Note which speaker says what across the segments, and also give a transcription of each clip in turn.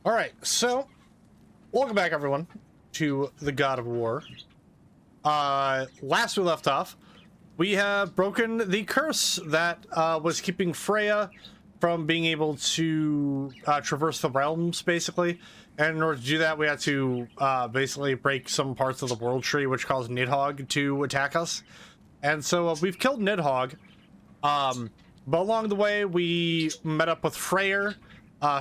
Speaker 1: All right, so welcome back, everyone, to the God of War. Last we left off, we have broken the curse that was keeping Freya from being able to traverse the realms, basically. And in order to do that, we had to basically break some parts of the world tree, which caused Nidhogg to attack us. And so we've killed Nidhogg. But along the way, we met up with Freya,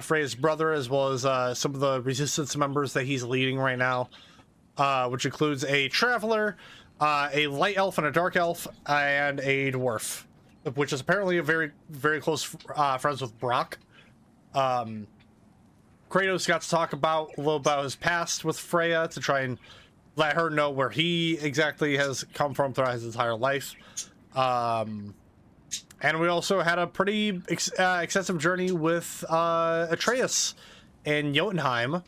Speaker 1: Freya's brother, as well as some of the resistance members that he's leading right now, which includes a traveler, a light elf and a dark elf, and a dwarf, which is apparently a very, very close friends with Brock. Kratos got to talk a little about his past with Freya to try and let her know where he exactly has come from throughout his entire life. And we also had a pretty extensive journey with Atreus in Jotunheim.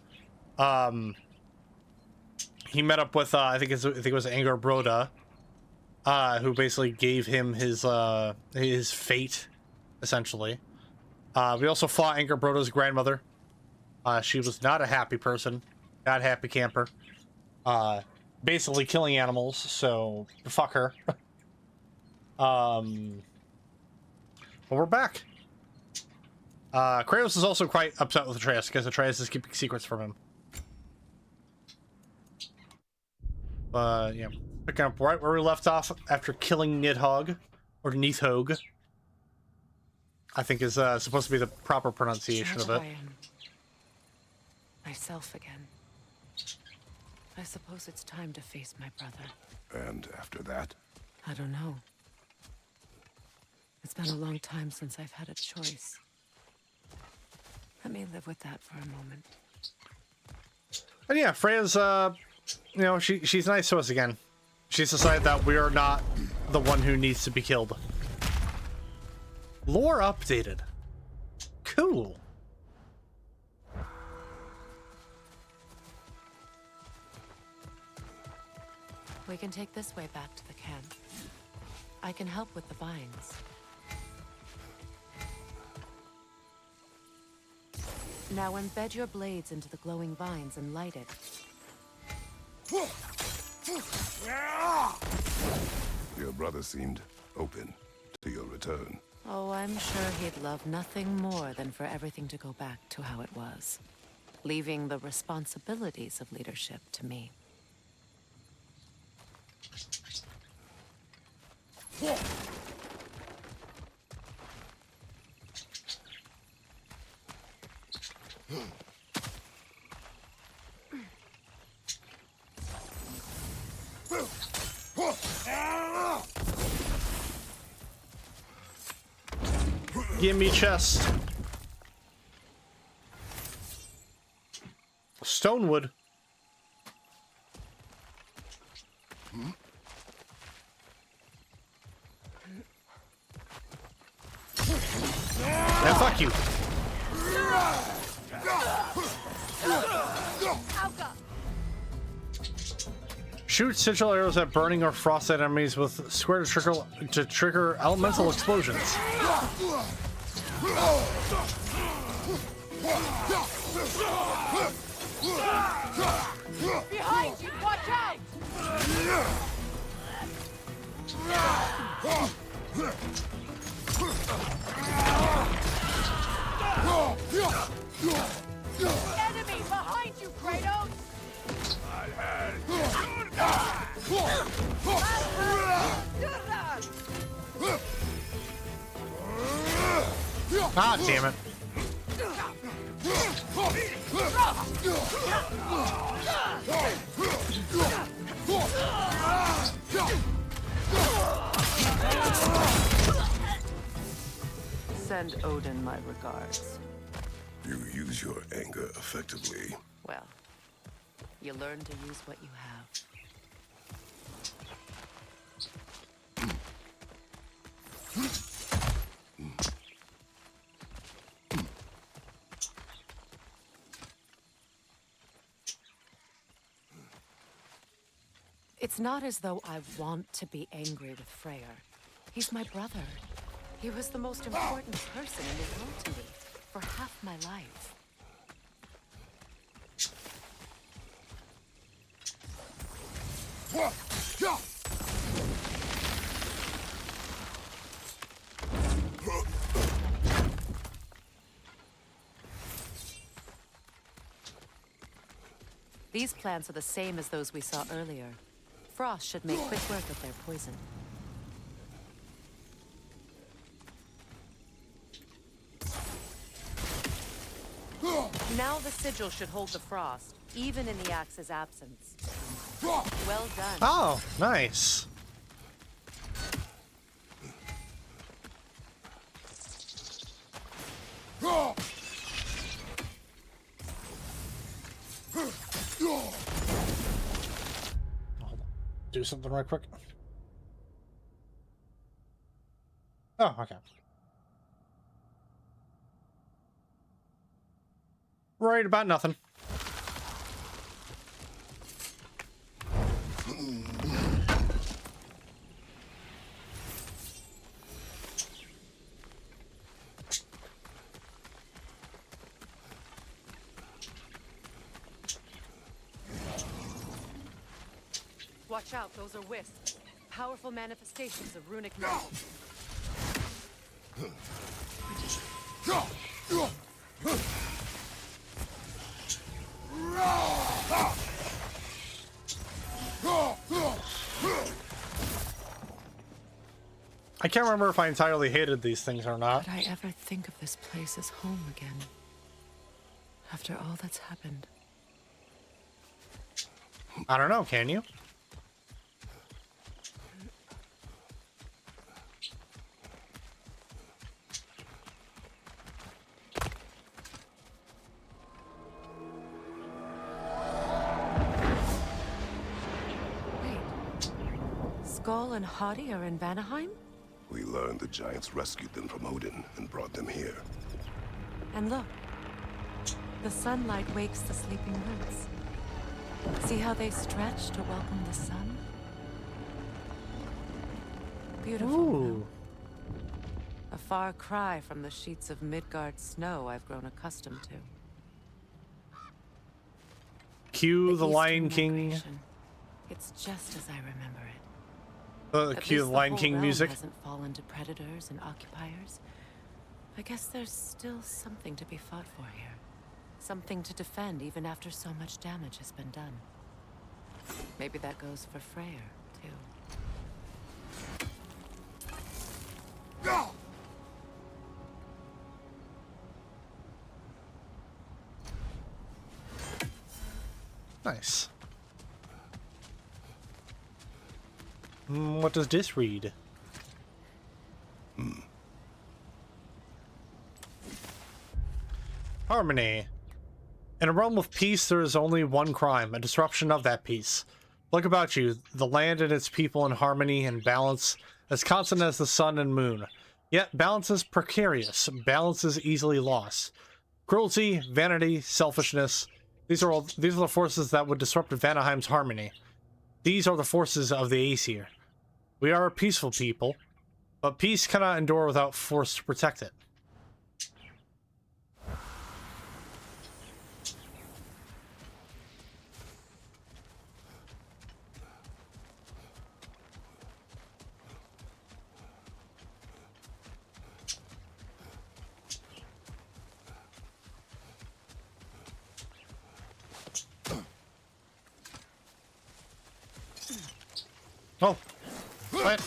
Speaker 1: He met up with I think it was Angerbroda, who basically gave him his fate, essentially. We also fought Angerbroda's grandmother. She was not a happy person, not a happy camper. Basically killing animals, so fuck her. But we're back. Kratos is also quite upset with Atreus because Atreus is keeping secrets from him. Yeah, picking up right where we left off after killing Nidhogg, or Nidhogg, I think is supposed to be the proper pronunciation of it.
Speaker 2: I am myself again. I suppose it's time to face my brother.
Speaker 3: And after that?
Speaker 2: I don't know. It's been a long time since I've had a choice. Let me live with that for a moment.
Speaker 1: And yeah, Freya's, you know, she's nice to us again. She's decided that we are not the one who needs to be killed. Lore updated. Cool.
Speaker 2: We can take this way back to the camp. I can help with the vines. Now embed your blades into the glowing vines and light it.
Speaker 3: Your brother seemed open to your return.
Speaker 2: Oh, I'm sure he'd love nothing more than for everything to go back to how it was, leaving the responsibilities of leadership to me.
Speaker 1: Give me chest. Stonewood. Yeah, fuck you. Shoot sigil arrows at burning or frosted enemies with square to trigger elemental explosions.
Speaker 4: Behind you! Watch out! Enemy behind you, Kratos!
Speaker 1: Ah, damn it.
Speaker 2: Send Odin my regards.
Speaker 3: You use your anger effectively.
Speaker 2: Well, you learn to use what you have. It's not as though I want to be angry with Freya. He's my brother. He was the most important person in the world to me for half my life. These plants are the same as those we saw earlier. Frost should make quick work of their poison. Now the sigil should hold the frost, even in the axe's absence. Well done.
Speaker 1: Oh, nice. Hold on. Do something right quick. Oh, okay. Right about nothing.
Speaker 2: Watch out, those are wisps. Powerful manifestations of runic knowledge.
Speaker 1: I can't remember if I entirely hated these things or not.
Speaker 2: Could I ever think of this place as home again? After all that's happened.
Speaker 1: I don't know, can you?
Speaker 2: Wait. Skull and Hati are in Vanaheim?
Speaker 3: We learned the giants rescued them from Odin and brought them here.
Speaker 2: And look. The sunlight wakes the sleeping roots. See how they stretch to welcome the sun? Beautiful.
Speaker 1: Ooh.
Speaker 2: No? A far cry from the sheets of Midgard snow I've grown accustomed to.
Speaker 1: Cue the
Speaker 2: Eastern
Speaker 1: Lion King.
Speaker 2: migration. It's just as I remember it. At
Speaker 1: Cue the
Speaker 2: least
Speaker 1: Lion
Speaker 2: whole
Speaker 1: King
Speaker 2: realm
Speaker 1: music.
Speaker 2: hasn't fallen to predators and occupiers. I guess there's still something to be fought for here. Something to defend even after so much damage has been done. Maybe that goes for Freya, too.
Speaker 1: Nice. What does this read? Harmony. In a realm of peace, there is only one crime, a disruption of that peace. Look about you, the land and its people in harmony and balance, as constant as the sun and moon. Yet balance is precarious, balance is easily lost. Cruelty, vanity, selfishness, these are the forces that would disrupt Vanaheim's harmony. These are the forces of the Aesir. We are a peaceful people, but peace cannot endure without force to protect it. Oh, what?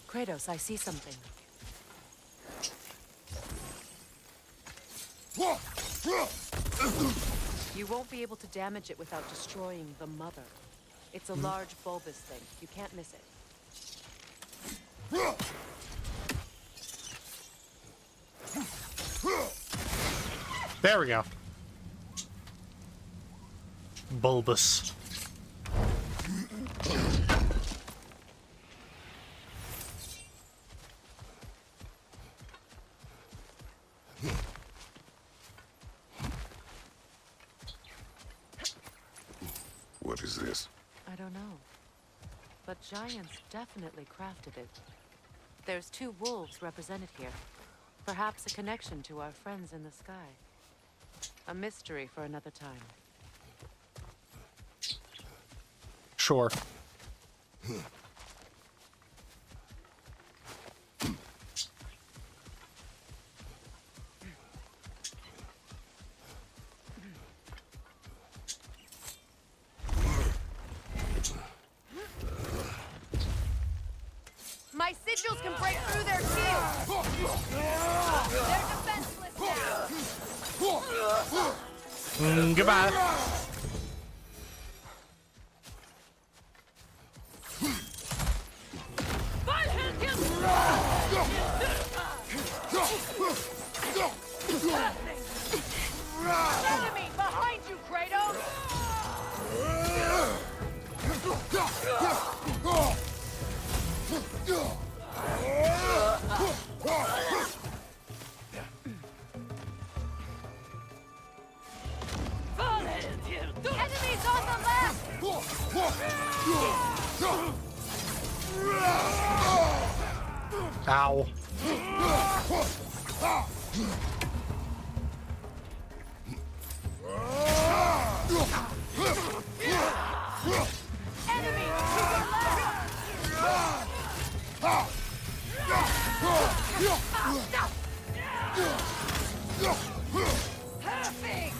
Speaker 2: Kratos, I see something. You won't be able to damage it without destroying the mother. It's a large bulbous thing. You can't miss it.
Speaker 1: There we go. Bulbous.
Speaker 3: What is this?
Speaker 2: I don't know. But giants definitely crafted it. There's two wolves represented here. Perhaps a connection to our friends in the sky. A mystery for another time.
Speaker 1: Sure.
Speaker 4: My sigils can break through their shields. They're defenseless now.
Speaker 1: Goodbye.
Speaker 4: Enemy behind you, Kratos. Enemies on the left.
Speaker 1: Ow.
Speaker 4: Enemy to your left. Perfect.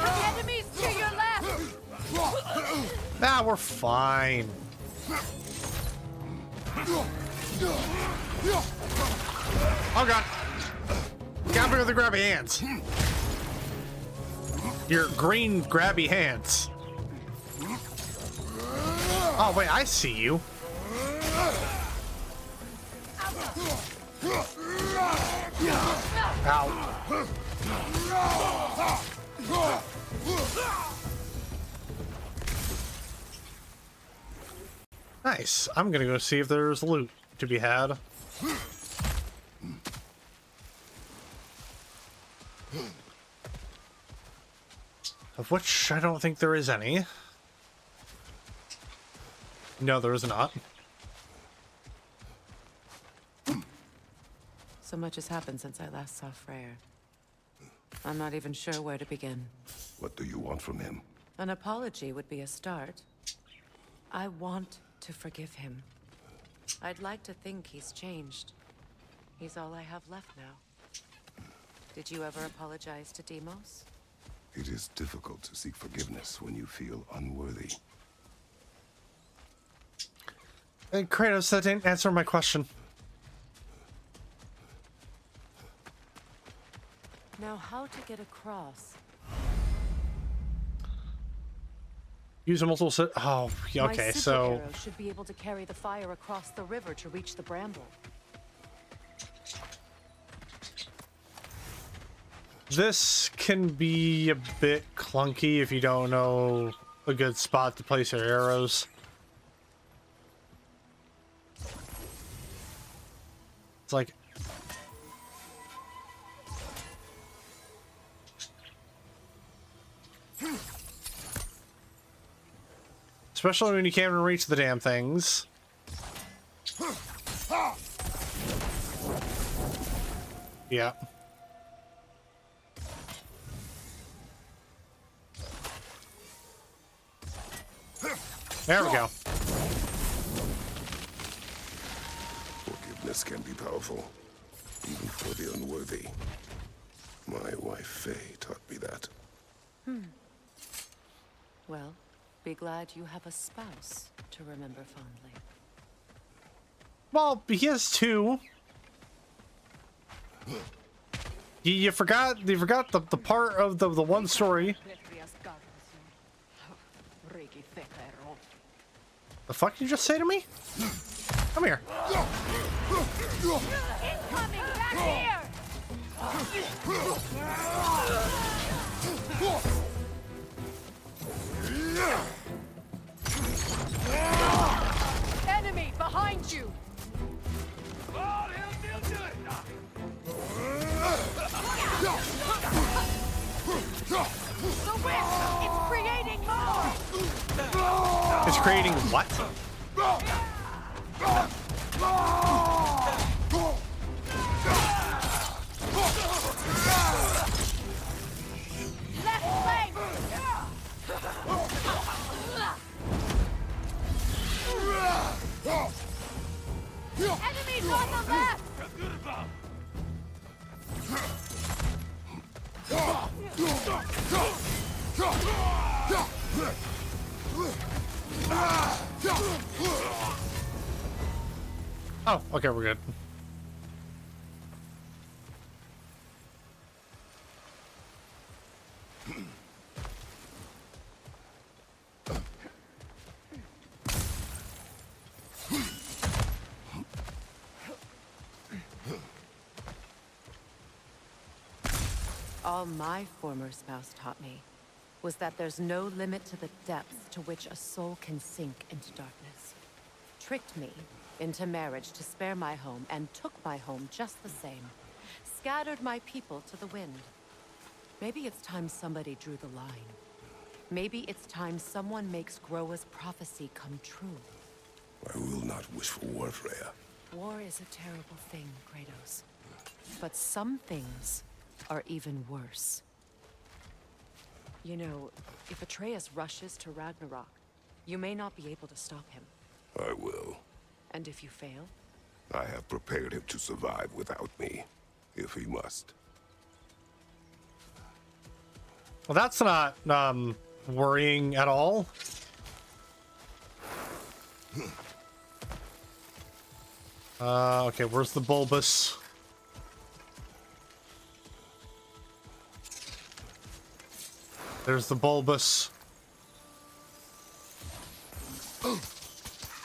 Speaker 4: Enemies to your left.
Speaker 1: Nah, we're fine. Oh god. Got me with the grabby hands. Your green grabby hands. Oh wait, I see you. Ow. Nice. I'm gonna go see if there's loot to be had. Of which I don't think there is any. No, there is not.
Speaker 2: So much has happened since I last saw Freya. I'm not even sure where to begin.
Speaker 3: What do you want from him?
Speaker 2: An apology would be a start. I want to forgive him. I'd like to think he's changed. He's all I have left now. Did you ever apologize to Deimos?
Speaker 3: It is difficult to seek forgiveness when you feel unworthy.
Speaker 1: Kratos, that didn't answer my question.
Speaker 2: Now, how to get across?
Speaker 1: Use a multiple set. Oh, yeah, okay,
Speaker 2: My
Speaker 1: so.
Speaker 2: super arrow should be able to carry the fire across the river to reach the bramble.
Speaker 1: This can be a bit clunky if you don't know a good spot to place your arrows. It's like... especially when you can't even reach the damn things. Yeah. There we go.
Speaker 3: Forgiveness can be powerful, even for the unworthy. My wife Faye taught me that.
Speaker 2: Well, be glad you have a spouse to remember fondly.
Speaker 1: Well, he has two. You forgot the part of the one story. The fuck did you just say to me? Come here.
Speaker 4: Incoming back here. Enemy behind you. The wind, it's creating more.
Speaker 1: It's creating what?
Speaker 4: Left flank. Enemies on the left.
Speaker 1: Oh, okay, we're good.
Speaker 2: All my former spouse taught me was that there's no limit to the depths to which a soul can sink into darkness. Tricked me into marriage to spare my home and took my home just the same. Scattered my people to the wind. Maybe it's time somebody drew the line. Maybe it's time someone makes Groa's prophecy come true.
Speaker 3: I will not wish for war, Freya.
Speaker 2: War is a terrible thing, Kratos. But some things are even worse. You know, if Atreus rushes to Ragnarok, you may not be able to stop him.
Speaker 3: I will.
Speaker 2: And if you fail?
Speaker 3: I have prepared him to survive without me, if he must.
Speaker 1: Well, that's not worrying at all. Okay, where's the bulbous? There's the bulbous.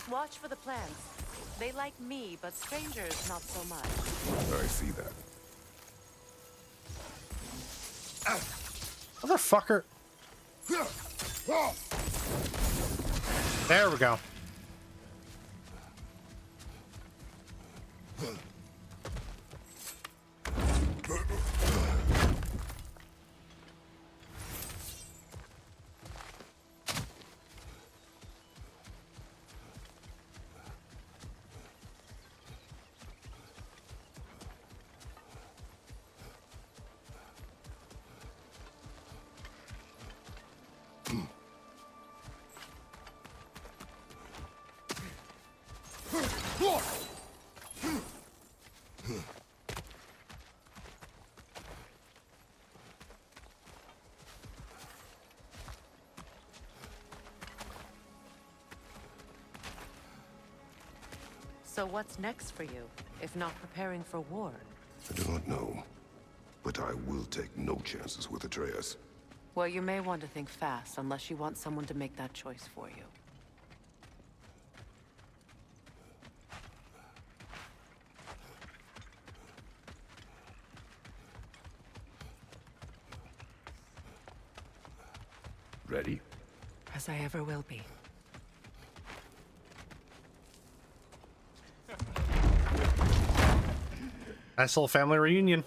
Speaker 2: Watch for the plants. They like me, but strangers not so much.
Speaker 3: I see that.
Speaker 1: Motherfucker. There we go.
Speaker 2: So what's next for you, if not preparing for war?
Speaker 3: I do not know, but I will take no chances with Atreus.
Speaker 2: Well, you may want to think fast, unless you want someone to make that choice for you.
Speaker 3: Ready?
Speaker 2: As I ever will be.
Speaker 1: Nice little family reunion.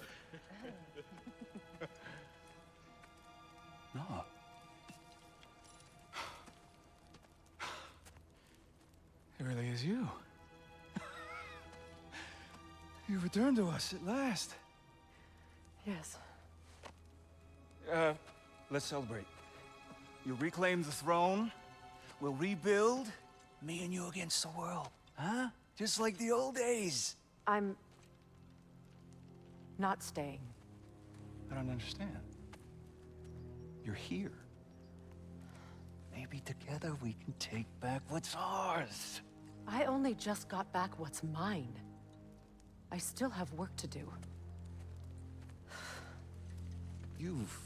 Speaker 5: No. It really is you. You returned to us at last.
Speaker 2: Yes.
Speaker 5: Let's celebrate. You reclaim the throne. We'll rebuild. Me and you against the world. Huh? Just like the old days.
Speaker 2: I'm not staying.
Speaker 5: I don't understand. You're here. Maybe together we can take back what's ours.
Speaker 2: I only just got back what's mine. I still have work to do.
Speaker 5: You've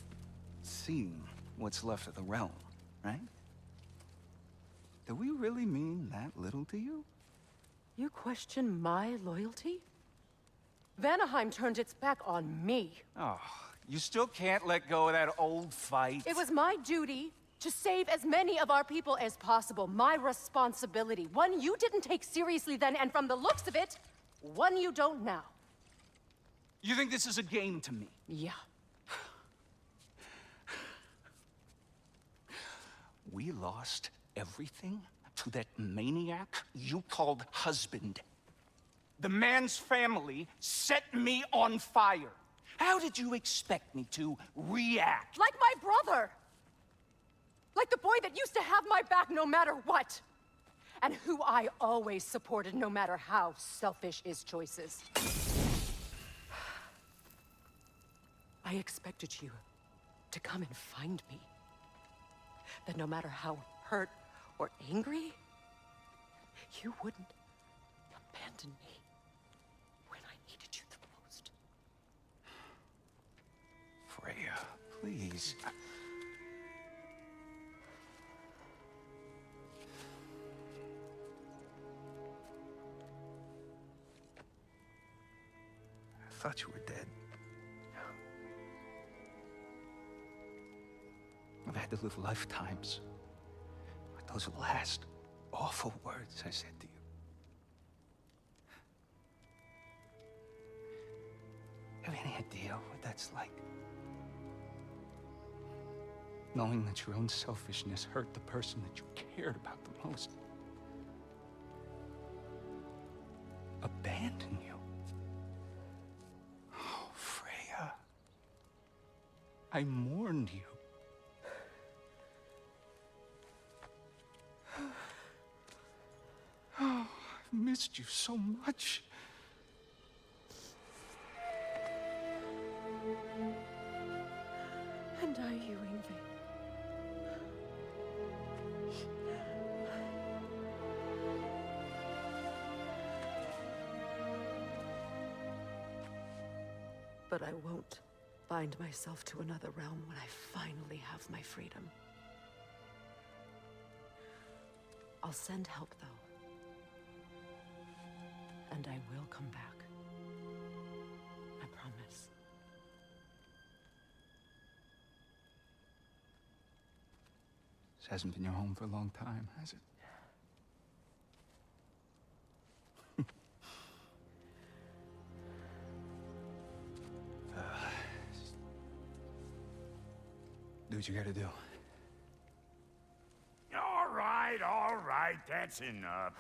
Speaker 5: seen what's left of the realm, right? Do we really mean that little to you?
Speaker 2: You question my loyalty? Vanaheim turned its back on me.
Speaker 5: Oh, you still can't let go of that old fight?
Speaker 2: It was my duty to save as many of our people as possible. My responsibility. One you didn't take seriously then, and from the looks of it, one you don't now.
Speaker 5: You think this is a game to me?
Speaker 2: Yeah.
Speaker 5: We lost everything to that maniac you called husband. The man's family set me on fire. How did you expect me to react?
Speaker 2: Like my brother! Like the boy that used to have my back no matter what! And who I always supported no matter how selfish his choices.
Speaker 6: I expected you to come and find me. That no matter how hurt or angry, you wouldn't abandon me when I needed you the most.
Speaker 5: Freya, please. I thought you were dead. I've had to live lifetimes with those last awful words I said to you. Have any idea what that's like? Knowing that your own selfishness hurt the person that you cared about the most. Abandon you. Oh, Freya. I mourned you. Oh, I've missed you so much.
Speaker 6: And I, you, Yngvi. But I won't bind myself to another realm when I finally have my freedom. I'll send help, though. And I will come back. I promise.
Speaker 5: This hasn't been your home for a long time, has it? Do what you gotta do.
Speaker 7: All right, that's enough.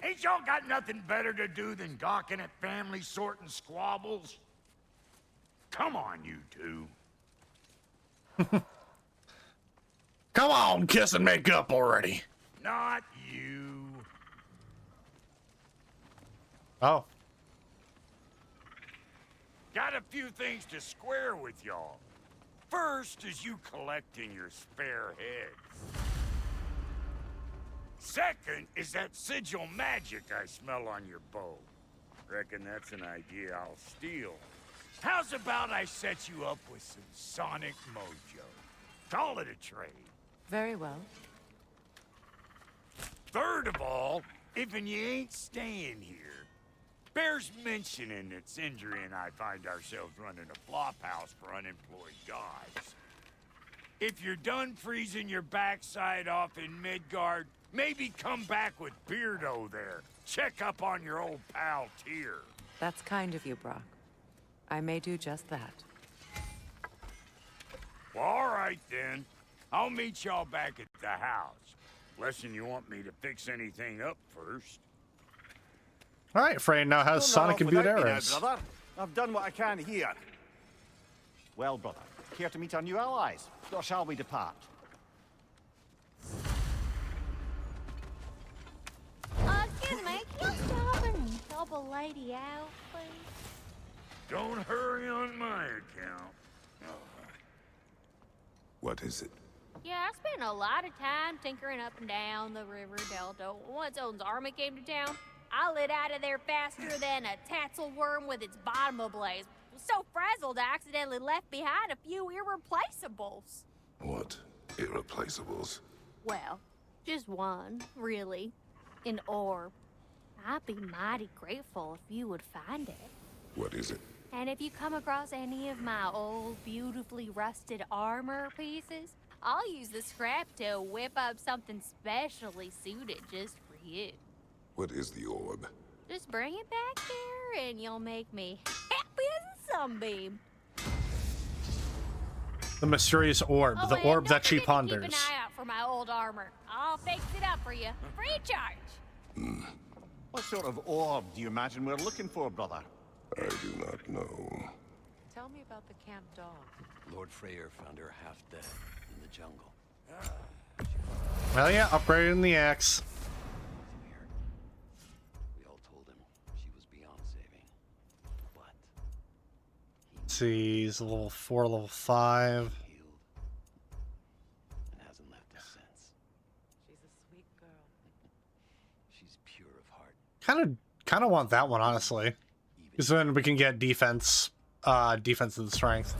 Speaker 7: Ain't y'all got nothing better to do than gawking at family sorting squabbles? Come on, you two.
Speaker 1: Come on, kiss and make up already.
Speaker 7: Not you.
Speaker 1: Oh.
Speaker 7: Got a few things to square with y'all. First is you collecting your spare heads. Second is that sigil magic I smell on your bow. Reckon that's an idea I'll steal. How's about I set you up with some sonic mojo? Call it a trade.
Speaker 2: Very well.
Speaker 7: Third of all, if you ain't staying here, bears mentioning that Sindri and I find ourselves running a flop house for unemployed gods. If you're done freezing your backside off in Midgard, maybe come back with Beardo there. Check up on your old pal Tyr.
Speaker 2: That's kind of you, Brock. I may do just that.
Speaker 7: Well, all right then. I'll meet y'all back at the house. Less'n you want me to fix anything up first.
Speaker 1: All right, Freya now has sonic imbued arrows.
Speaker 8: Brother. I've done what I can here. Well, brother, care to meet our new allies? Or shall we depart?
Speaker 4: Excuse me, can you stop and help a lady out, please?
Speaker 7: Don't hurry on my account.
Speaker 3: What is it?
Speaker 4: Yeah, I spent a lot of time tinkering up and down the river delta. Once Odin's army came to town, I lit out of there faster than a tassel worm with its bottom ablaze. So frazzled, I accidentally left behind a few irreplaceables.
Speaker 3: What? Irreplaceables?
Speaker 4: Well, just one, really. An orb. I'd be mighty grateful if you would find it.
Speaker 3: What is it?
Speaker 4: And if you come across any of my old, beautifully rusted armor pieces, I'll use the scrap to whip up something specially suited just for you.
Speaker 3: What is the orb?
Speaker 4: Just bring it back here and you'll make me happy as a sunbeam.
Speaker 1: The mysterious orb,
Speaker 4: Oh,
Speaker 1: the
Speaker 4: and
Speaker 1: orb
Speaker 4: don't
Speaker 1: that she
Speaker 4: forget to
Speaker 1: ponders.
Speaker 4: Keep an eye out for my old armor. I'll fix it up for you, free of charge.
Speaker 8: What sort of orb do you imagine we're looking for, brother?
Speaker 3: I do not know.
Speaker 2: Tell me about the camp dog.
Speaker 9: Lord Freya found her half dead in the jungle.
Speaker 1: Well, yeah, upgrading the axe.
Speaker 9: Weird. We all told him she was beyond saving. But
Speaker 1: see. He's a level 4, level 5.
Speaker 9: Healed. And hasn't left us since.
Speaker 2: She's a sweet girl.
Speaker 9: She's pure of heart.
Speaker 1: Kind of want that one, honestly. Because then we can get defense and strength.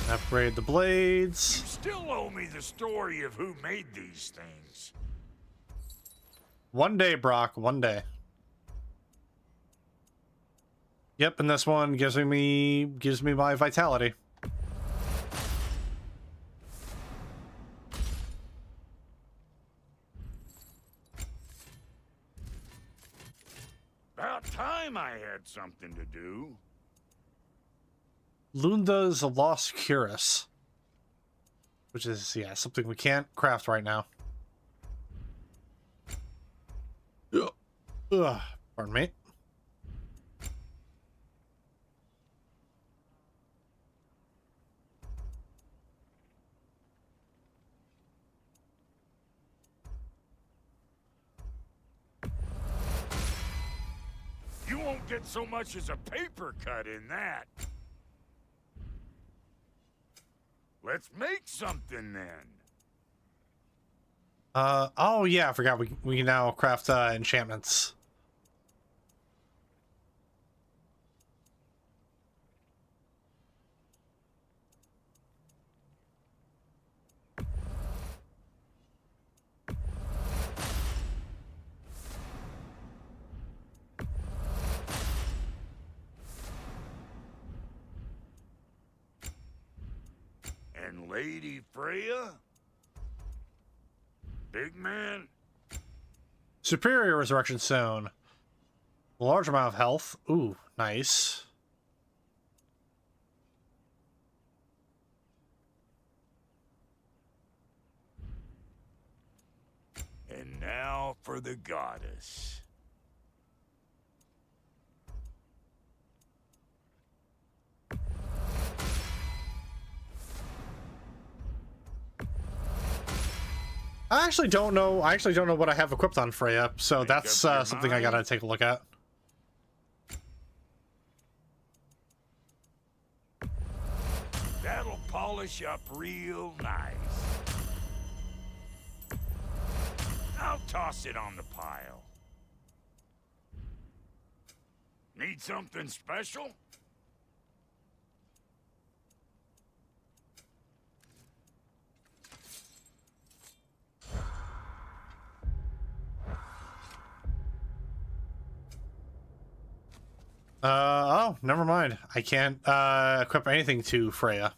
Speaker 1: Upgrade the blades.
Speaker 7: You still owe me the story of who made these things.
Speaker 1: One day, Brock, one day. Yep, and this one gives me my vitality.
Speaker 7: About time I had something to do.
Speaker 1: Lunda's Lost Cuirass. Which is, yeah, something we can't craft right now. Ugh, pardon me.
Speaker 7: You won't get so much as a paper cut in that. Let's make something then.
Speaker 1: Oh yeah, I forgot we can now craft enchantments.
Speaker 7: And Lady Freya? Big man?
Speaker 1: Superior Resurrection Stone. Large amount of health. Ooh, nice.
Speaker 7: And now for the goddess.
Speaker 1: I actually don't know what I have equipped on Freya, so
Speaker 7: Make
Speaker 1: that's
Speaker 7: up your
Speaker 1: something I gotta
Speaker 7: mind.
Speaker 1: take a look at.
Speaker 7: That'll polish up real nice. I'll toss it on the pile. Need something special?
Speaker 1: Oh, never mind. I can't equip anything to Freya.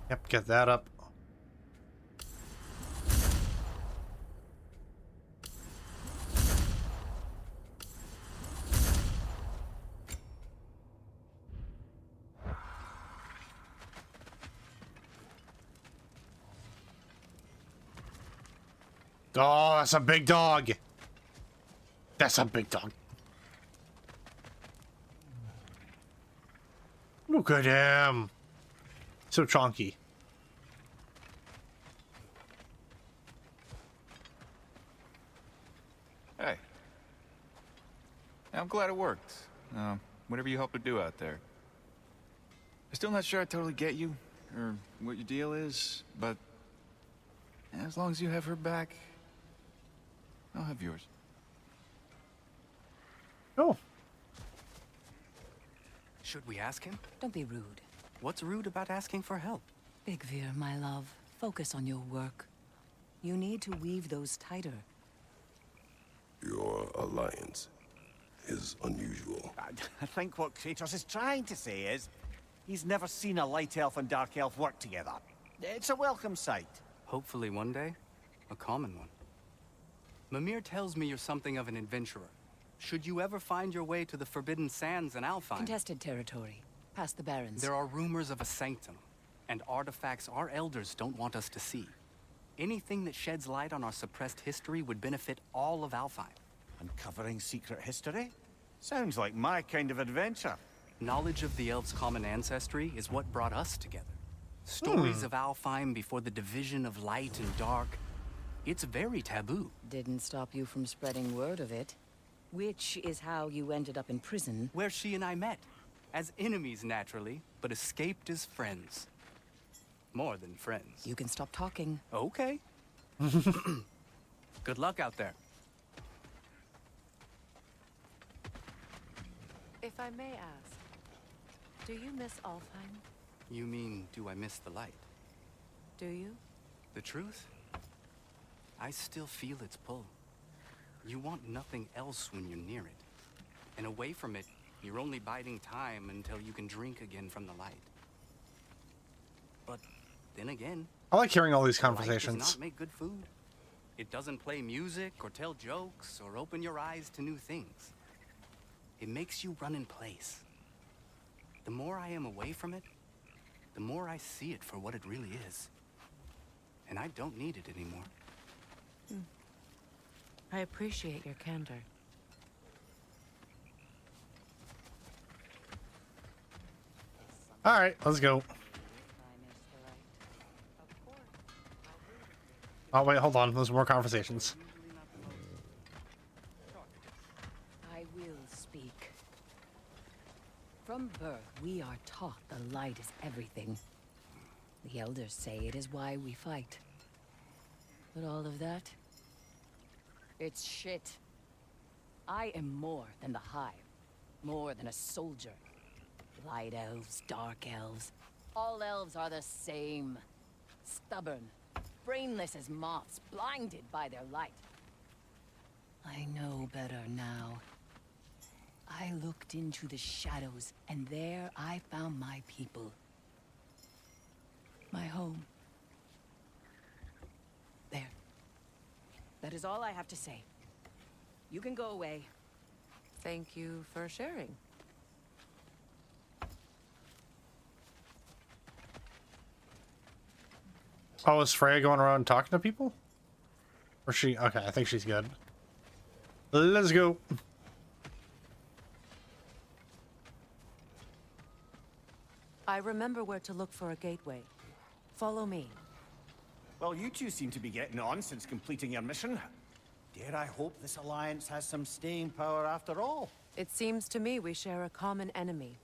Speaker 1: Yep, get that up. Oh, that's a big dog. That's a big dog. Look at him. So chonky.
Speaker 10: Hey. I'm glad it worked. Whatever you hope to do out there. I'm still not sure I totally get you, or what your deal is, but as long as you have her back, I'll have yours.
Speaker 1: Oh.
Speaker 11: Should we ask him?
Speaker 12: Don't be rude.
Speaker 11: What's rude about asking for help?
Speaker 12: Big Veer, my love, focus on your work. You need to weave those tighter.
Speaker 3: Your alliance is unusual.
Speaker 8: I think what Kratos is trying to say is, he's never seen a light elf and dark elf work together. It's a welcome sight.
Speaker 11: Hopefully one day, a common one. Mimir tells me you're something of an adventurer. Should you ever find your way to the Forbidden Sands in Alfheim?
Speaker 12: Contested territory. Past the Barrens.
Speaker 11: There are rumors of a sanctum, and artifacts our elders don't want us to see. Anything that sheds light on our suppressed history would benefit all of Alfheim.
Speaker 8: Uncovering secret history? Sounds like my kind of adventure.
Speaker 11: Knowledge of the elves' common ancestry is what brought us together. Stories of Alfheim before the division of light and dark. It's very taboo.
Speaker 12: Didn't stop you from spreading word of it. Which is how you ended up in prison.
Speaker 11: Where she and I met. As enemies, naturally, but escaped as friends. More than friends.
Speaker 12: You can stop talking.
Speaker 11: Okay. Good luck out there.
Speaker 2: If I may ask, do you miss Alfheim?
Speaker 11: You mean, do I miss the light?
Speaker 2: Do you?
Speaker 11: The truth? I still feel its pull. You want nothing else when you're near it. And away from it, you're only biding time until you can drink again from the light. But then again,
Speaker 1: I like hearing all these
Speaker 11: the light
Speaker 1: conversations.
Speaker 11: does not make good food. It doesn't play music or tell jokes or open your eyes to new things. It makes you run in place. The more I am away from it, the more I see it for what it really is. And I don't need it anymore.
Speaker 2: I appreciate your candor.
Speaker 1: All right, let's go. Oh wait, hold on. There's more conversations.
Speaker 12: I will speak. From birth, we are taught the light is everything. The elders say it is why we fight. But all of that, it's shit. I am more than the hive, more than a soldier. Light elves, dark elves, all elves are the same. Stubborn, brainless as moths, blinded by their light. I know better now. I looked into the shadows, and there I found my people. My home. There. That is all I have to say. You can go away.
Speaker 2: Thank you for sharing.
Speaker 1: Oh, is Freya going around talking to people? Or she? Okay, I think she's good. Let's go.
Speaker 2: I remember where to look for a gateway. Follow me.
Speaker 8: Well, you two seem to be getting on since completing your mission. Dare I hope this alliance has some staying power after all?
Speaker 2: It seems to me we share a common enemy.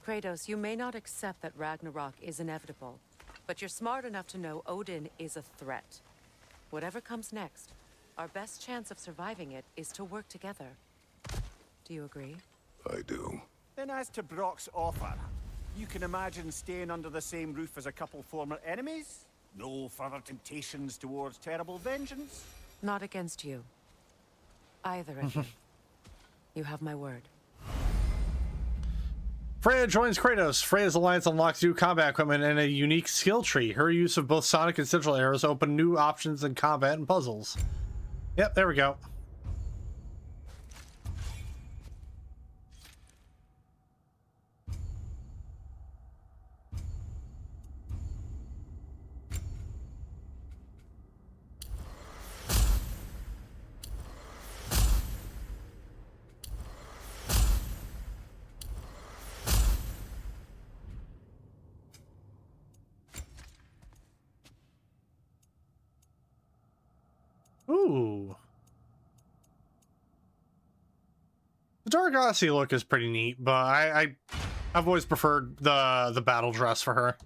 Speaker 2: Kratos, you may not accept that Ragnarok is inevitable, but you're smart enough to know Odin is a threat. Whatever comes next, our best chance of surviving it is to work together. Do you agree?
Speaker 3: I do.
Speaker 8: Then as to Brock's offer, you can imagine staying under the same roof as a couple former enemies? No further temptations towards terrible vengeance?
Speaker 2: Not against you. Either of you. You have my word.
Speaker 1: Freya joins Kratos. Freya's alliance unlocks new combat equipment and a unique skill tree. Her use of both sonic and sigil arrows open new options in combat and puzzles. Yep, there we go. Ooh. The Dark Odyssey look is pretty neat, but I've always preferred the battle dress for her.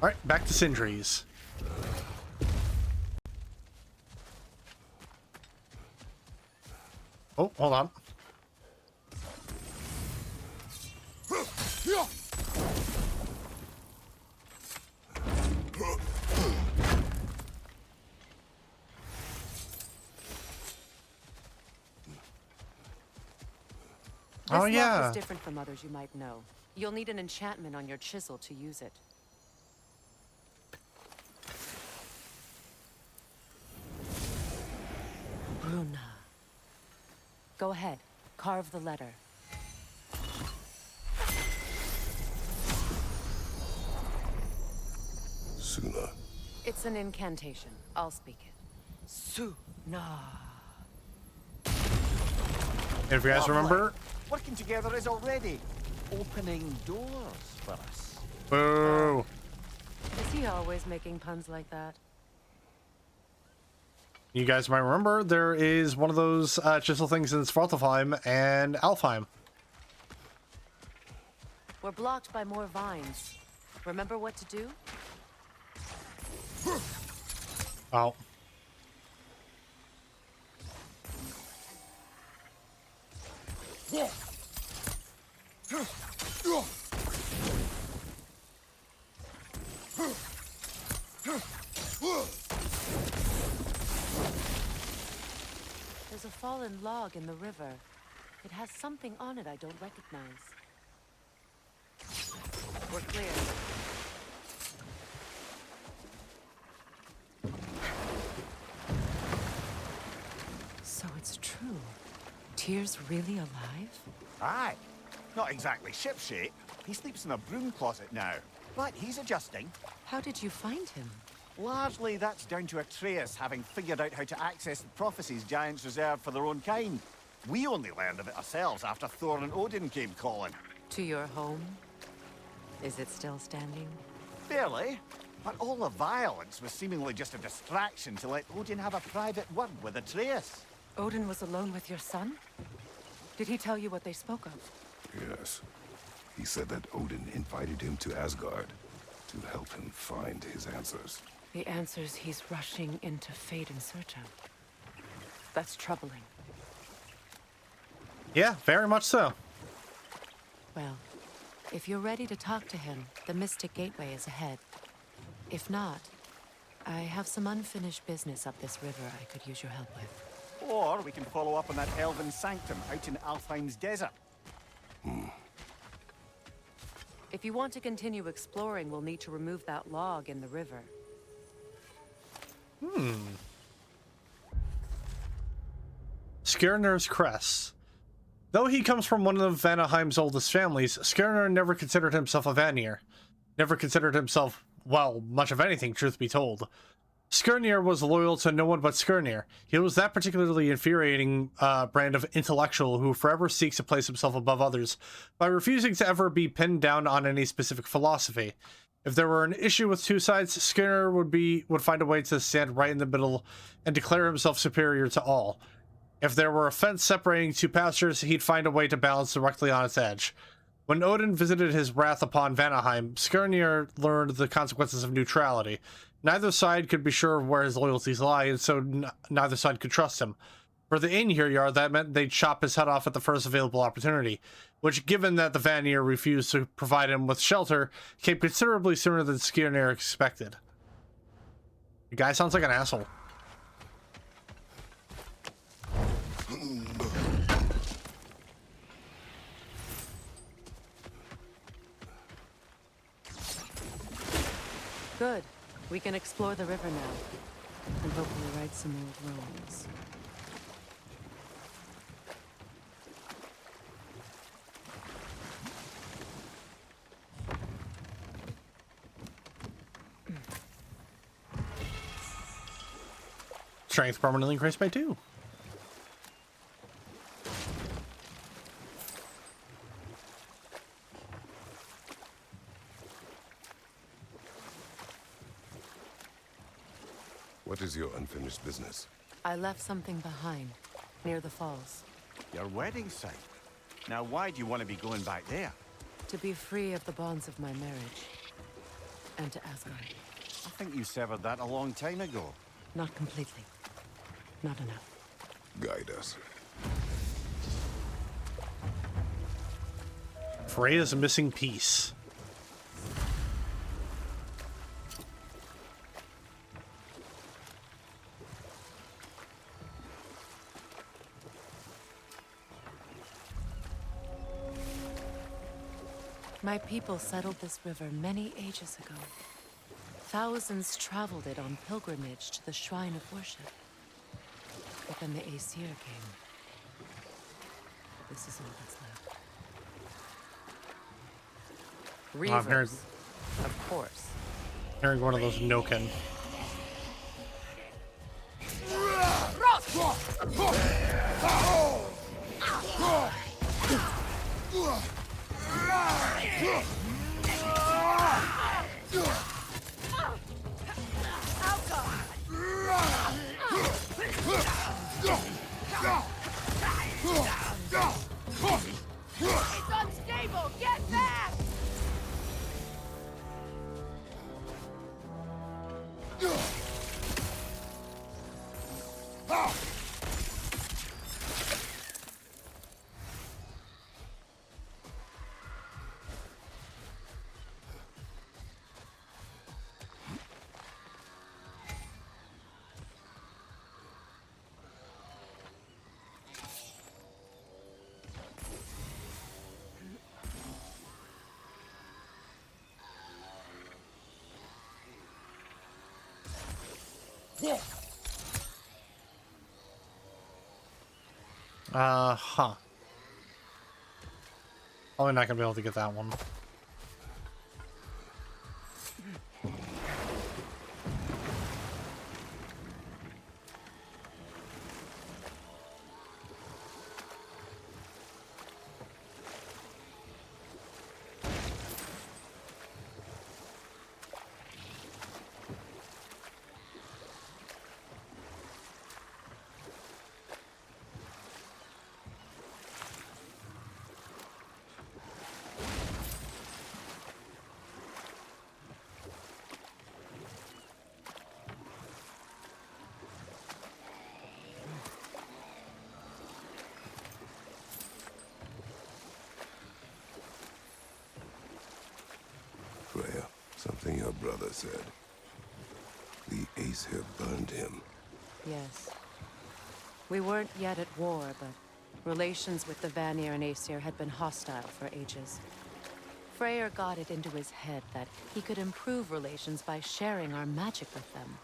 Speaker 1: All right, back to Sindri's. Oh, hold on. Oh,
Speaker 2: This
Speaker 1: yeah.
Speaker 2: lock is different from others you might know. You'll need an enchantment on your chisel to use it. Bruna. Go ahead. Carve the letter.
Speaker 3: Suna.
Speaker 2: It's an incantation. I'll speak it.
Speaker 6: Suna.
Speaker 1: And if you guys remember,
Speaker 8: Working together is already opening doors for us.
Speaker 1: boo.
Speaker 2: Is he always making puns like that?
Speaker 1: You guys might remember there is one of those chisel things in Svartalfheim and Alfheim.
Speaker 2: We're blocked by more vines. Remember what to do?
Speaker 1: Oh.
Speaker 2: There's a fallen log in the river. It has something on it I don't recognize. We're clear. So it's true. Tyr's really alive?
Speaker 8: Aye. Not exactly shipshape. He sleeps in a broom closet now. But he's adjusting.
Speaker 2: How did you find him?
Speaker 8: Largely, that's down to Atreus having figured out how to access the prophecies giants reserve for their own kind. We only learned of it ourselves after Thor and Odin came calling.
Speaker 2: To your home? Is it still standing?
Speaker 8: Barely. But all the violence was seemingly just a distraction to let Odin have a private word with Atreus.
Speaker 2: Odin was alone with your son? Did he tell you what they spoke of?
Speaker 3: Yes. He said that Odin invited him to Asgard to help him find his answers.
Speaker 2: The answers he's rushing into fate in search of. That's troubling.
Speaker 1: Yeah, very much so.
Speaker 2: Well, if you're ready to talk to him, the Mystic Gateway is ahead. If not, I have some unfinished business up this river I could use your help with.
Speaker 8: Or we can follow up on that elven sanctum out in Alfheim's desert.
Speaker 2: If you want to continue exploring, we'll need to remove that log in the river.
Speaker 1: Skirnir's crest. Though he comes from one of Vanaheim's oldest families, Skirnir never considered himself a Vanir. Never considered himself, well, much of anything, truth be told. Skirnir was loyal to no one but Skirnir. He was that particularly infuriating brand of intellectual who forever seeks to place himself above others by refusing to ever be pinned down on any specific philosophy. If there were an issue with two sides, Skirnir would find a way to stand right in the middle and declare himself superior to all. If there were a fence separating two pastures, he'd find a way to balance directly on its edge. When Odin visited his wrath upon Vanaheim, Skirnir learned the consequences of neutrality. Neither side could be sure of where his loyalties lie, and so neither side could trust him. For the Einherjar, that meant they'd chop his head off at the first available opportunity, which, given that the Vanir refused to provide him with shelter, came considerably sooner than Skirnir expected. The guy sounds like an asshole.
Speaker 2: Good. We can explore the river now. And hopefully right some old roads.
Speaker 1: Strength permanently increased by 2.
Speaker 3: What is your unfinished business?
Speaker 2: I left something behind, near the falls.
Speaker 8: Your wedding site. Now, why do you want to be going back there?
Speaker 2: To be free of the bonds of my marriage. And to Asgard.
Speaker 8: I think you severed that a long time ago.
Speaker 2: Not completely. Not enough.
Speaker 3: Guide us.
Speaker 1: Freya's missing piece.
Speaker 2: My people settled this river many ages ago. Thousands traveled it on pilgrimage to the shrine of worship. But then the Aesir came. This is all that's left.
Speaker 1: I'm hearing,
Speaker 2: Reavers, of course.
Speaker 1: hearing one of those Noken.
Speaker 4: It's unstable! Get back!
Speaker 1: Huh. Probably not gonna be able to get that one.
Speaker 3: Freya, something your brother said. The Aesir burned him.
Speaker 2: Yes. We weren't yet at war, but relations with the Vanir and Aesir had been hostile for ages. Freyr got it into his head that he could improve relations by sharing our magic with them.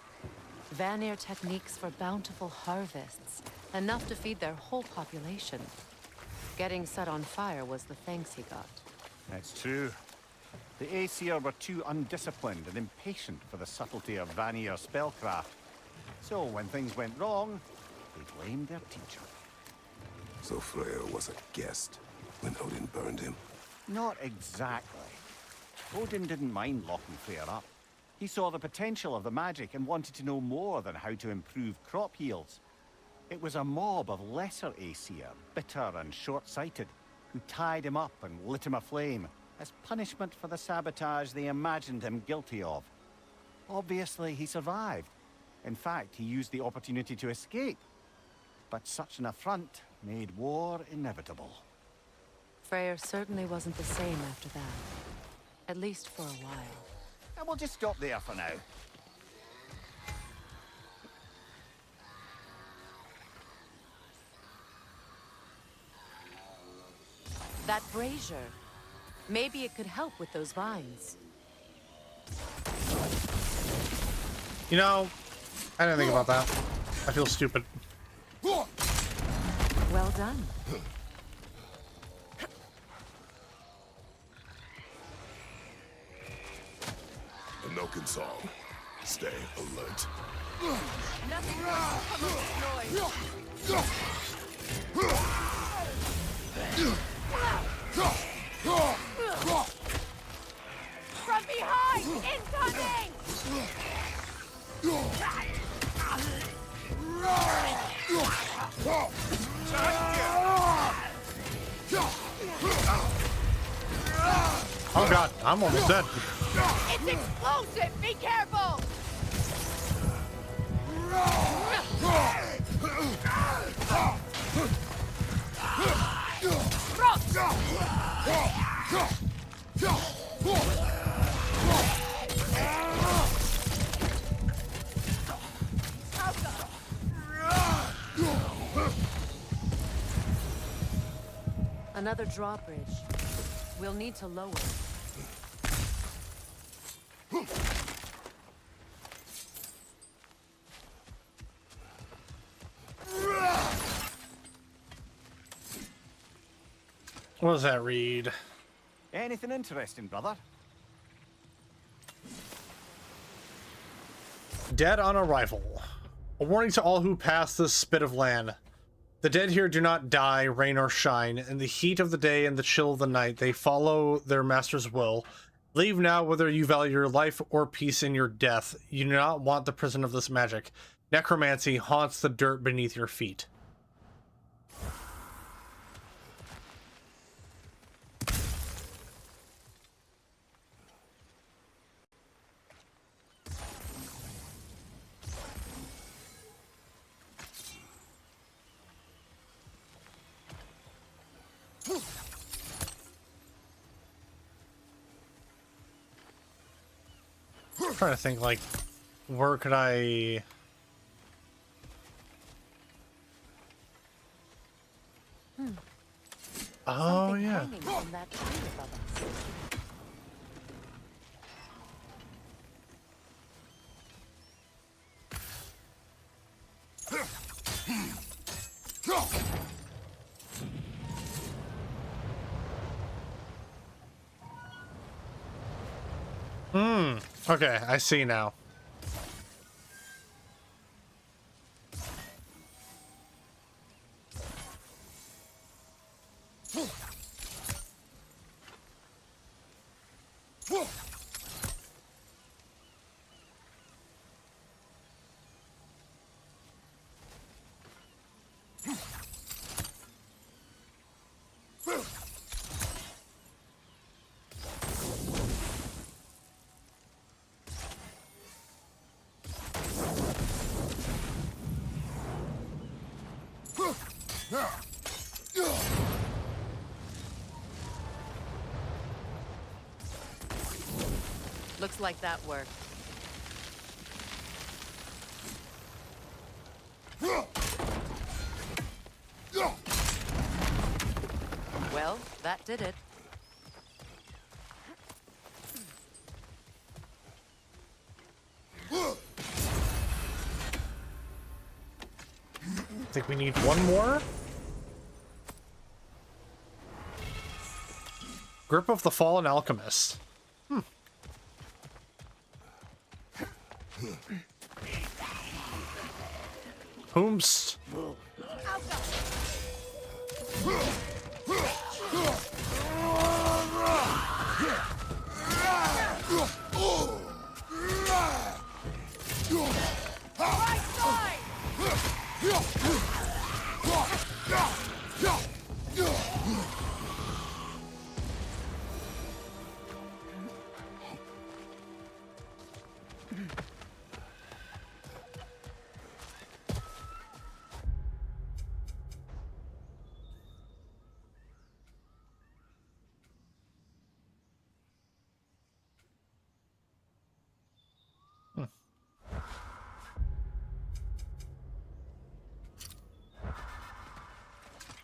Speaker 2: Vanir techniques for bountiful harvests, enough to feed their whole population. Getting set on fire was the thanks he got.
Speaker 8: That's true. The Aesir were too undisciplined and impatient for the subtlety of Vanir spellcraft. So when things went wrong, they blamed their teacher.
Speaker 3: So Freya was a guest when Odin burned him?
Speaker 8: Not exactly. Odin didn't mind locking Freya up. He saw the potential of the magic and wanted to know more than how to improve crop yields. It was a mob of lesser Aesir, bitter and short-sighted, who tied him up and lit him aflame as punishment for the sabotage they imagined him guilty of. Obviously, he survived. In fact, he used the opportunity to escape. But such an affront made war inevitable.
Speaker 2: Freyr certainly wasn't the same after that. At least for a while.
Speaker 8: And we'll just stop there for now.
Speaker 2: That brazier. Maybe it could help with those vines.
Speaker 1: You know, I didn't think about that. I feel stupid.
Speaker 2: Well done.
Speaker 3: A Noken song. Stay alert.
Speaker 4: Nothing wrong with this noise. From behind! Incoming!
Speaker 1: Oh god, I'm almost dead.
Speaker 4: It's explosive! Be careful!
Speaker 2: Another drawbridge. We'll need to lower.
Speaker 1: What does that read?
Speaker 8: Anything interesting, brother?
Speaker 1: Dead on arrival. A warning to all who pass this spit of land. The dead here do not die, rain or shine. In the heat of the day and the chill of the night, they follow their master's will. Leave now whether you value your life or peace in your death. You do not want the prison of this magic. Necromancy haunts the dirt beneath your feet. I'm trying to think, like, where could I... Oh,
Speaker 2: Something
Speaker 1: yeah.
Speaker 2: hanging from that tree above us.
Speaker 1: Okay, I see now.
Speaker 2: Looks like that worked. Well, that did it.
Speaker 1: I think we need one more. Grip of the Fallen Alchemist. Whomst.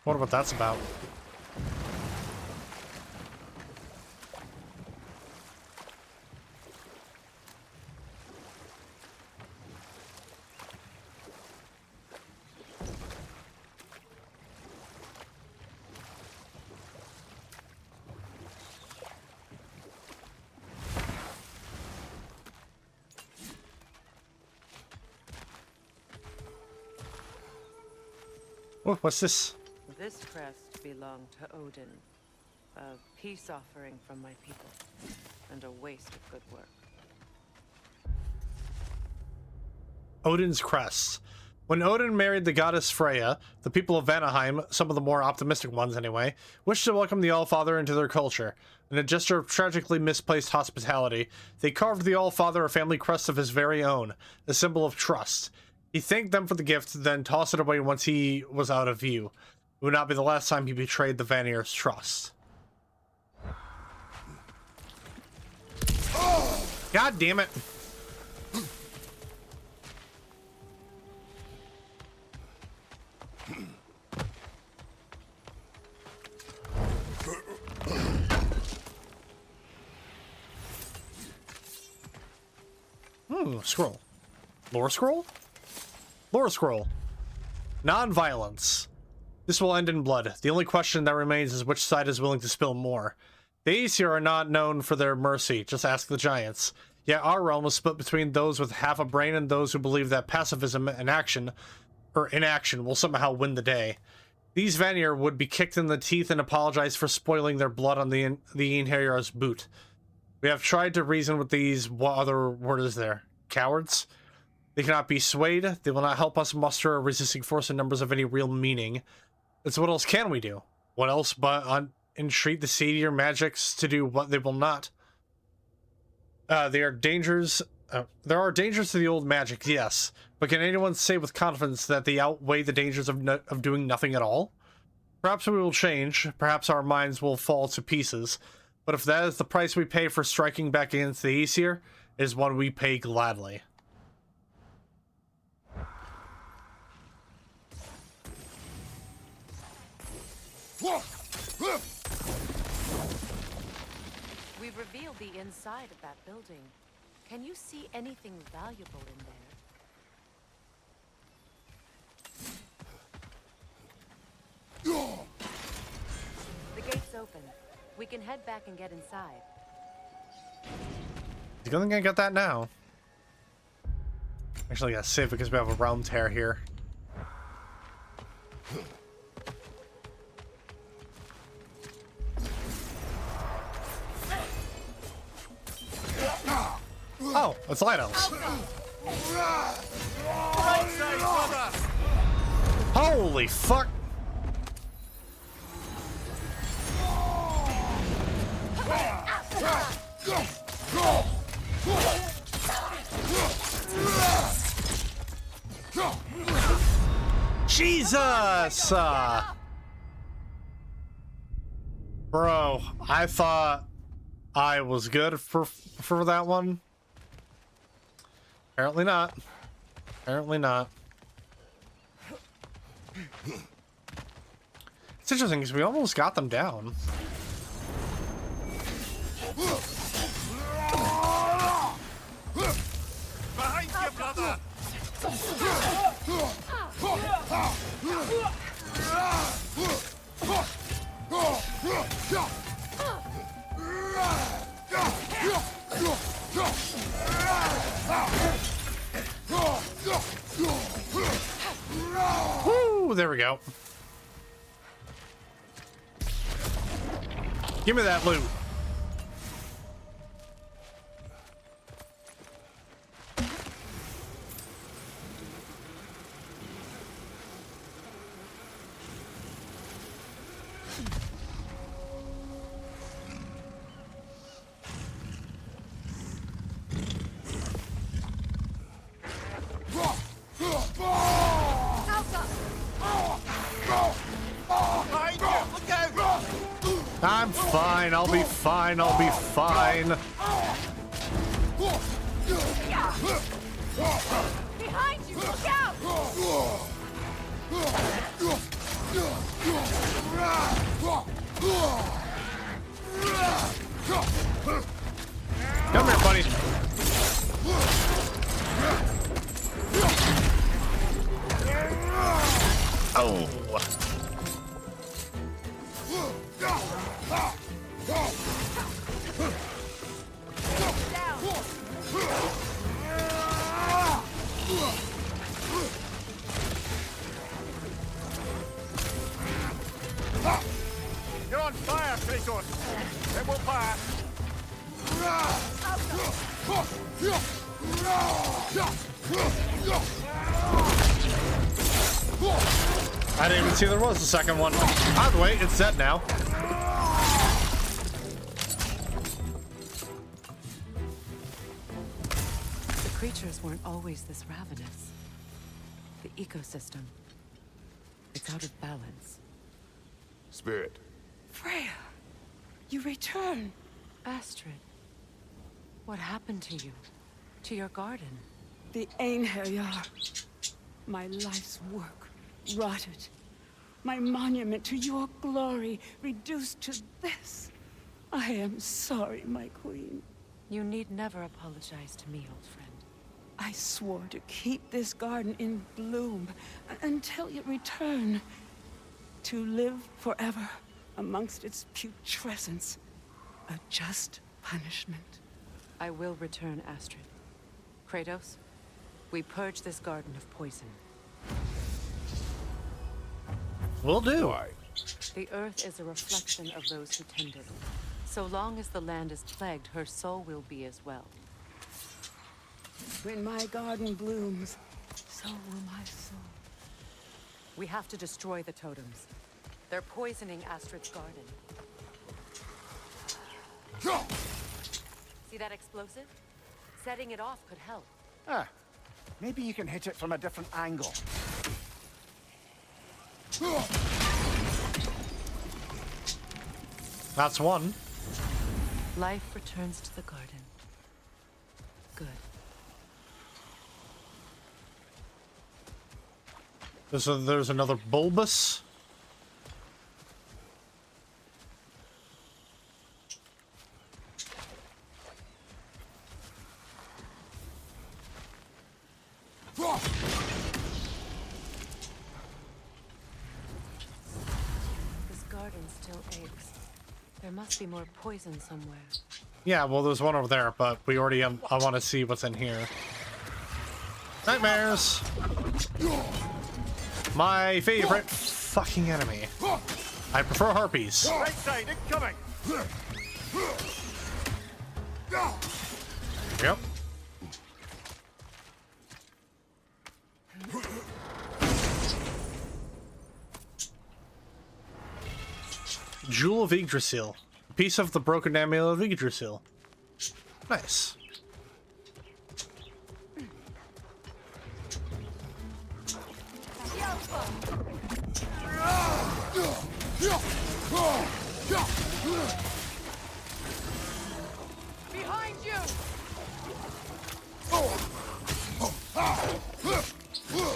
Speaker 1: Wonder what that's about. Oh, what's this?
Speaker 2: This crest belonged to Odin. A peace offering from my people. And a waste of good work.
Speaker 1: Odin's crest. When Odin married the goddess Freya, the people of Vanaheim, some of the more optimistic ones anyway, wished to welcome the Allfather into their culture. In a gesture of tragically misplaced hospitality, they carved the Allfather a family crest of his very own, a symbol of trust. He thanked them for the gift, then tossed it away once he was out of view. It would not be the last time he betrayed the Vanir's trust. God damn it. Scroll. Lore scroll? Lore scroll. Non-violence. This will end in blood. The only question that remains is which side is willing to spill more. The Aesir are not known for their mercy, just ask the giants. Yet our realm is split between those with half a brain and those who believe that pacifism and inaction will somehow win the day. These Vanir would be kicked in the teeth and apologize for spoiling their blood on the Einherjar's boot. We have tried to reason with these, what other word is there? Cowards? They cannot be swayed, they will not help us muster a resisting force in numbers of any real meaning. So what else can we do? What else but entreat the seedier magics to do what they will not? There are dangers to the old magic, yes, but can anyone say with confidence that they outweigh the dangers of doing nothing at all? Perhaps we will change, perhaps our minds will fall to pieces, but if that is the price we pay for striking back against the Aesir, it is one we pay gladly.
Speaker 2: We've revealed the inside of that building. Can you see anything valuable in there? The gate's open. We can head back and get inside.
Speaker 1: You don't think I got that now? Actually, I gotta save because we have a realm tear here. Oh, it's Lighthouse. Holy fuck! Jesus! Bro, I thought I was good for that one. Apparently not. Apparently not. It's interesting because we almost got them down.
Speaker 7: Behind you, brother!
Speaker 1: Woo! There we go. Give me that loot. I'm fine, I'll be fine, I'll be fine.
Speaker 4: Behind you, look out!
Speaker 1: Come here, buddy. Oh.
Speaker 7: You're on fire, Kratos! It will pass!
Speaker 1: I didn't even see there was a second one. By the way, it's dead now.
Speaker 2: The creatures weren't always this ravenous. The ecosystem, it's out of balance.
Speaker 3: Spirit.
Speaker 6: Freya, you return.
Speaker 2: Astrid, what happened to you? To your garden?
Speaker 6: The Einherjar. My life's work rotted. My monument to your glory reduced to this. I am sorry, my queen.
Speaker 2: You need never apologize to me, old friend.
Speaker 13: I swore to keep this garden in bloom until you return. To live forever amongst its putrescence. A just punishment.
Speaker 2: I will return, Astrid. Kratos, we purge this garden of poison.
Speaker 1: Will do.
Speaker 3: Why?
Speaker 2: The earth is a reflection of those who tend it. So long as the land is plagued, her soul will be as well.
Speaker 13: When my garden blooms, so will my soul.
Speaker 2: We have to destroy the totems. They're poisoning Astrid's garden. See that explosive? Setting it off could help.
Speaker 8: Ah, maybe you can hit it from a different angle.
Speaker 1: That's one.
Speaker 2: Life returns to the garden. Good.
Speaker 1: There's another bulbous.
Speaker 2: This garden still aches. There must be more poison somewhere.
Speaker 1: Yeah, well, there's one over there, but we already I want to see what's in here. Nightmares. My favorite fucking enemy. I prefer harpies.
Speaker 8: Right side, incoming!
Speaker 1: Yep. Jewel of Yggdrasil. A piece of the broken amulet of Yggdrasil. Nice.
Speaker 6: Behind you!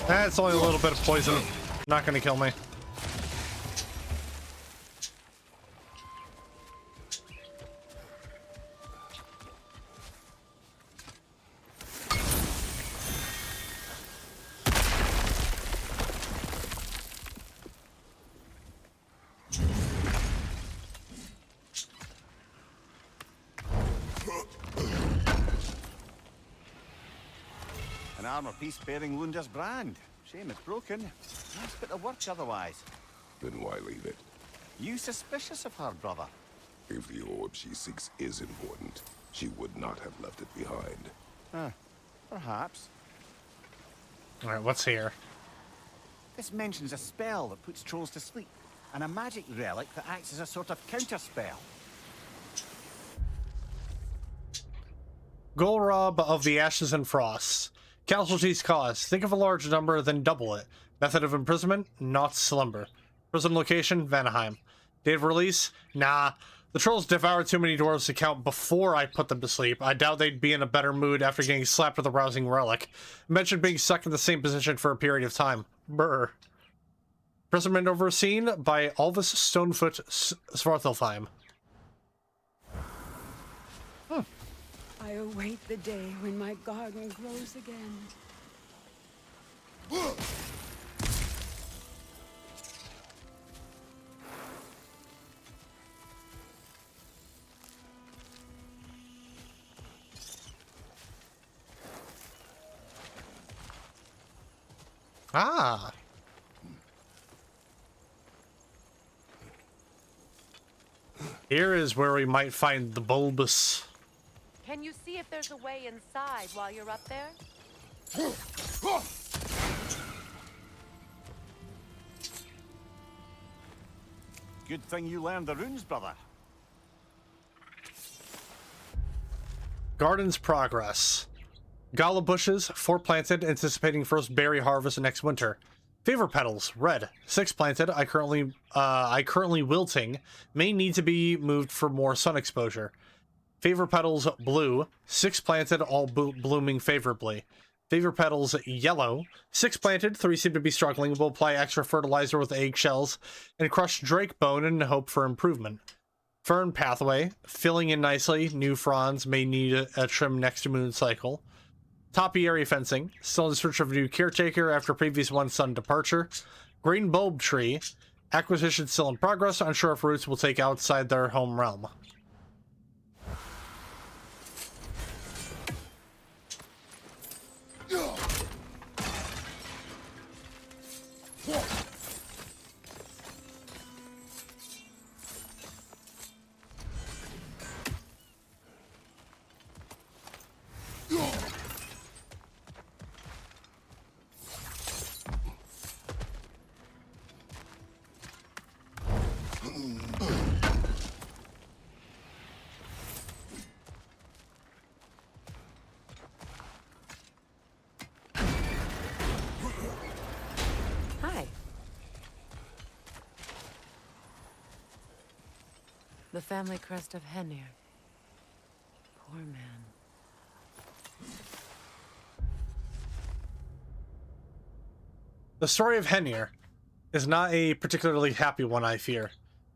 Speaker 1: That's only a little bit of poison. Not gonna kill me.
Speaker 8: An armor piece bearing Lunda's brand. Shame it's broken. Nice bit of work otherwise.
Speaker 3: Then why leave it?
Speaker 8: You suspicious of her, brother?
Speaker 3: If the orb she seeks is important, she would not have left it behind.
Speaker 8: Perhaps.
Speaker 1: Alright, what's here?
Speaker 8: This mentions a spell that puts trolls to sleep, and a magic relic that acts as a sort of counterspell.
Speaker 1: Golrub of the Ashes and Frosts. Casualties caused. Think of a large number, then double it. Method of imprisonment? Not slumber. Prison location? Vanaheim. Date of release? Nah. The trolls devoured too many dwarves to count before I put them to sleep. I doubt they'd be in a better mood after getting slapped with a rousing relic. Mentioned being stuck in the same position for a period of time. Brr. Imprisonment overseen by Alvis Stonefoot Svartalfheim.
Speaker 13: I await the day when my garden grows again.
Speaker 1: Ah. Here is where we might find the bulbous.
Speaker 2: Can you see if there's a way inside while you're up there?
Speaker 8: Good thing you learned the runes, brother.
Speaker 1: Garden's progress. Gala bushes, 4 planted, anticipating first berry harvest next winter. Favor petals, red, 6 planted. I currently wilting, may need to be moved for more sun exposure. Favor petals, blue, 6 planted, all blooming favorably. Favor petals, yellow, 6 planted, 3 seem to be struggling. We'll apply extra fertilizer with eggshells and crush drake bone and hope for improvement. Fern pathway, filling in nicely. New fronds may need a trim next moon cycle. topiary fencing, still in search of a new caretaker after previous one's sudden departure. Green bulb tree, acquisition still in progress, unsure if roots will take outside their home realm.
Speaker 2: Hi. The family crest of Henir. Poor man.
Speaker 1: The story of Henir is not a particularly happy one, I fear.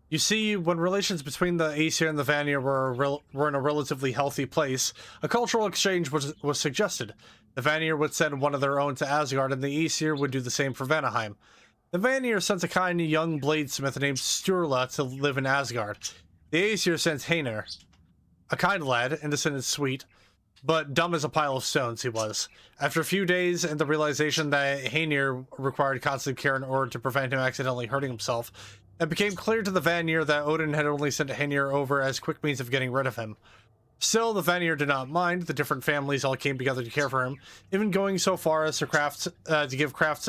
Speaker 1: You see, when relations between the Aesir and the Vanir were in a relatively healthy place, a cultural exchange was suggested. The Vanir would send one of their own to Asgard, and the Aesir would do the same for Vanaheim. The Vanir sent a kind young bladesmith named Sturla to live in Asgard. The Aesir sent Henir, a kind lad, innocent and sweet, but dumb as a pile of stones he was. After a few days and the realization that Henir required constant care in order to prevent him accidentally hurting himself, it became clear to the Vanir that Odin had only sent Henir over as quick means of getting rid of him. Still, the Vanir did not mind. The different families all came together to care for him, even going so far as to give Kraft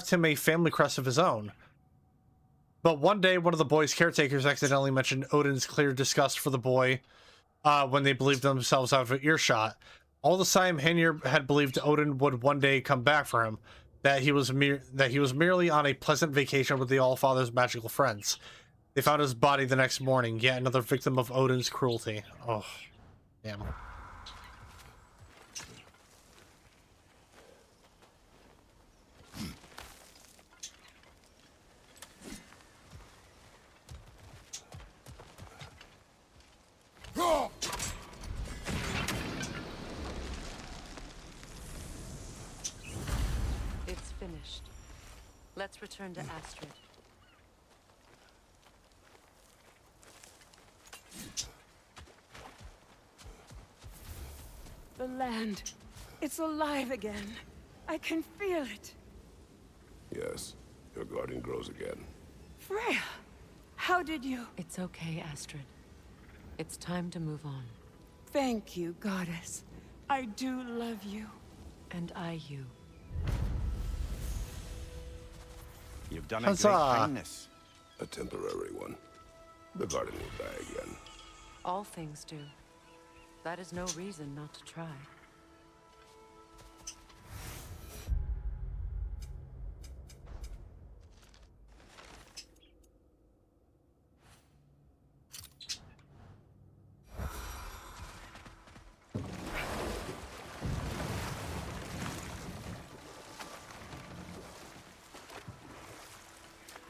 Speaker 1: him a family crest of his own. But one day, one of the boy's caretakers accidentally mentioned Odin's clear disgust for the boy when they believed themselves out of earshot. All the time, Henir had believed Odin would one day come back for him, that he was merely on a pleasant vacation with the Allfather's magical friends. They found his body the next morning, yet another victim of Odin's cruelty. Oh, damn.
Speaker 2: It's finished. Let's return to Astrid.
Speaker 13: The land. It's alive again. I can feel it.
Speaker 3: Yes, your garden grows again.
Speaker 13: Freya, how did you...
Speaker 2: It's okay, Astrid. It's time to move on.
Speaker 13: Thank you, goddess. I do love you.
Speaker 2: And I you.
Speaker 8: You've done a great
Speaker 1: Huzzah.
Speaker 8: kindness.
Speaker 3: A temporary one. The garden will die again.
Speaker 2: All things do. That is no reason not to try.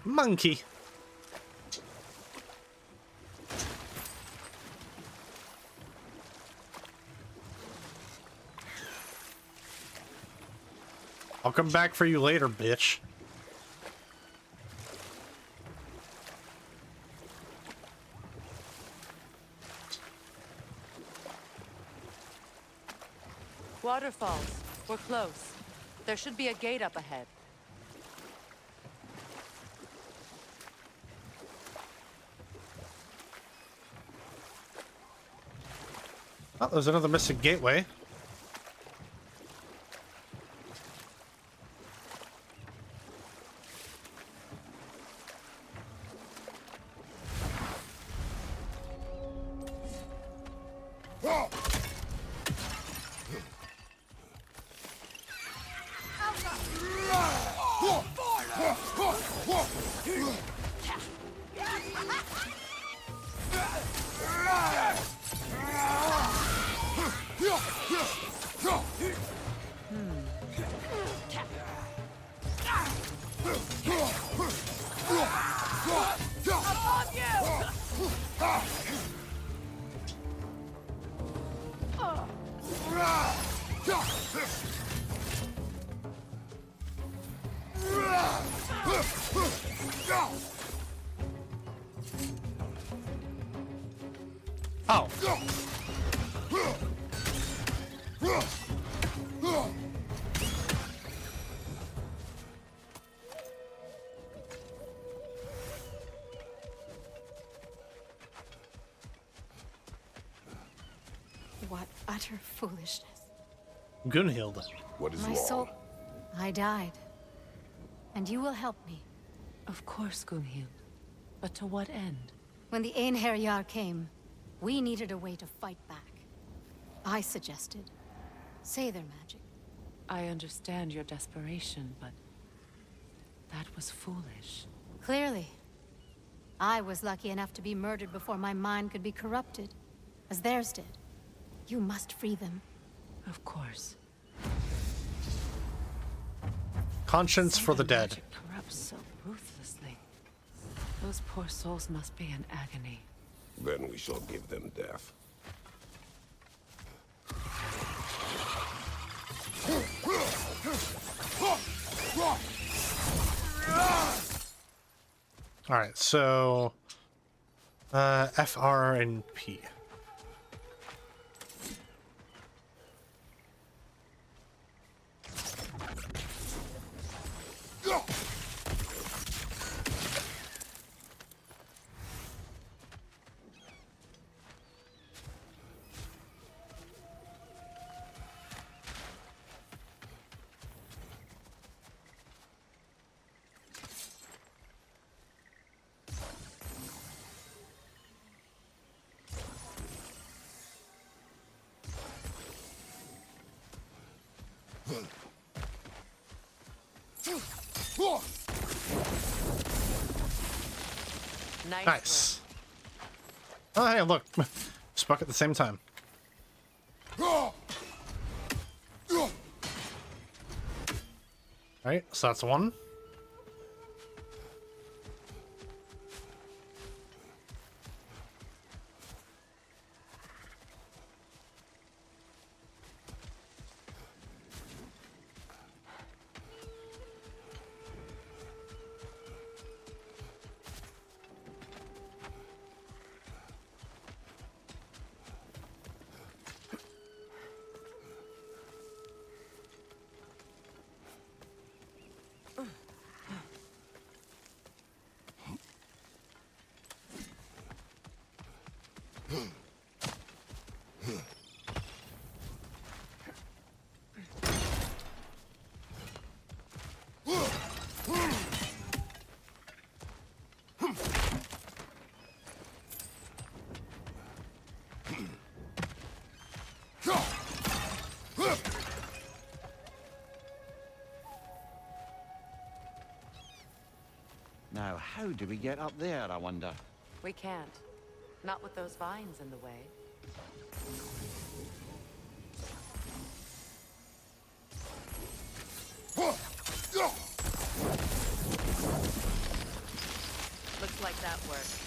Speaker 1: Monkey. I'll come back for you later, bitch.
Speaker 2: Waterfalls. We're close. There should be a gate up ahead.
Speaker 1: Oh, there's another missing gateway. Oh.
Speaker 14: What utter foolishness.
Speaker 1: Gunhild.
Speaker 3: What is
Speaker 14: My
Speaker 3: wrong?
Speaker 14: soul... I died. And you will help me.
Speaker 2: Of course, Gunhild. But to what end?
Speaker 14: When the Einherjar came, we needed a way to fight back. I suggested Sather magic.
Speaker 2: I understand your desperation, but that was foolish.
Speaker 14: Clearly. I was lucky enough to be murdered before my mind could be corrupted, as theirs did. You must free them.
Speaker 2: Of course.
Speaker 1: Conscience for the dead.
Speaker 2: Magic corrupts so ruthlessly. Those poor souls must be in agony.
Speaker 3: Then we shall give them death.
Speaker 1: All right, so F, R, and P. Nice. Oh, hey, look. Spoke at the same time. Alright, so that's one.
Speaker 8: Now, how do we get up there, I wonder?
Speaker 2: We can't. Not with those vines in the way. Looks like that worked.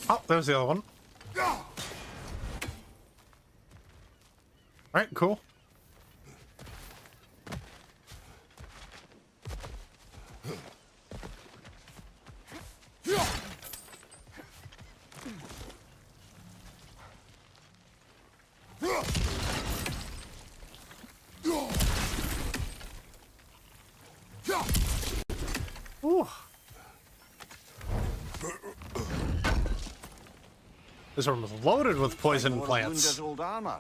Speaker 1: Oh, there's the other one. Alright, cool. Ooh. This room is loaded with poison plants.
Speaker 8: Old armor.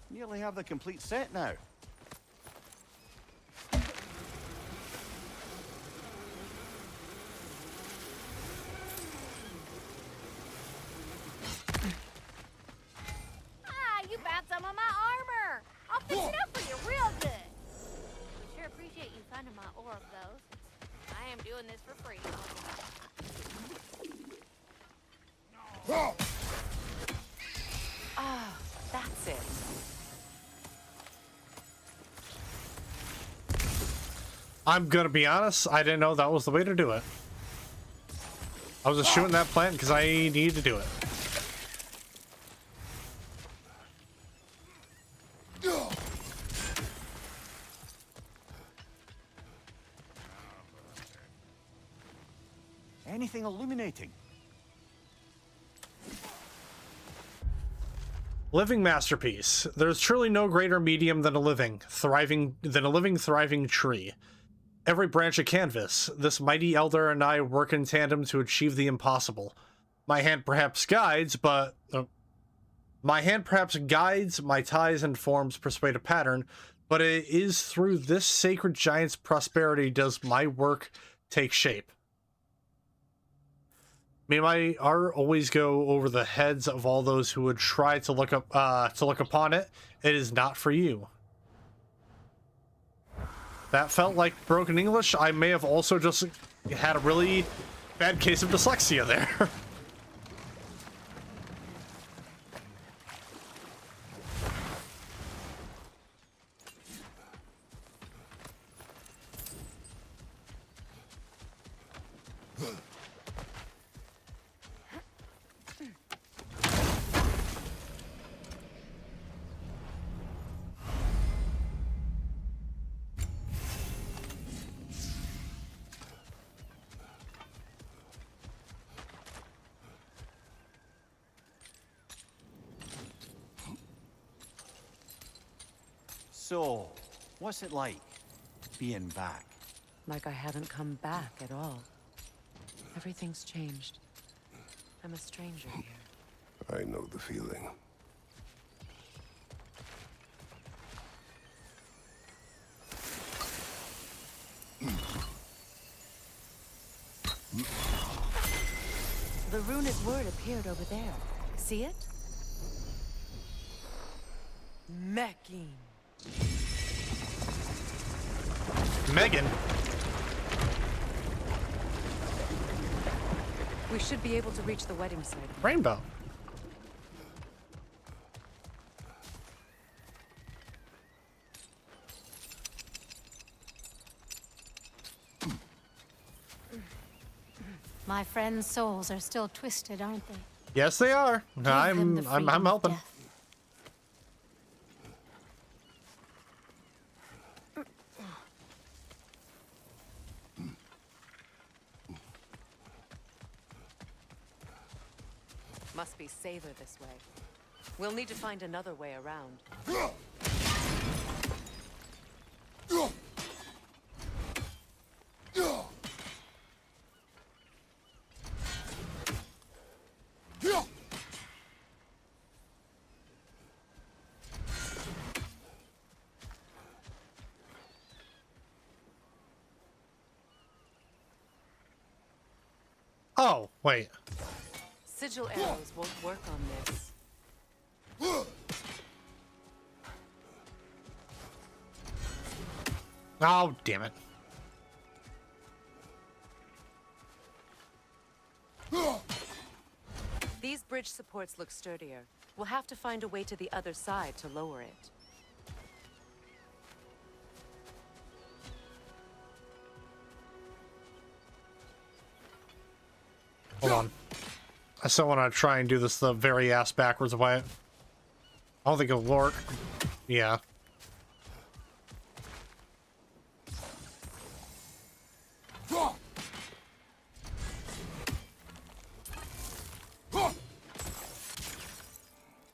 Speaker 8: Nearly have the complete set now.
Speaker 4: Ah, you found some of my armor. I'll fix it up for you real good. I sure appreciate you finding my ore of those. I am doing this for free.
Speaker 2: Ah, that's it.
Speaker 1: I'm gonna be honest, I didn't know that was the way to do it. I was just shooting that plant because I needed to do it.
Speaker 8: Anything illuminating?
Speaker 1: Living masterpiece. There's truly no greater medium than a living, thriving tree. Every branch a canvas. This mighty elder and I work in tandem to achieve the impossible. My hand perhaps guides, my ties and forms persuade a pattern, but it is through this sacred giant's prosperity does my work take shape. May my art always go over the heads of all those who would try to look upon it. It is not for you. That felt like broken English. I may have also just had a really bad case of dyslexia there.
Speaker 8: So, what's it like, being back?
Speaker 2: Like I haven't come back at all. Everything's changed. I'm a stranger here.
Speaker 3: I know the feeling.
Speaker 2: The runic word appeared over there. See it? Mecking.
Speaker 1: Megan.
Speaker 2: We should be able to reach the wedding site.
Speaker 1: Rainbow.
Speaker 14: My friends' souls are still twisted, aren't they?
Speaker 1: Yes, they are. I'm helping.
Speaker 14: Death.
Speaker 2: Must be safer this way. We'll need to find another way around.
Speaker 1: Oh, wait.
Speaker 2: Sigil arrows won't work on this.
Speaker 1: Oh, damn it.
Speaker 2: These bridge supports look sturdier. We'll have to find a way to the other side to lower it.
Speaker 1: Hold on. I still want to try and do this the very ass backwards way. I don't think it'll work. Yeah.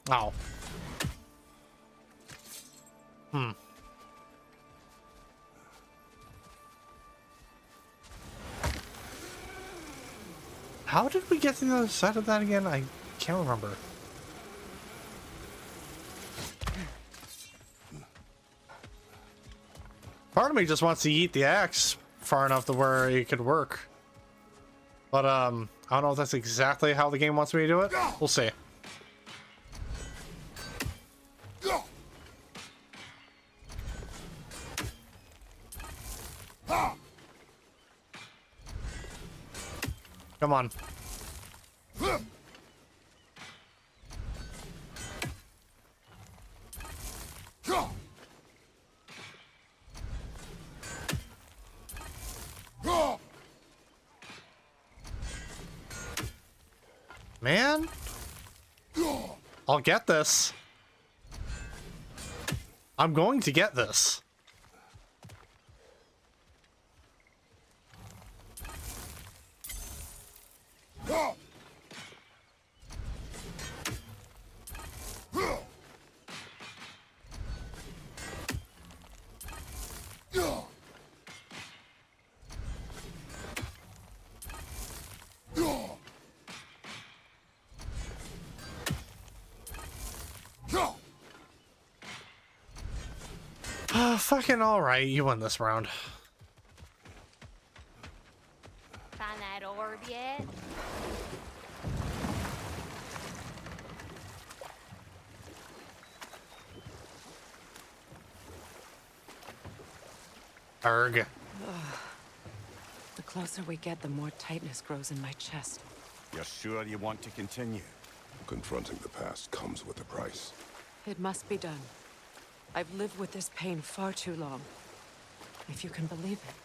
Speaker 1: Oh. How did we get to the other side of that again? I can't remember. Part of me just wants to eat the axe far enough to where it could work. But, I don't know if that's exactly how the game wants me to do it. We'll see. Come on. Man, I'll get this. I'm going to get this. Fucking alright, you won this round.
Speaker 4: Find that orb yet?
Speaker 1: Arg.
Speaker 6: The closer we get, the more tightness grows in my chest.
Speaker 8: You're sure you want to continue?
Speaker 3: Confronting the past comes with a price.
Speaker 6: It must be done. I've lived with this pain far too long. If you can believe it.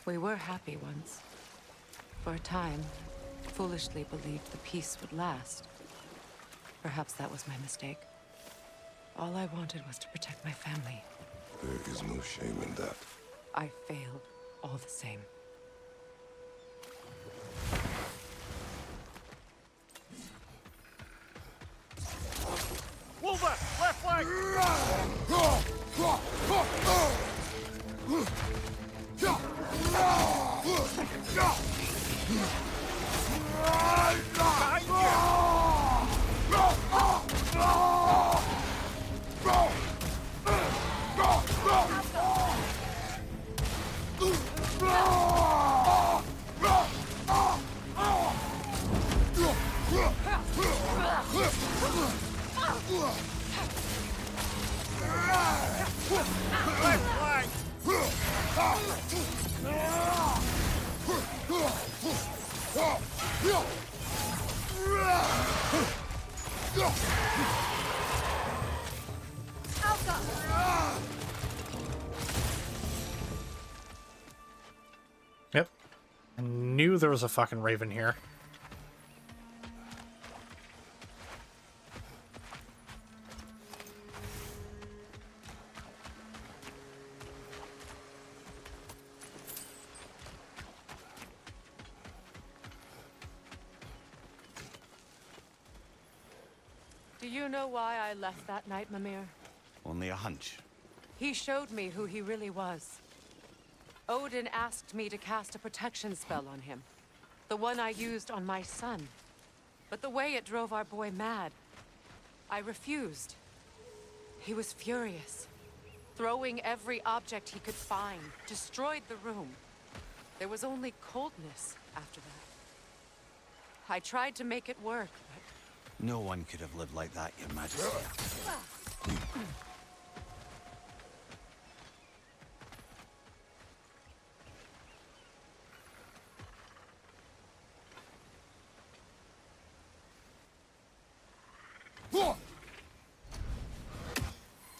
Speaker 6: We were happy once. For a time, foolishly believed the peace would last. Perhaps that was my mistake. All I wanted was to protect my family.
Speaker 3: There is no shame in that.
Speaker 6: I failed, all the same.
Speaker 5: Wolver! Left leg!
Speaker 1: Yep. I knew there was a fucking raven here.
Speaker 6: Do you know why I left that night, Mimir?
Speaker 8: Only a hunch.
Speaker 6: He showed me who he really was. Odin asked me to cast a protection spell on him. The one I used on my son. But the way it drove our boy mad, I refused. He was furious, throwing every object he could find, destroyed the room. There was only coldness after that. I tried to make it work, but...
Speaker 8: No one could have lived like that, Your Majesty.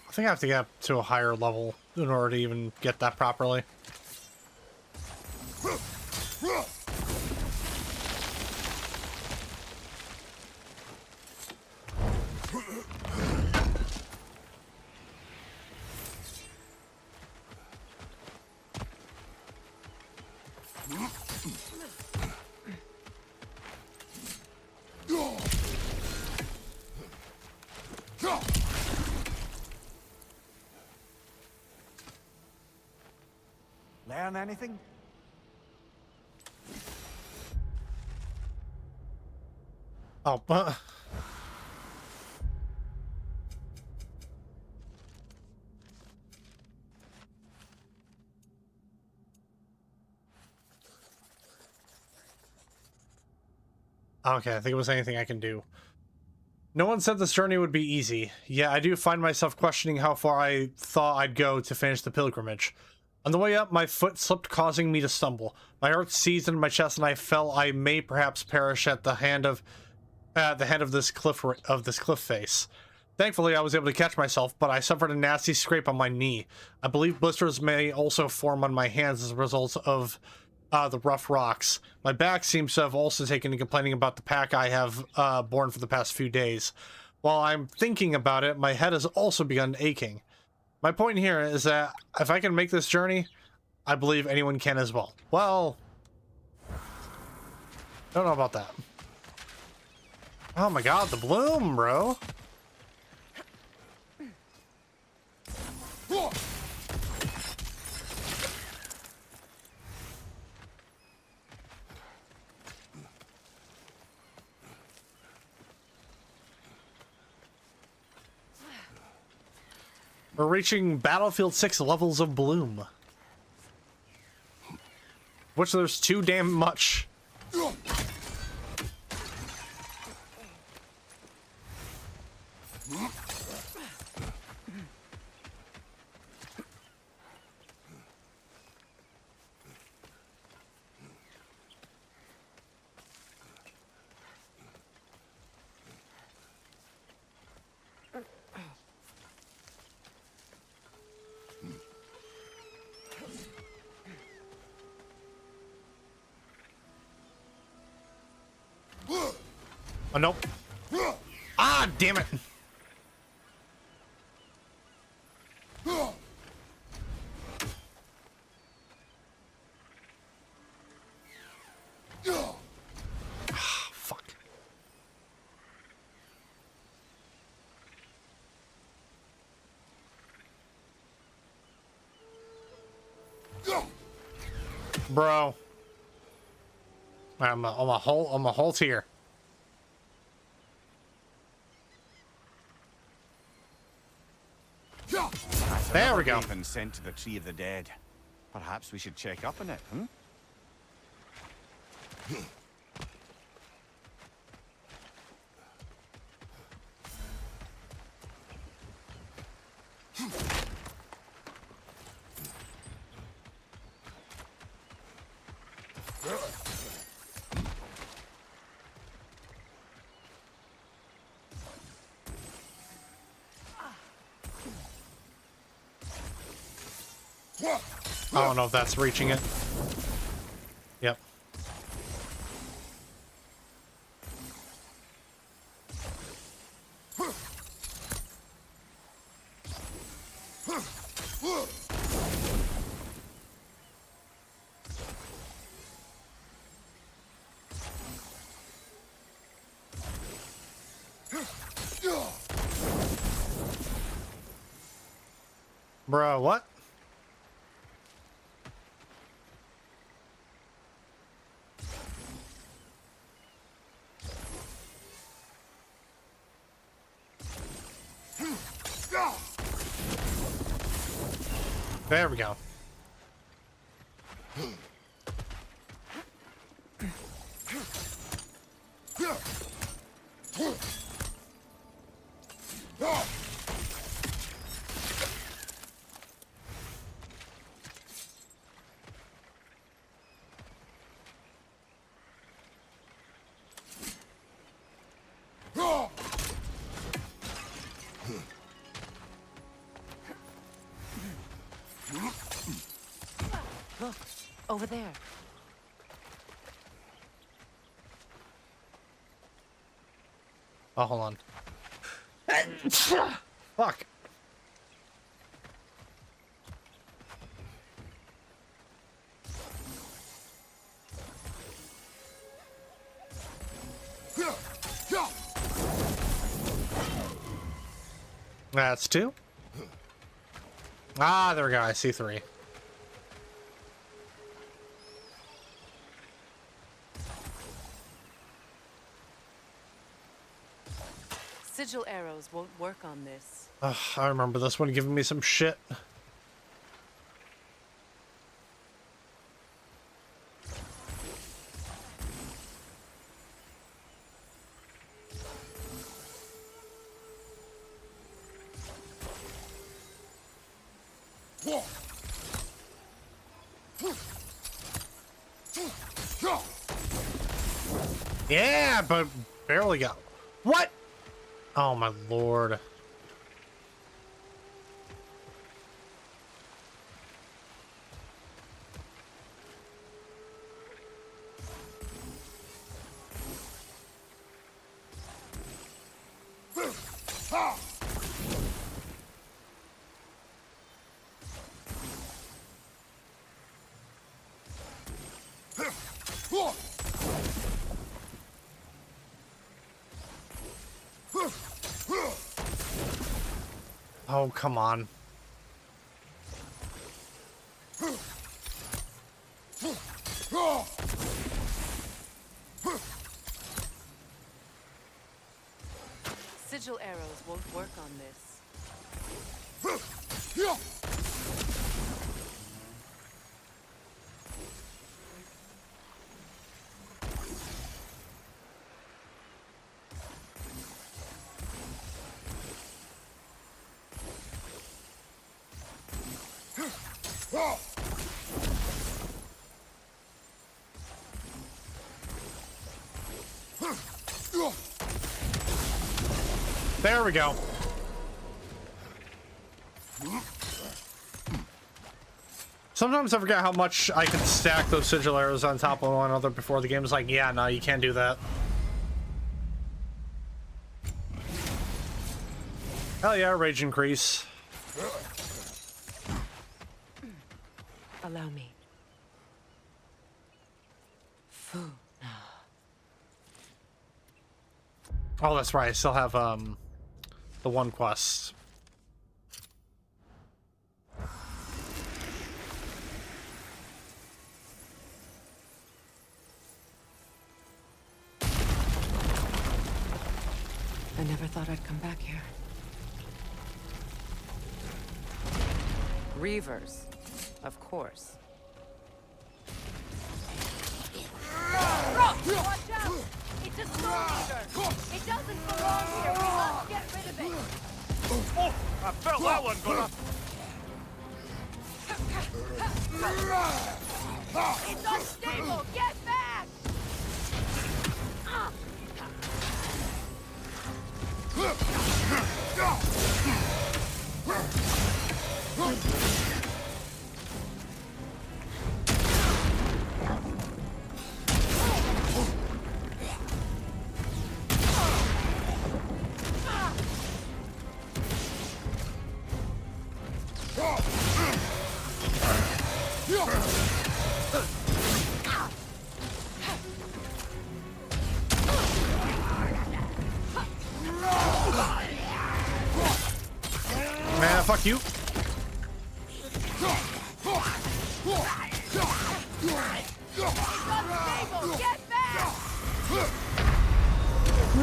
Speaker 1: I think I have to get up to a higher level in order to even get that properly.
Speaker 8: Learn anything?
Speaker 1: Oh, okay, I think it was anything I can do. No one said this journey would be easy. Yeah, I do find myself questioning how far I thought I'd go to finish the pilgrimage. On the way up, my foot slipped, causing me to stumble. My heart seized in my chest, and I felt I may perhaps perish at the hand of this cliff face. Thankfully, I was able to catch myself, but I suffered a nasty scrape on my knee. I believe blisters may also form on my hands as a result of the rough rocks. My back seems to have also taken to complaining about the pack I have borne for the past few days. While I'm thinking about it, my head has also begun aching. My point here is that if I can make this journey, I believe anyone can as well. Well, don't know about that. Oh my god, the bloom, bro. We're reaching Battlefield 6 levels of bloom. Which there's too damn much. Oh, nope. Ah, damn it. Ah, fuck. Bro. I'm a halt here. There we go.
Speaker 8: Raven sent to the Tree of the Dead. Perhaps we should check up on it, hmm?
Speaker 1: I don't know if that's reaching it. Yep. Bro, what? There we go.
Speaker 2: Look, over there.
Speaker 1: Oh, hold on. Fuck. That's two. Ah, there we go. I see three.
Speaker 2: Sigil arrows won't work on this.
Speaker 1: Ugh, I remember this one giving me some shit. Yeah, but barely got. What? Oh my lord. Oh, come on.
Speaker 2: Sigil arrows won't work on this.
Speaker 1: There we go. Sometimes I forget how much I can stack those sigil arrows on top of one another before the game is like, yeah, no, you can't do that. Hell yeah, rage increase.
Speaker 6: Allow me.
Speaker 1: Oh, that's right. I still have the one quest.
Speaker 6: I never thought I'd come back here.
Speaker 2: Reavers, of course.
Speaker 4: Watch out! It's a soul eater! It doesn't belong here! We must get rid of it!
Speaker 7: Oh, I felt that one, but
Speaker 4: It's unstable! Get back!
Speaker 1: Man, fuck you.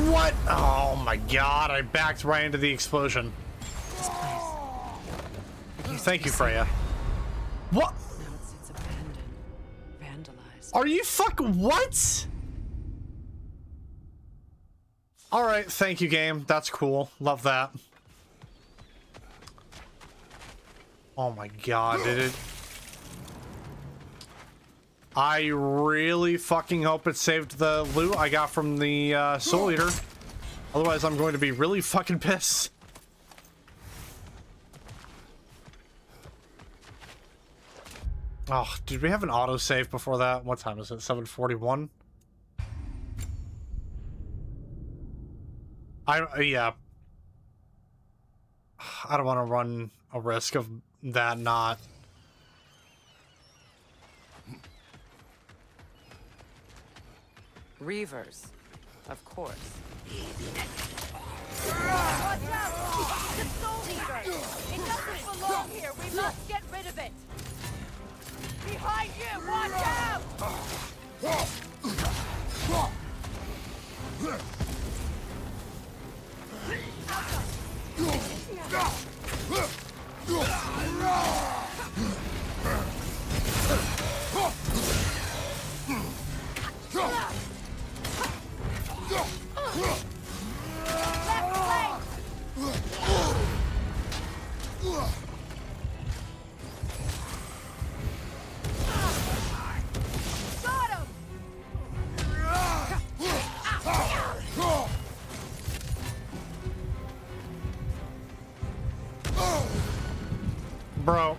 Speaker 1: What? Oh my god, I backed right into the explosion. Thank you, Freya. What?
Speaker 6: Now it's abandoned, vandalized.
Speaker 1: Are you what? Alright, thank you, game. That's cool. Love that. Oh my god, did it? I really fucking hope it saved the loot I got from the Soul Eater. Otherwise, I'm going to be really fucking pissed. Oh, did we have an autosave before that? What time is it? 7:41? Yeah. I don't want to run a risk of that not.
Speaker 2: Reavers, of course.
Speaker 4: Watch out! It's a soul eater! It doesn't belong here! We must get rid of it! Behind you! Watch out!
Speaker 1: Bro.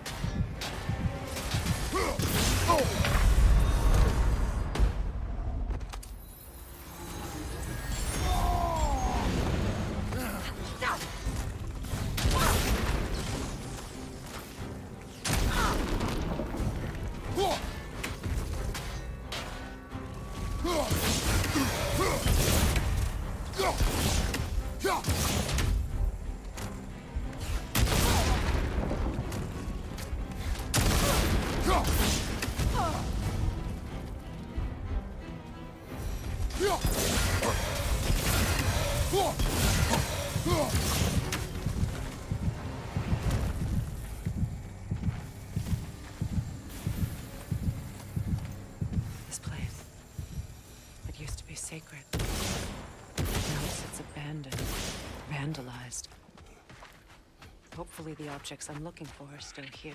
Speaker 2: vandalized. Hopefully the objects I'm looking for are still here.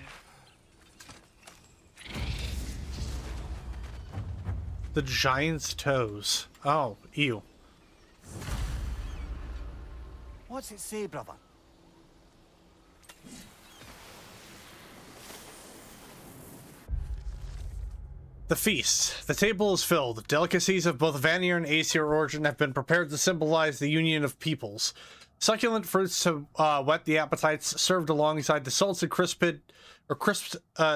Speaker 1: The giant's toes. Oh, ew.
Speaker 8: What's it say, brother?
Speaker 1: The feast. The table is filled. Delicacies of both Vanir and Aesir origin have been prepared to symbolize the union of peoples. Succulent fruits to whet the appetites, served alongside the salted crisp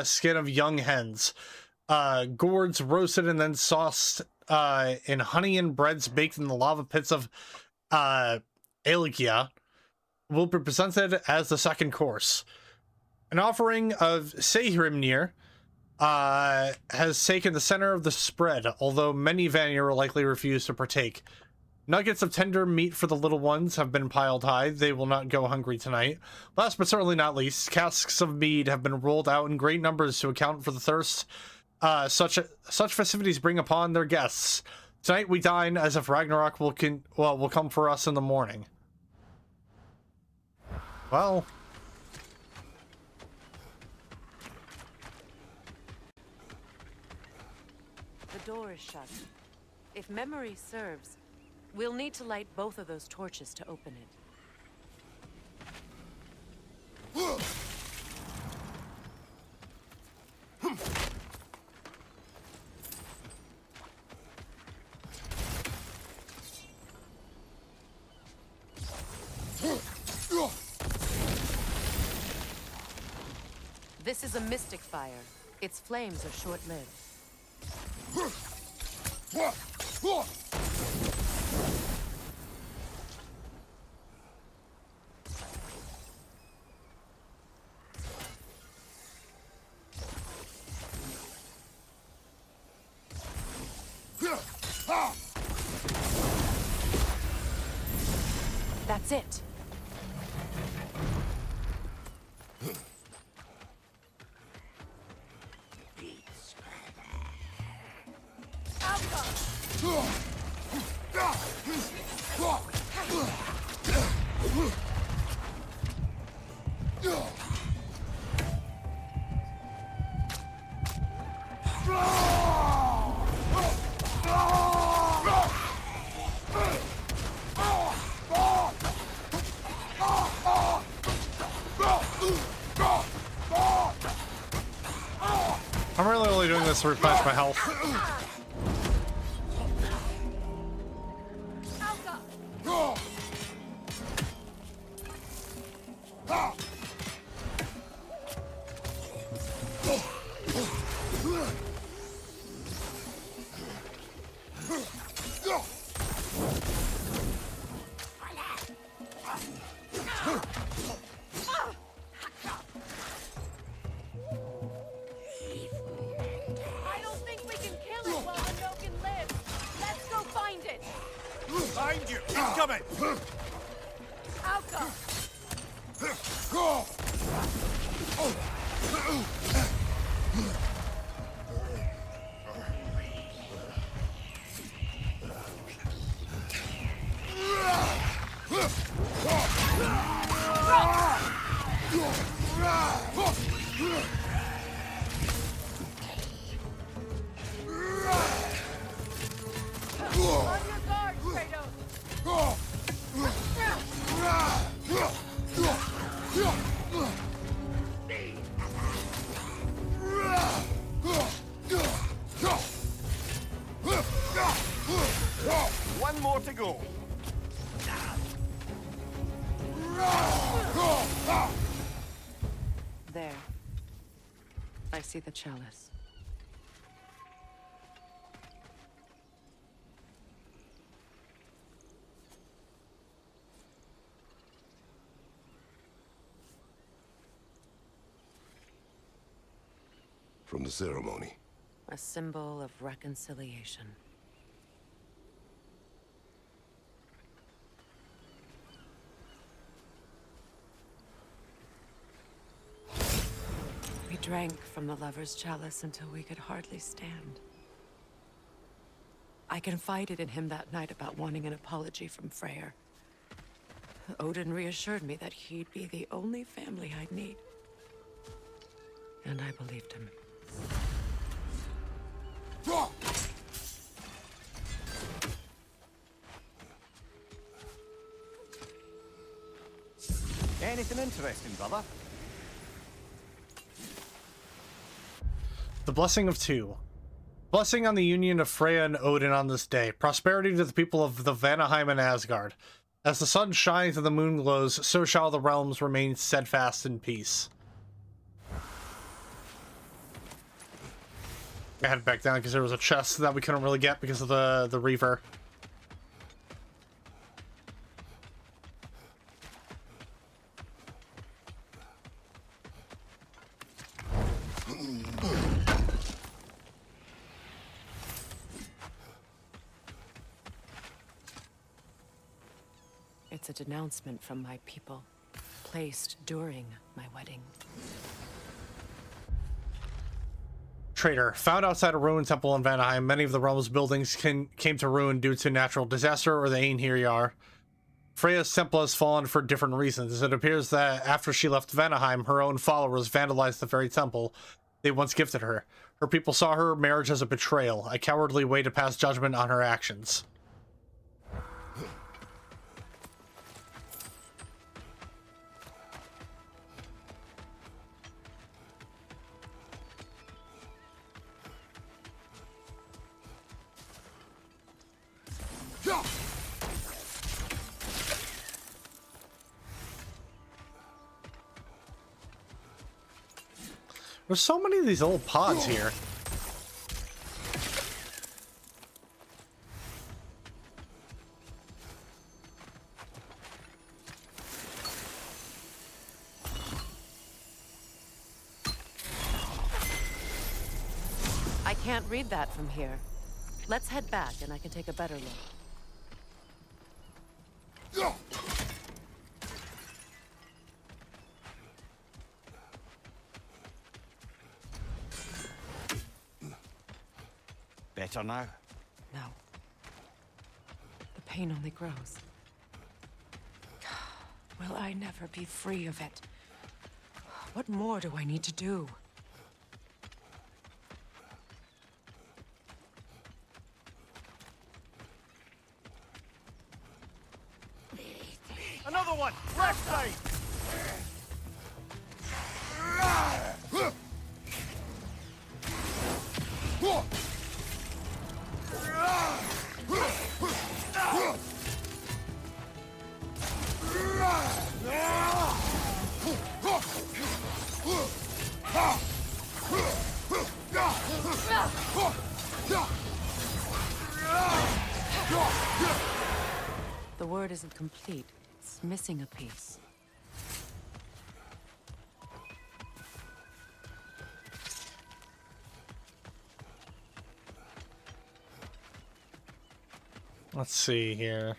Speaker 1: skin of young hens. Gourds roasted and then sauced in honey and breads baked in the lava pits of Elikia will be presented as the second course. An offering of Sehrimnir has taken the center of the spread, although many Vanir will likely refuse to partake. Nuggets of tender meat for the little ones have been piled high. They will not go hungry tonight. Last but certainly not least, casks of mead have been rolled out in great numbers to account for the thirst such festivities bring upon their guests. Tonight we dine as if Ragnarok will come for us in the morning. Well...
Speaker 2: The door is shut. If memory serves, we'll need to light both of those torches to open it. This is a mystic fire. Its flames are short-lived. That's it.
Speaker 1: I'm really only doing this to replenish my health.
Speaker 5: One more to go.
Speaker 2: There. I see the chalice.
Speaker 3: From the ceremony.
Speaker 2: A symbol of reconciliation. We drank from the lover's chalice until we could hardly stand. I confided in him that night about wanting an apology from Freya.
Speaker 6: Odin reassured me that he'd be the only family I'd need. And I believed him.
Speaker 8: Anything interesting, brother?
Speaker 1: The Blessing of Two. Blessing on the union of Freya and Odin on this day. Prosperity to the people of the Vanaheim and Asgard. As the sun shines and the moon glows, so shall the realms remain steadfast in peace. I had it back down because there was a chest that we couldn't really get because of the Reaver.
Speaker 6: It's a denouncement from my people, placed during my wedding.
Speaker 1: Traitor. Found outside a ruined temple in Vanaheim, many of the realm's buildings came to ruin due to natural disaster or the Einherjar. Freya's temple has fallen for different reasons. It appears that after she left Vanaheim, her own followers vandalized the very temple they once gifted her. Her people saw her marriage as a betrayal, a cowardly way to pass judgment on her actions. There's so many of these old pods here.
Speaker 2: I can't read that from here. Let's head back and I can take a better look.
Speaker 8: Better now?
Speaker 6: No. The pain only grows. Will I never be free of it? What more do I need to do?
Speaker 8: Another one! Left side!
Speaker 2: The word isn't complete. It's missing a piece.
Speaker 1: Let's see here.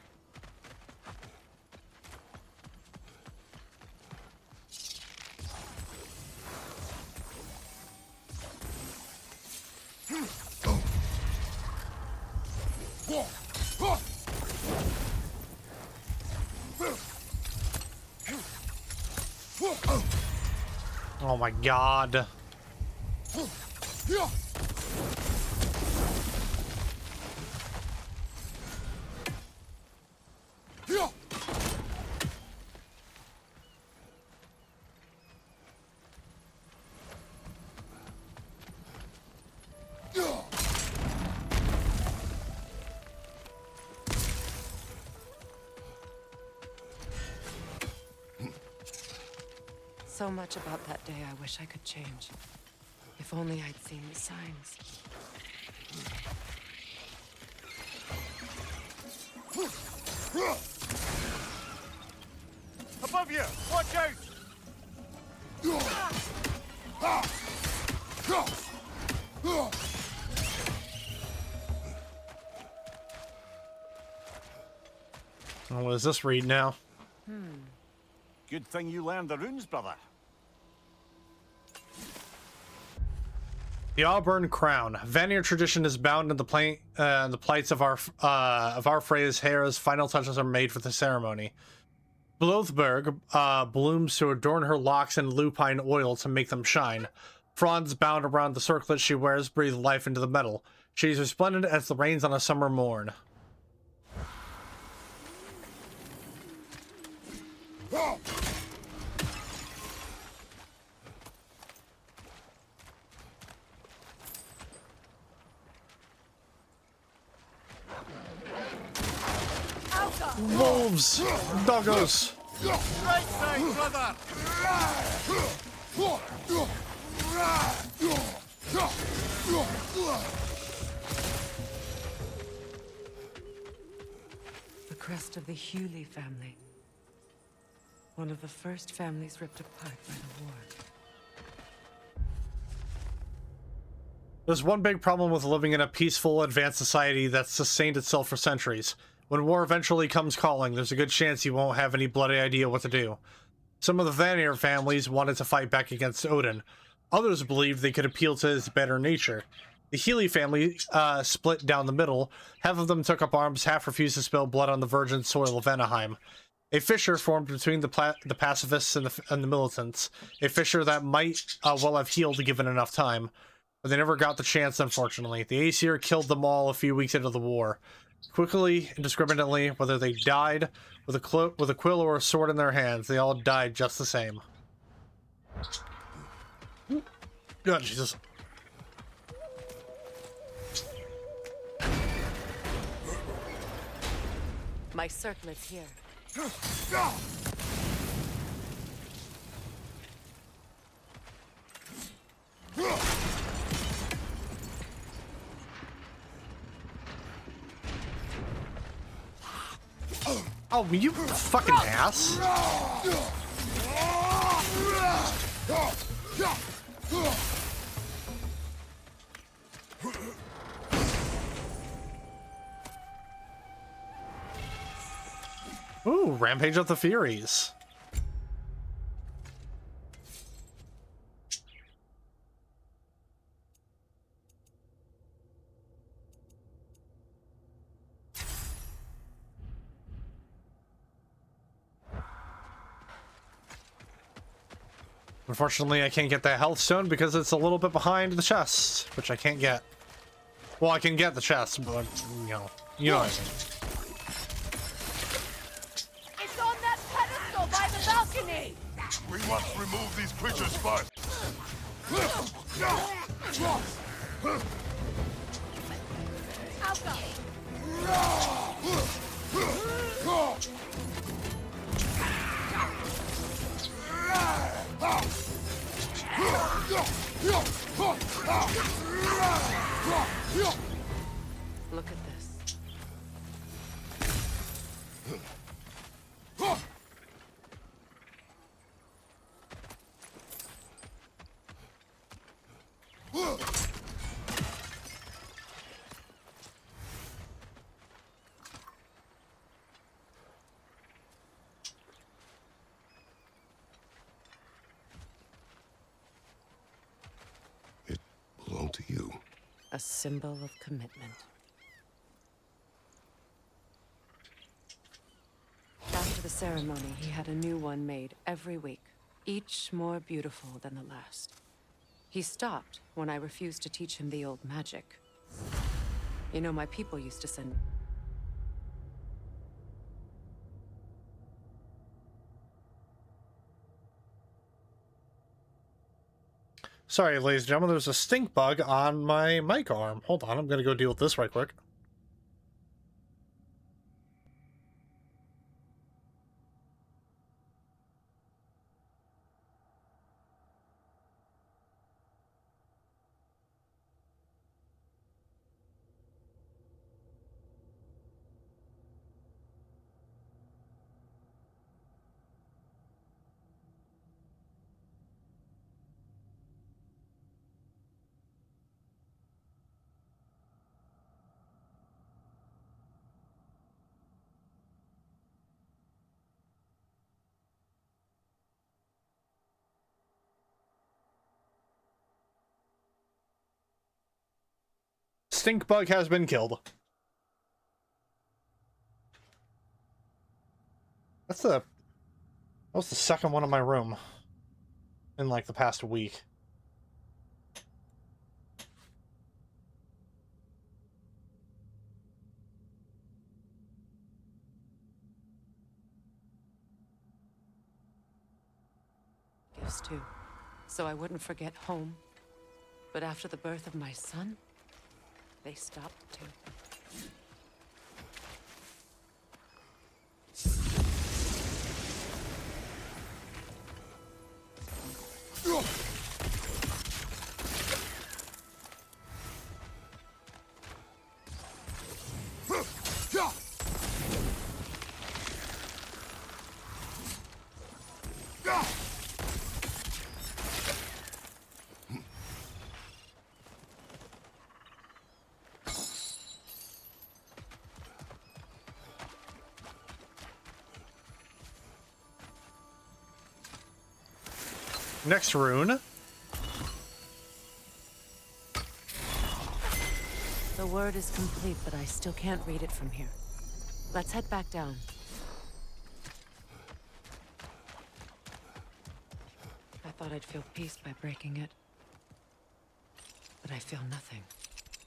Speaker 1: Oh my God.
Speaker 6: So much about that day I wish I could change. If only I'd seen the signs.
Speaker 8: Above you! Watch out!
Speaker 1: What does this read now?
Speaker 8: Good thing you learned the runes, brother.
Speaker 1: The Auburn Crown. Vanir tradition is bound in the plights of our Freya's hair as final touches are made for the ceremony. Blothberg blooms to adorn her locks in lupine oil to make them shine. Fronds bound around the circlet she wears breathe life into the metal. She is resplendent as the rains on a summer morn. Wolves! Doggos!
Speaker 15: Right side, brother!
Speaker 6: The crest of the SHILL family. One of the first families ripped apart by the war.
Speaker 1: There's one big problem with living in a peaceful, advanced society that's sustained itself for centuries. When war eventually comes calling, there's a good chance you won't have any bloody idea what to do. Some of the Vanir families wanted to fight back against Odin. Others believed they could appeal to his better nature. The SHILL family split down the middle. Half of them took up arms, half refused to spill blood on the virgin soil of Vanaheim. A fissure formed between the pacifists and the militants. A fissure that might well have healed given enough time. But they never got the chance, unfortunately. The Aesir killed them all a few weeks into the war. Quickly, indiscriminately, whether they died with a quill or a sword in their hands, they all died just the same. God, Jesus.
Speaker 6: My circlet's here.
Speaker 1: Oh, you fucking ass. Ooh, Rampage of the Furies. Unfortunately, I can't get that health stone because it's a little bit behind the chest, which I can't get. Well, I can get the chest, but, you know what I mean.
Speaker 15: It's on that pedestal by the balcony!
Speaker 3: We must remove these creatures first.
Speaker 6: Look at this.
Speaker 3: It belonged to you.
Speaker 6: A symbol of commitment. After the ceremony, he had a new one made every week, each more beautiful than the last. He stopped when I refused to teach him the old magic. You know, my people used to send...
Speaker 1: Sorry, ladies and gentlemen, there's a stink bug on my mic arm. Hold on, I'm gonna go deal with this right quick. Stink bug has been killed. That's the That was the second one in my room in like the past week.
Speaker 2: Gifts too, so I wouldn't forget home. But after the birth of my son, they stopped too.
Speaker 1: Next rune.
Speaker 2: The word is complete, but I still can't read it from here. Let's head back down. I thought I'd feel peace by breaking it. But I feel nothing.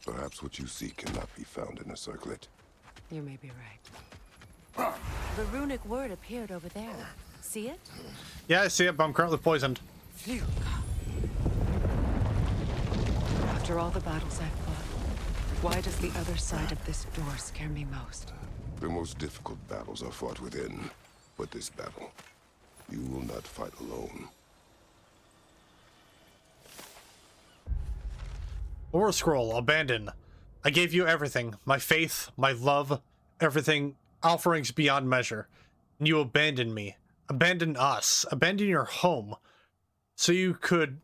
Speaker 3: Perhaps what you seek cannot be found in a circlet.
Speaker 2: You may be right. The runic word appeared over there. See it?
Speaker 1: Yeah, I see it, but I'm currently poisoned.
Speaker 2: Phew. After all the battles I've fought, why does the other side of this door scare me most?
Speaker 3: The most difficult battles are fought within, but this battle, you will not fight alone.
Speaker 1: Or scroll, abandon. I gave you everything. My faith, my love, everything, offerings beyond measure. And you abandoned me. Abandoned us. Abandoned your home. So you could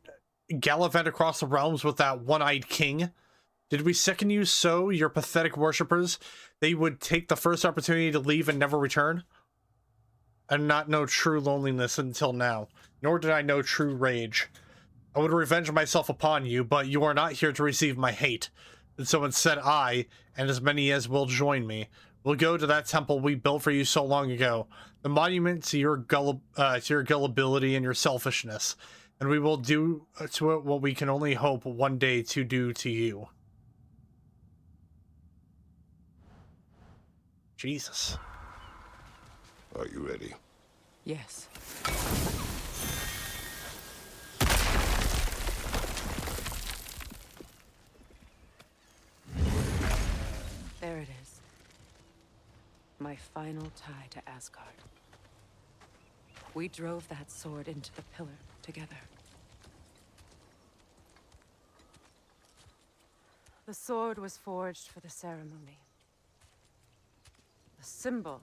Speaker 1: gallivant across the realms with that one-eyed king? Did we sicken you so, your pathetic worshippers, that you would take the first opportunity to leave and never return? I did not know true loneliness until now, nor did I know true rage. I would revenge myself upon you, but you are not here to receive my hate. And so instead I, and as many as will join me, will go to that temple we built for you so long ago, the monument to your gullibility and your selfishness, and we will do to it what we can only hope one day to do to you. Jesus.
Speaker 3: Are you ready?
Speaker 2: Yes. There it is. My final tie to Asgard. We drove that sword into the pillar together. The sword was forged for the ceremony. The symbol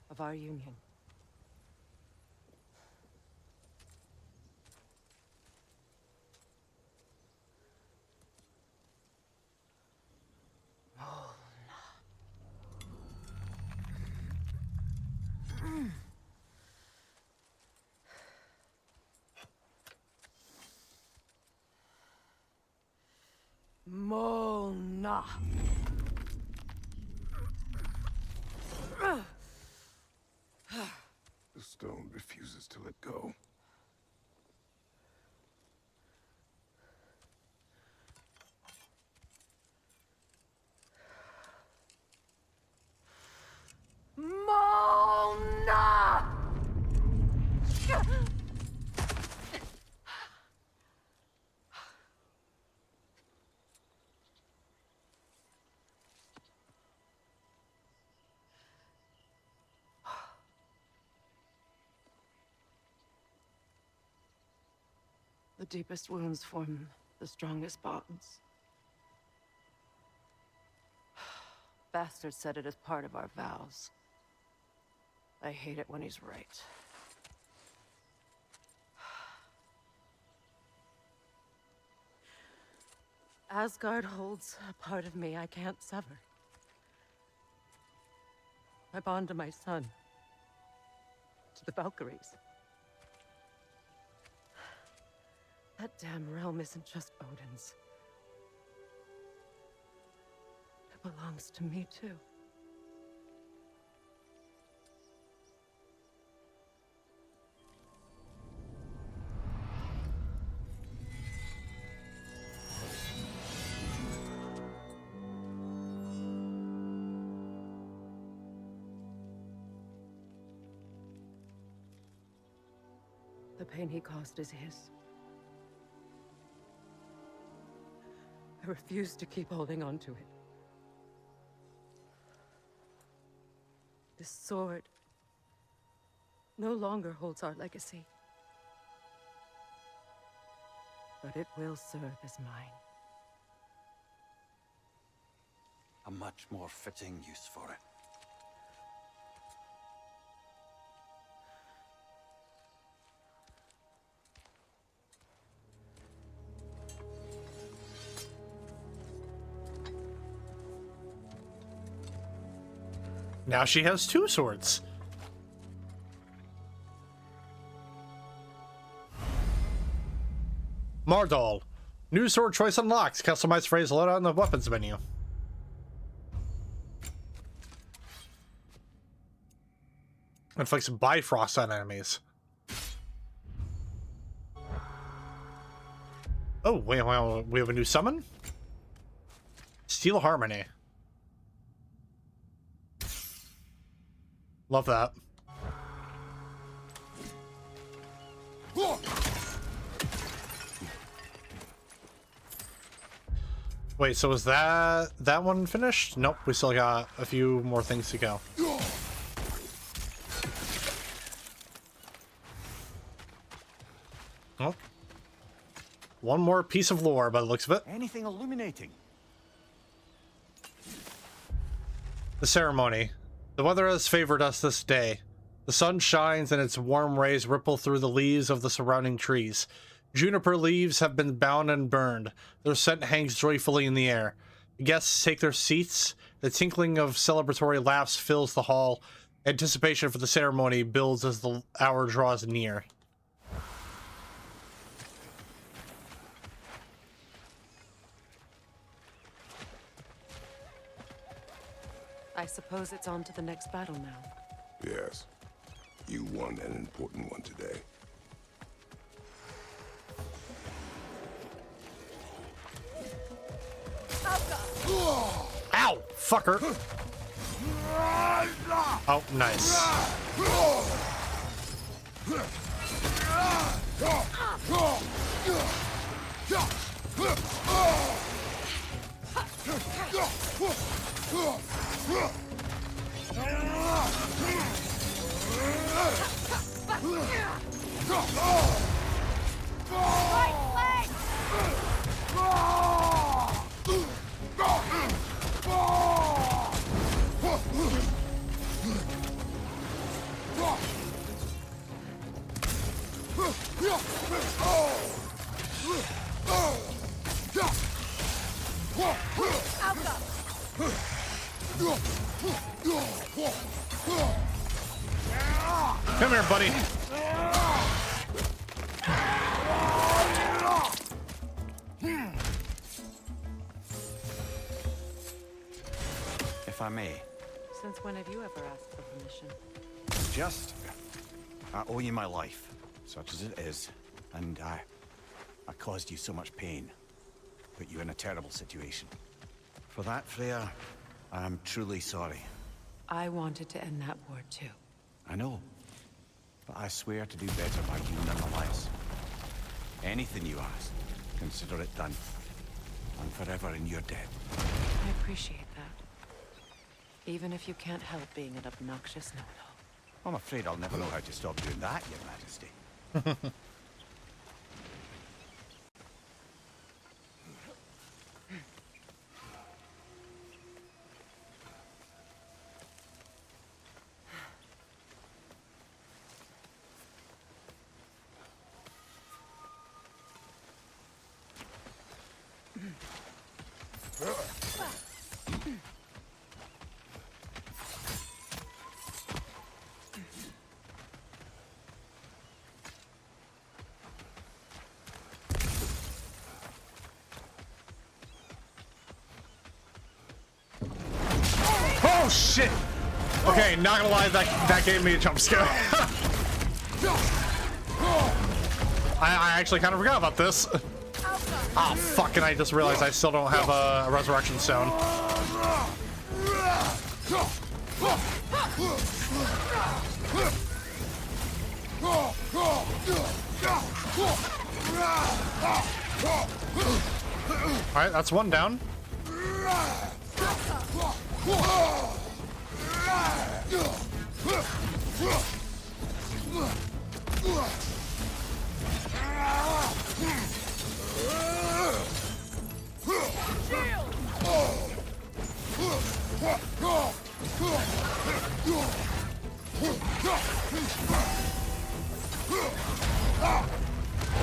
Speaker 2: of our union. Mona.
Speaker 3: The stone refuses to let go.
Speaker 15: Mona!
Speaker 2: The deepest wounds form the strongest bonds. Bastard said it as part of our vows. I hate it when he's right. Asgard holds a part of me I can't sever. I bond to my son. To the Valkyries. That damn realm isn't just Odin's. It belongs to me, too.
Speaker 6: The pain he caused is his. I refuse to keep holding on to it. This sword no longer holds our legacy. But it will serve as mine.
Speaker 9: A much more fitting use for it.
Speaker 1: Now she has 2 swords. Mardal. New sword choice unlocked. Customize phrase loadout in the weapons menu. Inflicts Bifrost on enemies. Oh, wait, well, we have a new summon? Steel Harmony. Love that. Wait, so is that one finished? Nope, we still got a few more things to go. Oh. One more piece of lore by the looks of it.
Speaker 8: Anything illuminating?
Speaker 1: The ceremony. The weather has favored us this day. The sun shines and its warm rays ripple through the leaves of the surrounding trees. Juniper leaves have been bound and burned. Their scent hangs joyfully in the air. Guests take their seats. The tinkling of celebratory laughs fills the hall. Anticipation for the ceremony builds as the hour draws near.
Speaker 2: I suppose it's on to the next battle now.
Speaker 3: Yes. You won an important one today.
Speaker 1: Ow! Fucker! Oh, nice. Come here, buddy.
Speaker 8: If I may.
Speaker 2: Since when have you ever asked for permission?
Speaker 8: I owe you my life, such as it is, and I caused you so much pain, put you in a terrible situation. For that, Freya, I'm truly sorry.
Speaker 2: I wanted to end that war too.
Speaker 8: I know, but I swear to do better by you nonetheless. Anything you ask, consider it done. I'm forever in your debt.
Speaker 2: I appreciate that. Even if you can't help being an obnoxious no-no.
Speaker 8: I'm afraid I'll never know how to stop doing that, Your Majesty.
Speaker 1: Oh shit! Okay, not gonna lie, that gave me a jump scare. I actually kind of forgot about this. Oh fuck, and I just realized I still don't have a resurrection stone. Alright, that's one down.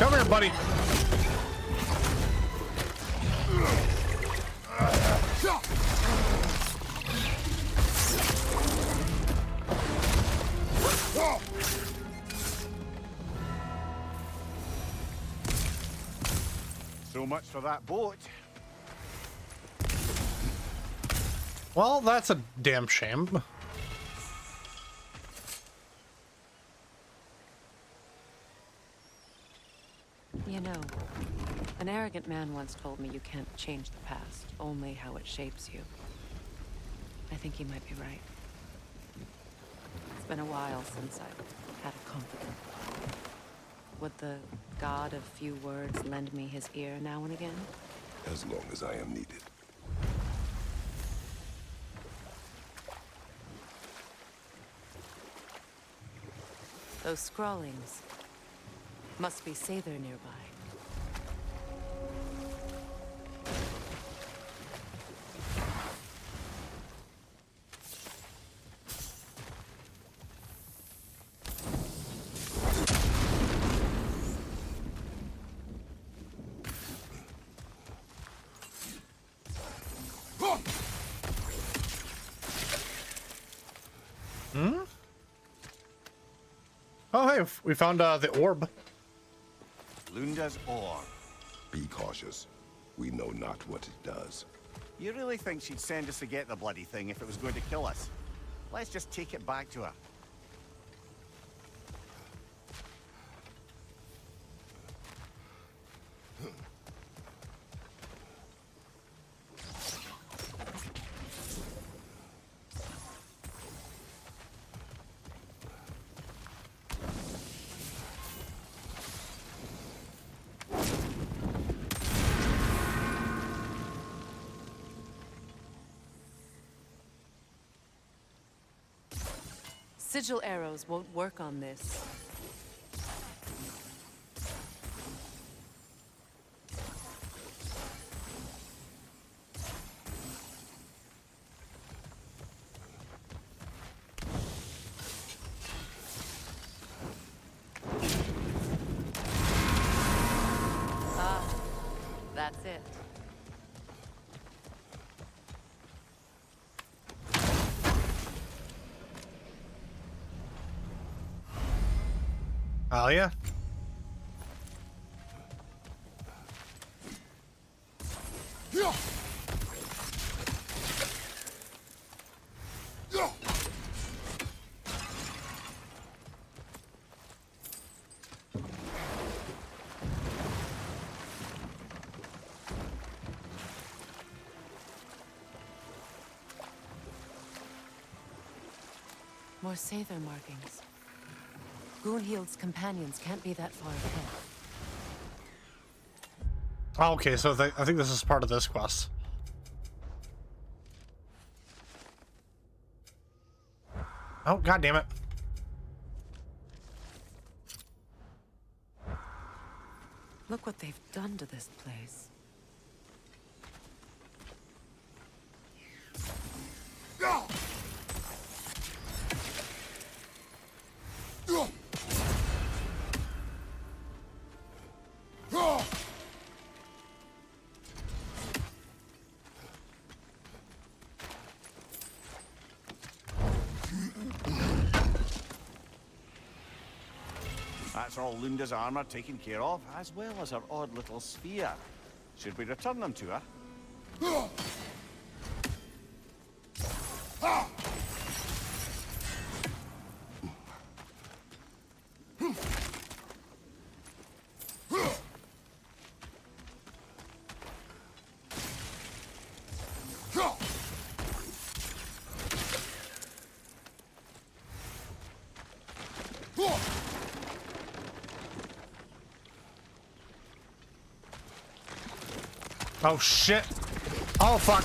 Speaker 1: Come here, buddy.
Speaker 8: So much for that boat.
Speaker 1: Well, that's a damn shame.
Speaker 2: You know, an arrogant man once told me you can't change the past, only how it shapes you. I think he might be right. It's been a while since I've had a confidant. Would the god of few words lend me his ear now and again?
Speaker 3: As long as I am needed.
Speaker 2: Those scrawlings must be Sather nearby.
Speaker 1: Oh, hey, we found the orb.
Speaker 8: Lunda's orb.
Speaker 3: Be cautious. We know not what it does.
Speaker 8: You really think she'd send us to get the bloody thing if it was going to kill us? Let's just take it back to her.
Speaker 2: Sigil arrows won't work on this. Ah, that's it.
Speaker 1: Oh, yeah.
Speaker 2: More Sather markings. Gunhild's companions can't be that far ahead.
Speaker 1: Oh, okay, so I think this is part of this quest. Oh, god damn it.
Speaker 2: Look what they've done to this place.
Speaker 8: That's all Lunda's armor taken care of, as well as her odd little spear. Should we return them to her?
Speaker 1: Oh shit. Oh fuck.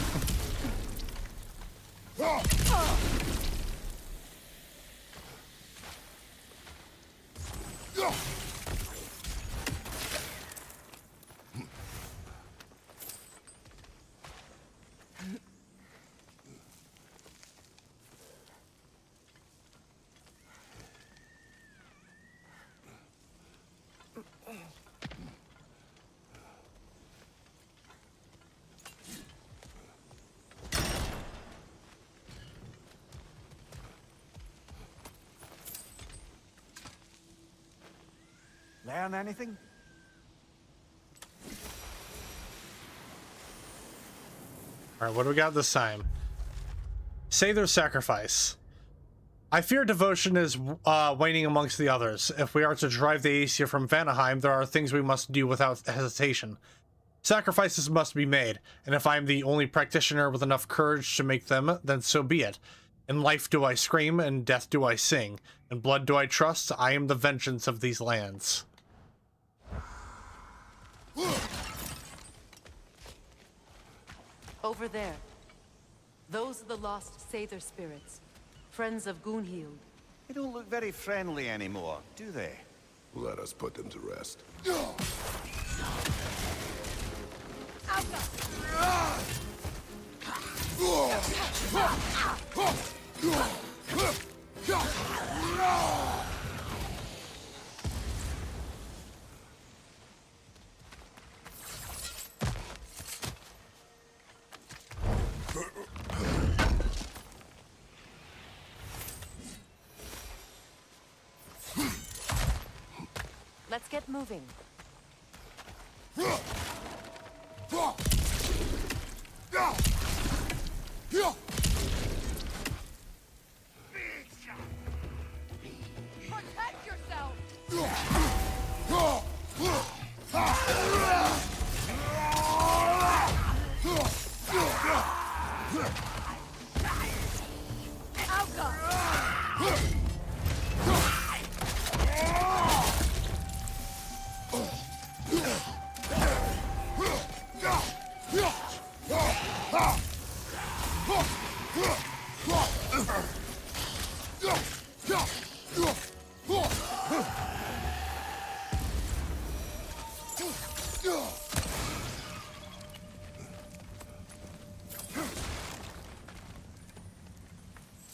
Speaker 8: Learn anything?
Speaker 1: Alright, what do we got this time? Say their sacrifice. I fear devotion is waning amongst the others. If we are to drive the Aesir from Vanaheim, there are things we must do without hesitation. Sacrifices must be made, and if I am the only practitioner with enough courage to make them, then so be it. In life do I scream, in death do I sing. In blood do I trust, I am the vengeance of these lands.
Speaker 2: Over there. Those are the lost Sather spirits. Friends of Gunhild.
Speaker 8: They don't look very friendly anymore, do they?
Speaker 3: Let us put them to rest.
Speaker 2: Let's get moving.
Speaker 15: Protect yourself!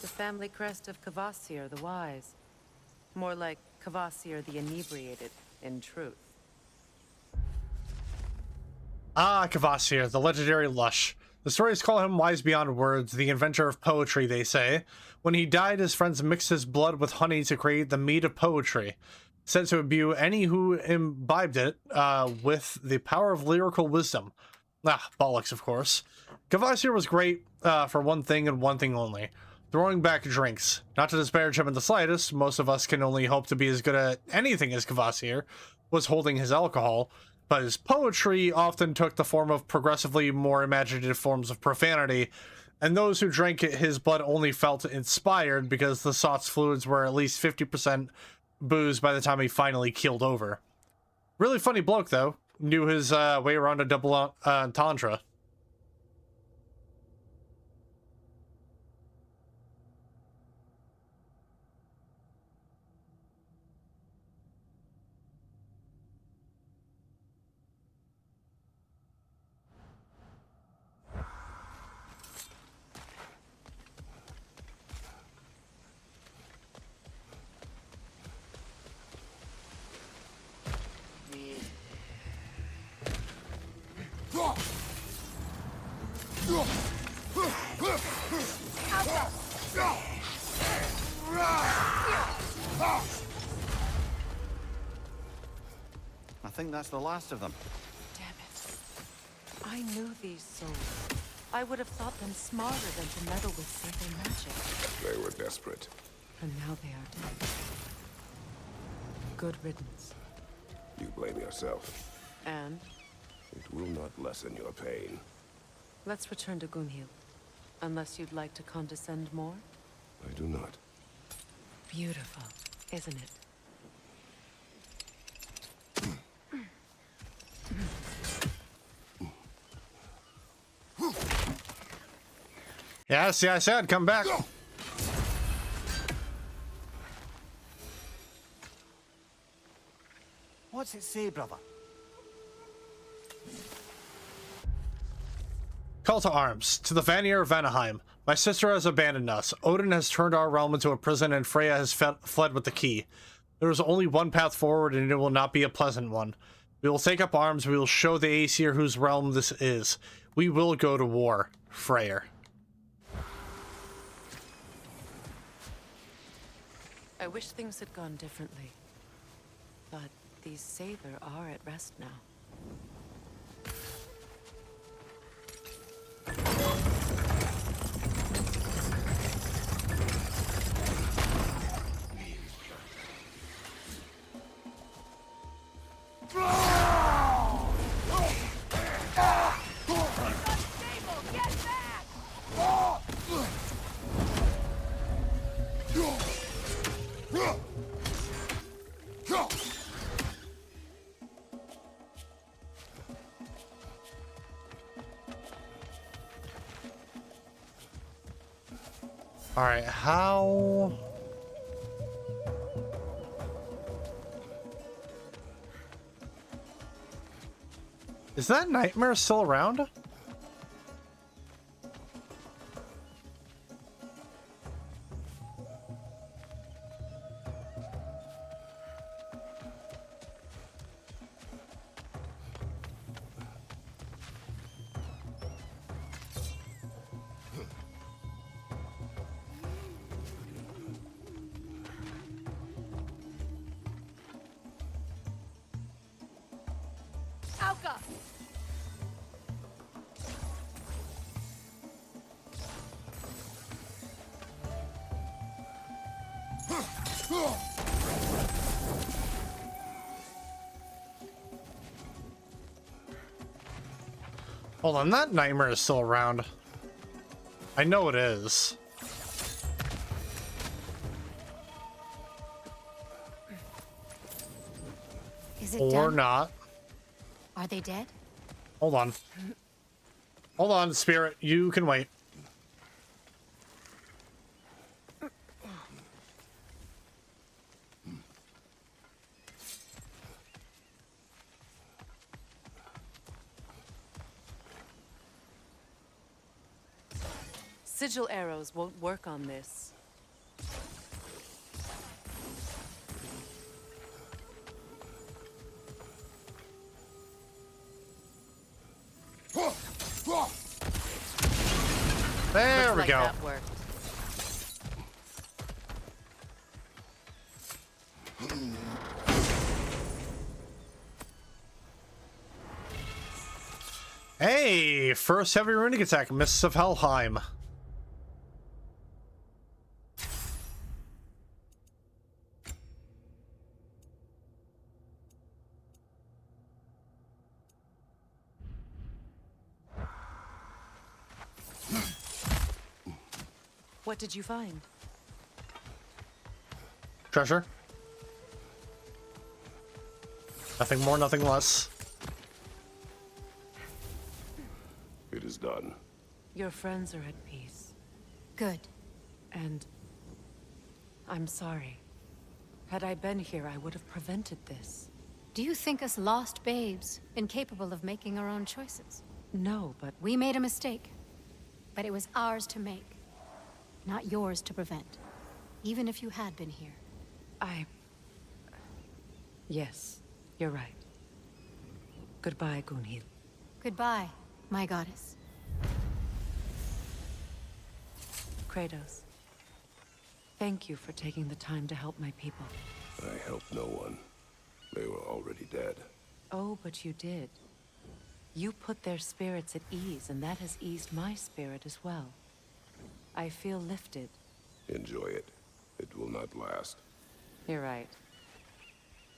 Speaker 2: The family crest of Kvasir the Wise. More like Kvasir the Inebriated, in truth.
Speaker 1: Ah, Kvasir, the legendary Lush. The stories call him wise beyond words, the inventor of poetry, they say. When he died, his friends mixed his blood with honey to create the mead of poetry, said to imbue any who imbibed it with the power of lyrical wisdom. Ah, bollocks, of course. Kvasir was great for one thing and one thing only. Throwing back drinks. Not to disparage him in the slightest, most of us can only hope to be as good at anything as Kvasir was holding his alcohol, but his poetry often took the form of progressively more imaginative forms of profanity, and those who drank it, his blood only felt inspired because the Sot's fluids were at least 50% booze by the time he finally keeled over. Really funny bloke, though. Knew his way around a double entendre.
Speaker 8: I think that's the last of them.
Speaker 2: Damn it. I knew these souls. I would have thought them smarter than to meddle with Sather magic.
Speaker 3: They were desperate.
Speaker 2: And now they are dead. Good riddance.
Speaker 3: You blame yourself.
Speaker 2: And
Speaker 3: It will not lessen your pain.
Speaker 2: let's return to Gunhild. Unless you'd like to condescend more?
Speaker 3: I do not.
Speaker 2: Beautiful, isn't it?
Speaker 1: Yeah, see, I said, come back.
Speaker 8: What's it say, brother?
Speaker 1: Call to arms. To the Vanir of Vanaheim. My sister has abandoned us. Odin has turned our realm into a prison, and Freya has fled with the key. There is only one path forward, and it will not be a pleasant one. We will take up arms. We will show the Aesir whose realm this is. We will go to war. Freyr.
Speaker 2: I wish things had gone differently. But these Sather are at rest now.
Speaker 1: All right, how... Is that nightmare still around?
Speaker 15: Alka!
Speaker 1: Hold on, that nightmare is still around. I know it is.
Speaker 14: Is it
Speaker 1: Or
Speaker 14: done?
Speaker 1: not.
Speaker 14: Are they dead?
Speaker 1: Hold on. Hold on, Spirit. You can wait.
Speaker 2: Sigil arrows won't work on this.
Speaker 1: There
Speaker 2: Looks
Speaker 1: we
Speaker 2: like
Speaker 1: go.
Speaker 2: that worked.
Speaker 1: Hey, first heavy runic attack, Mists of Helheim.
Speaker 2: What did you find?
Speaker 1: Treasure. Nothing more, nothing less.
Speaker 3: It is done.
Speaker 2: Your friends are at peace.
Speaker 14: Good.
Speaker 2: And I'm sorry. Had I been here, I would have prevented this.
Speaker 14: Do you think us lost babes, incapable of making our own choices?
Speaker 2: No, but
Speaker 14: We made a mistake. But it was ours to make. Not yours to prevent. Even if you had been here.
Speaker 2: Yes, you're right. Goodbye, Gunhild.
Speaker 14: Goodbye, my goddess.
Speaker 2: Kratos. Thank you for taking the time to help my people.
Speaker 3: I helped no one. They were already dead.
Speaker 2: Oh, but you did. You put their spirits at ease, and that has eased my spirit as well. I feel lifted.
Speaker 3: Enjoy it. It will not last.
Speaker 2: You're right.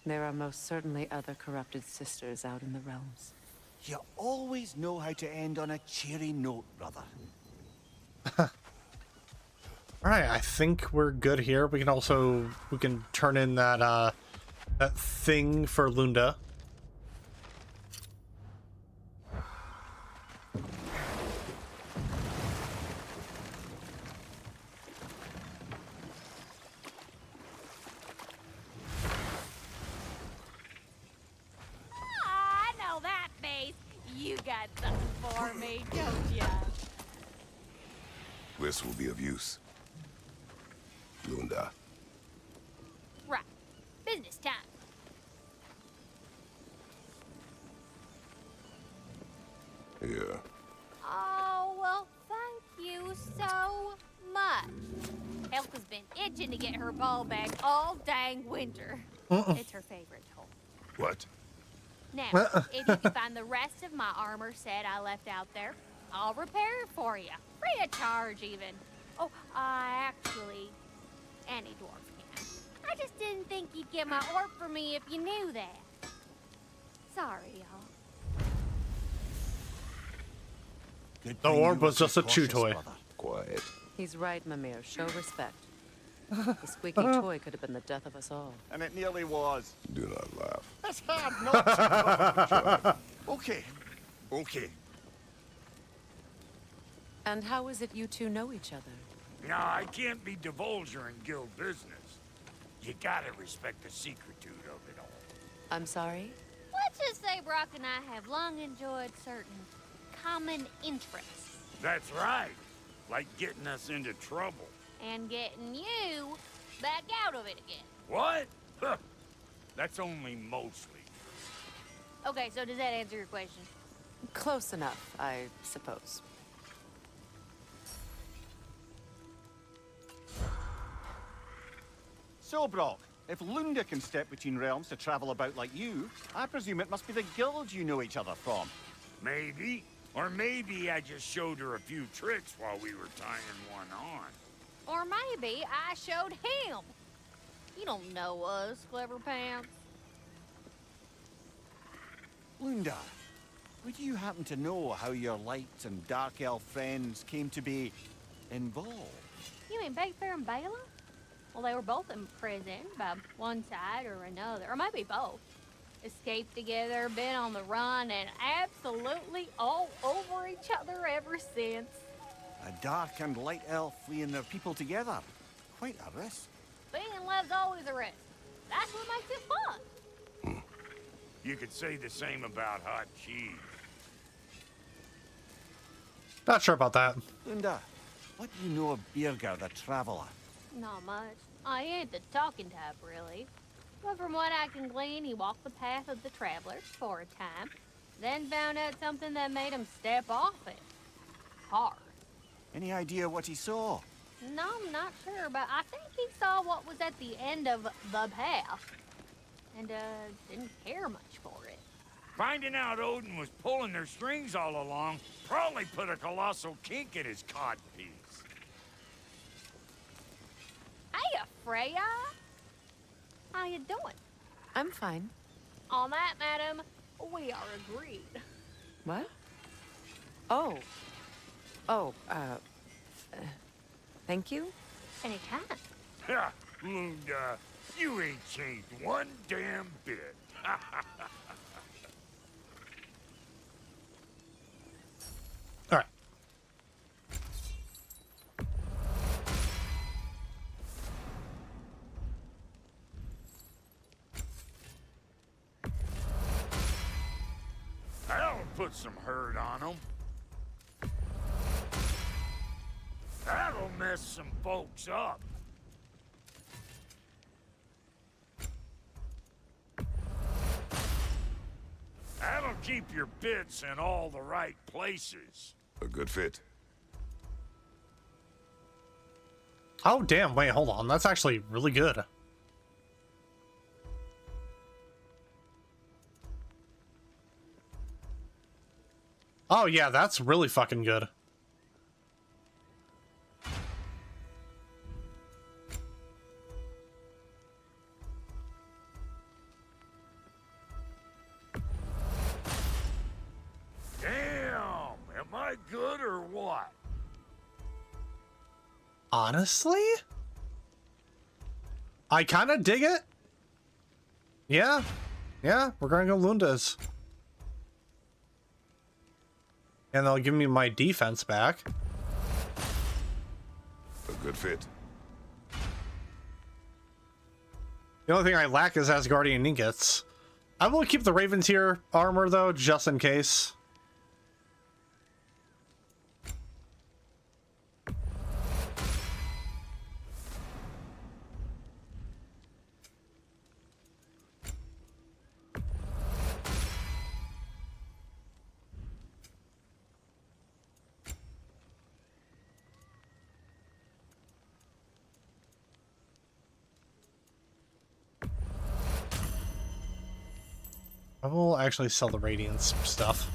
Speaker 2: There are most certainly other corrupted sisters out in the realms.
Speaker 8: You always know how to end on a cheery note, brother.
Speaker 1: Alright, I think we're good here. We can turn in that that thing for Lunda.
Speaker 4: You got something for me, don't ya?
Speaker 3: This will be of use. Lunda.
Speaker 4: Right. Business time.
Speaker 3: Here.
Speaker 4: Oh, well, thank you so much. Elka's been itching to get her ball back all dang winter. It's her favorite toy.
Speaker 3: What?
Speaker 4: Now, if you can find the rest of my armor set I left out there, I'll repair it for you. Free of charge, even. Oh, actually, any dwarf can. I just didn't think you'd get my orb for me if you knew that. Sorry, y'all.
Speaker 1: The orb was just a chew toy.
Speaker 3: Quiet.
Speaker 2: He's right, Mimir. Show respect. The squeaky toy could have been the death of us all.
Speaker 8: And it nearly was.
Speaker 3: Do not laugh.
Speaker 8: That's hard not to.
Speaker 7: Okay. Okay.
Speaker 2: And how is it you two know each other?
Speaker 7: No, I can't be divulging guild business. You gotta respect the secretude of it all.
Speaker 2: I'm sorry?
Speaker 4: Let's just say Brock and I have long enjoyed certain common interests.
Speaker 7: That's right. Like getting us into trouble.
Speaker 4: And getting you back out of it again.
Speaker 7: What? Huh. That's only mostly.
Speaker 4: Okay, so does that answer your question?
Speaker 2: Close enough, I suppose.
Speaker 8: So, Brock, if Lunda can step between realms to travel about like you, I presume it must be the guild you know each other from.
Speaker 7: Maybe. Or maybe I just showed her a few tricks while we were tying one on.
Speaker 4: Or maybe I showed him. You don't know us, Clever Pants.
Speaker 8: Lunda, would you happen to know how your light and dark elf friends came to be involved?
Speaker 4: You mean Big Bear and Bela? Well, they were both in prison by one side or another, or maybe both. Escaped together, been on the run, and absolutely all over each other ever since.
Speaker 8: A dark and light elf fleeing their people together. Quite a risk.
Speaker 4: Being in love's always a risk. That's what makes it fun.
Speaker 7: You could say the same about hot cheese.
Speaker 1: Not sure about that.
Speaker 8: Lunda, what do you know of Birger the Traveler?
Speaker 4: Not much. I ain't the talking type, really. But from what I can glean, he walked the path of the travelers for a time, then found out something that made him step off it. Hard.
Speaker 8: Any idea what he saw?
Speaker 4: No, I'm not sure, but I think he saw what was at the end of the path. And, didn't care much for it.
Speaker 7: Finding out Odin was pulling their strings all along probably put a colossal kink in his codpiece.
Speaker 4: Hey, Freya! How you doing?
Speaker 2: I'm fine.
Speaker 4: On that, madam, we are agreed.
Speaker 2: What? Oh. Oh, thank you?
Speaker 4: Anytime.
Speaker 7: Ha! Lunda, you ain't changed one damn bit.
Speaker 1: All right.
Speaker 7: That'll put some hurt on them. That'll mess some folks up. That'll keep your bits in all the right places.
Speaker 3: A good fit.
Speaker 1: Oh, damn. Wait, hold on. That's actually really good. Oh, yeah, that's really fucking good.
Speaker 7: Damn! Am I good or what?
Speaker 1: Honestly? I kind of dig it. Yeah. Yeah, we're going to go Lunda's. And they'll give me my defense back.
Speaker 3: A good fit.
Speaker 1: The only thing I lack is Asgardian ingots. I will keep the Raven tier armor, though, just in case. I will actually sell the radiance stuff.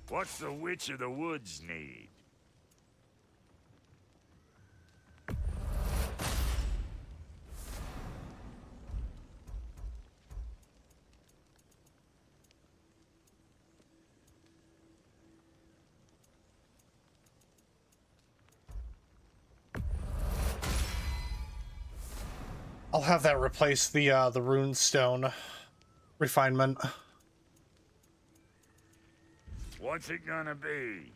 Speaker 7: What's the Witch of the Woods need?
Speaker 1: I'll have that replace the rune stone refinement.
Speaker 7: What's it gonna be?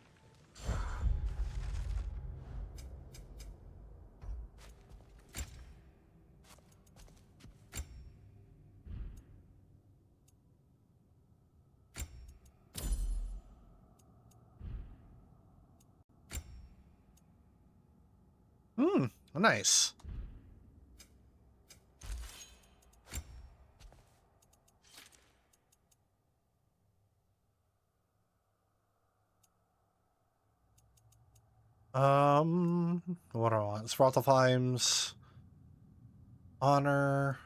Speaker 1: Nice. What do I want? Svartalfheim's honor.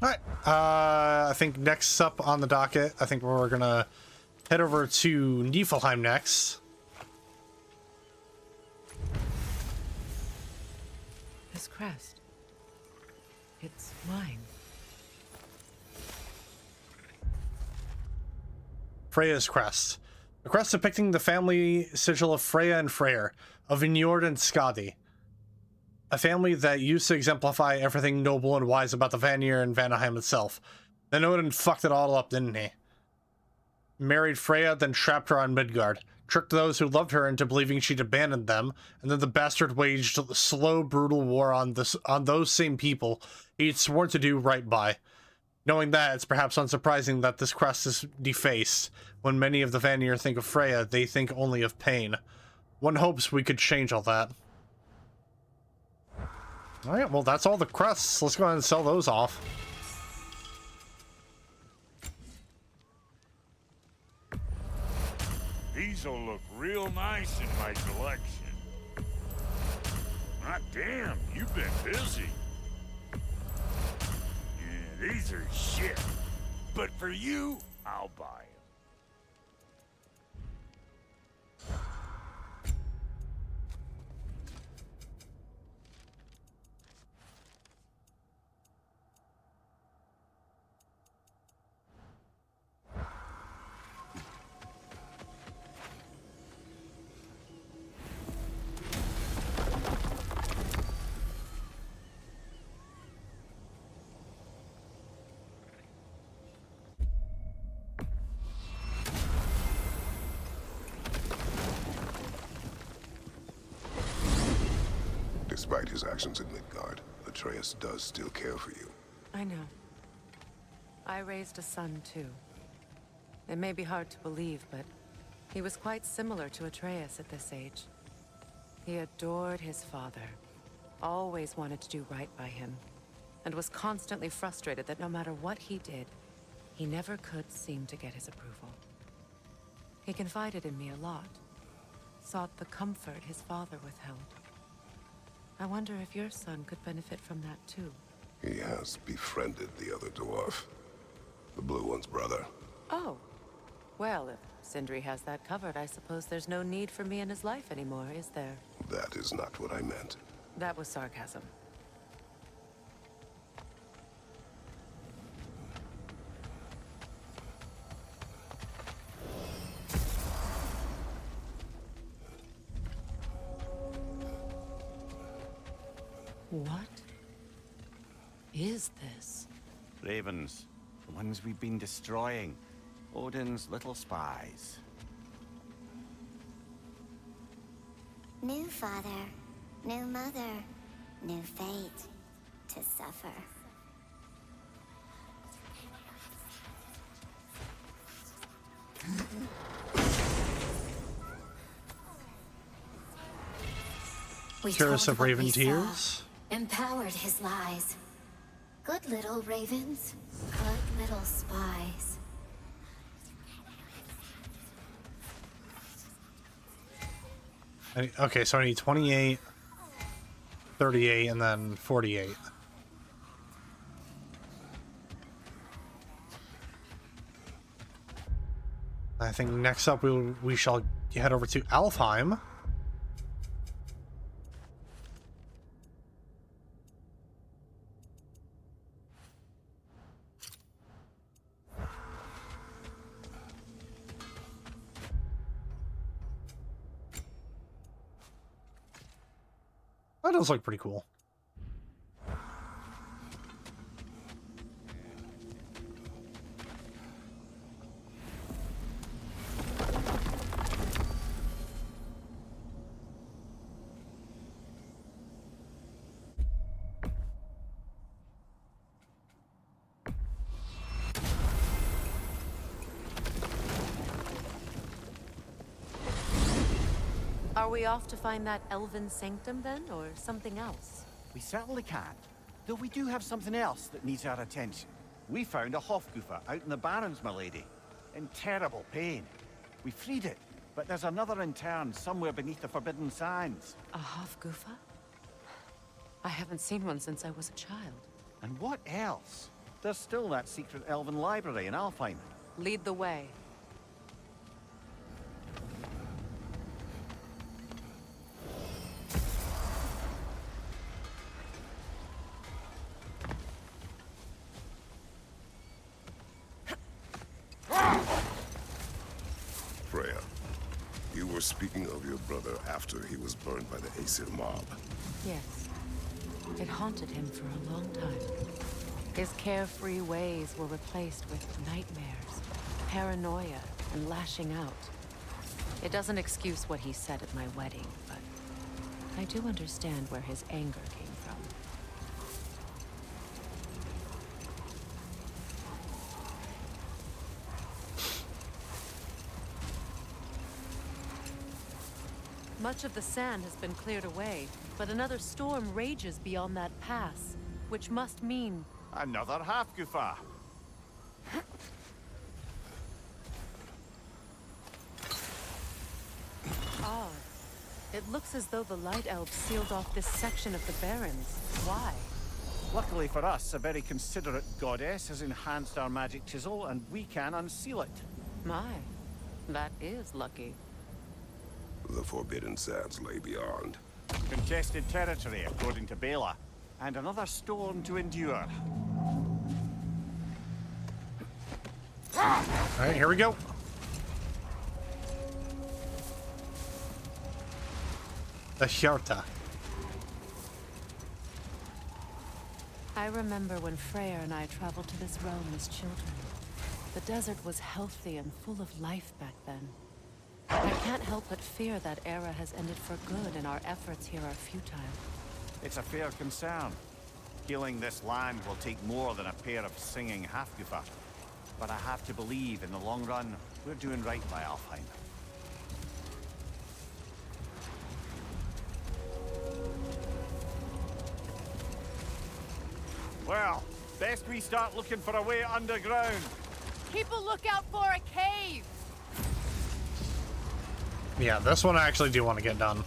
Speaker 1: Alright, I think next up on the docket, I think we're gonna head over to Niflheim next.
Speaker 2: This crest. It's mine.
Speaker 1: Freya's crest. A crest depicting the family sigil of Freya and Freyr, of Njord and Skadi. A family that used to exemplify everything noble and wise about the Vanir and Vanaheim itself. Then Odin fucked it all up, didn't he? Married Freya, then trapped her on Midgard. Tricked those who loved her into believing she'd abandoned them, and then the bastard waged a slow, brutal war on those same people he'd sworn to do right by. Knowing that, it's perhaps unsurprising that this crest is defaced. When many of the Vanir think of Freya, they think only of pain. One hopes we could change all that. Alright, well that's all the crests. Let's go ahead and sell those off.
Speaker 7: These'll look real nice in my collection. Hot damn, you've been busy. Yeah, these are shit. But for you, I'll buy 'em.
Speaker 3: Despite his actions in Midgard, Atreus does still care for you.
Speaker 2: I know. I raised a son, too. It may be hard to believe, but he was quite similar to Atreus at this age. He adored his father, always wanted to do right by him, and was constantly frustrated that no matter what he did, he never could seem to get his approval. He confided in me a lot. sought the comfort his father withheld. I wonder if your son could benefit from that too.
Speaker 3: He has befriended the other dwarf. The blue one's brother.
Speaker 2: Oh. Well, if Sindri has that covered, I suppose there's no need for me in his life anymore, is there?
Speaker 3: That is not what I meant.
Speaker 2: That was sarcasm. What is this?
Speaker 8: Ravens. The ones we've been destroying. Odin's little spies.
Speaker 16: New father, new mother, new fate to suffer.
Speaker 14: We
Speaker 1: Curious
Speaker 14: told
Speaker 1: of
Speaker 14: what
Speaker 1: Raven
Speaker 14: we saw,
Speaker 1: Tears?
Speaker 14: empowered his lies. Good little ravens, good little spies.
Speaker 1: Okay, so I need 28, 38, and then 48. I think next up we shall head over to Alfheim. That does look pretty cool.
Speaker 2: Are we off to find that elven sanctum then, or something else?
Speaker 8: We certainly can't. Though we do have something else that needs our attention. We found a Hofgufa out in the Barrens, my lady. In terrible pain. We freed it, but there's another intern somewhere beneath the Forbidden Sands.
Speaker 2: A Hofgufa? I haven't seen one since I was a child.
Speaker 8: And what else? There's still that secret elven library in Alfheim.
Speaker 2: Lead the way.
Speaker 3: Freya, you were speaking of your brother after he was burned by the Aesir mob.
Speaker 2: Yes. It haunted him for a long time. His carefree ways were replaced with nightmares, paranoia, and lashing out. It doesn't excuse what he said at my wedding, but I do understand where his anger came from. Much of the sand has been cleared away, but another storm rages beyond that pass, which must mean...
Speaker 8: Another Hofgufa.
Speaker 2: Odd. It looks as though the Light Elves sealed off this section of the Barrens. Why?
Speaker 8: Luckily for us, a very considerate goddess has enhanced our magic chisel, and we can unseal it.
Speaker 2: My, that is lucky.
Speaker 3: The Forbidden Sands lay beyond.
Speaker 8: Contested territory, according to Bela. And another storm to endure.
Speaker 1: Alright, here we go. The Hjarta.
Speaker 2: I remember when Freya and I traveled to this realm as children. The desert was healthy and full of life back then. I can't help but fear that era has ended for good and our efforts here are futile.
Speaker 8: It's a fair concern. Healing this land will take more than a pair of singing Hofgufa. But I have to believe, in the long run, we're doing right by Alfheim. Well, best we start looking for a way underground.
Speaker 15: Keep a lookout for a cave.
Speaker 1: Yeah, this one I actually do want to get done.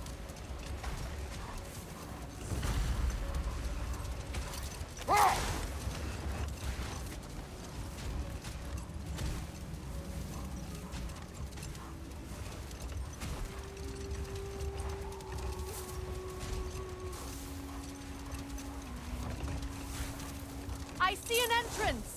Speaker 15: I see an entrance!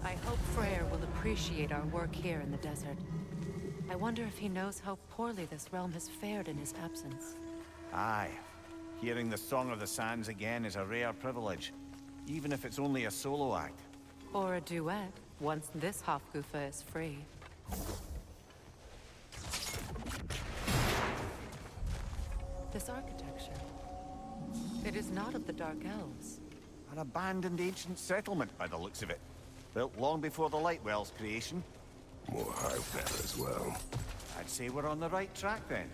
Speaker 2: I hope Freya will appreciate our work here in the desert. I wonder if he knows how poorly this realm has fared in his absence.
Speaker 8: Aye. Hearing the Song of the Sands again is a rare privilege, even if it's only a solo act.
Speaker 2: Or a duet, once this Hofgufa is free. This architecture. It is not of the Dark Elves.
Speaker 8: An abandoned ancient settlement, by the looks of it. Built long before the Lightwell's creation.
Speaker 3: More hive there as well.
Speaker 8: I'd say we're on the right track then.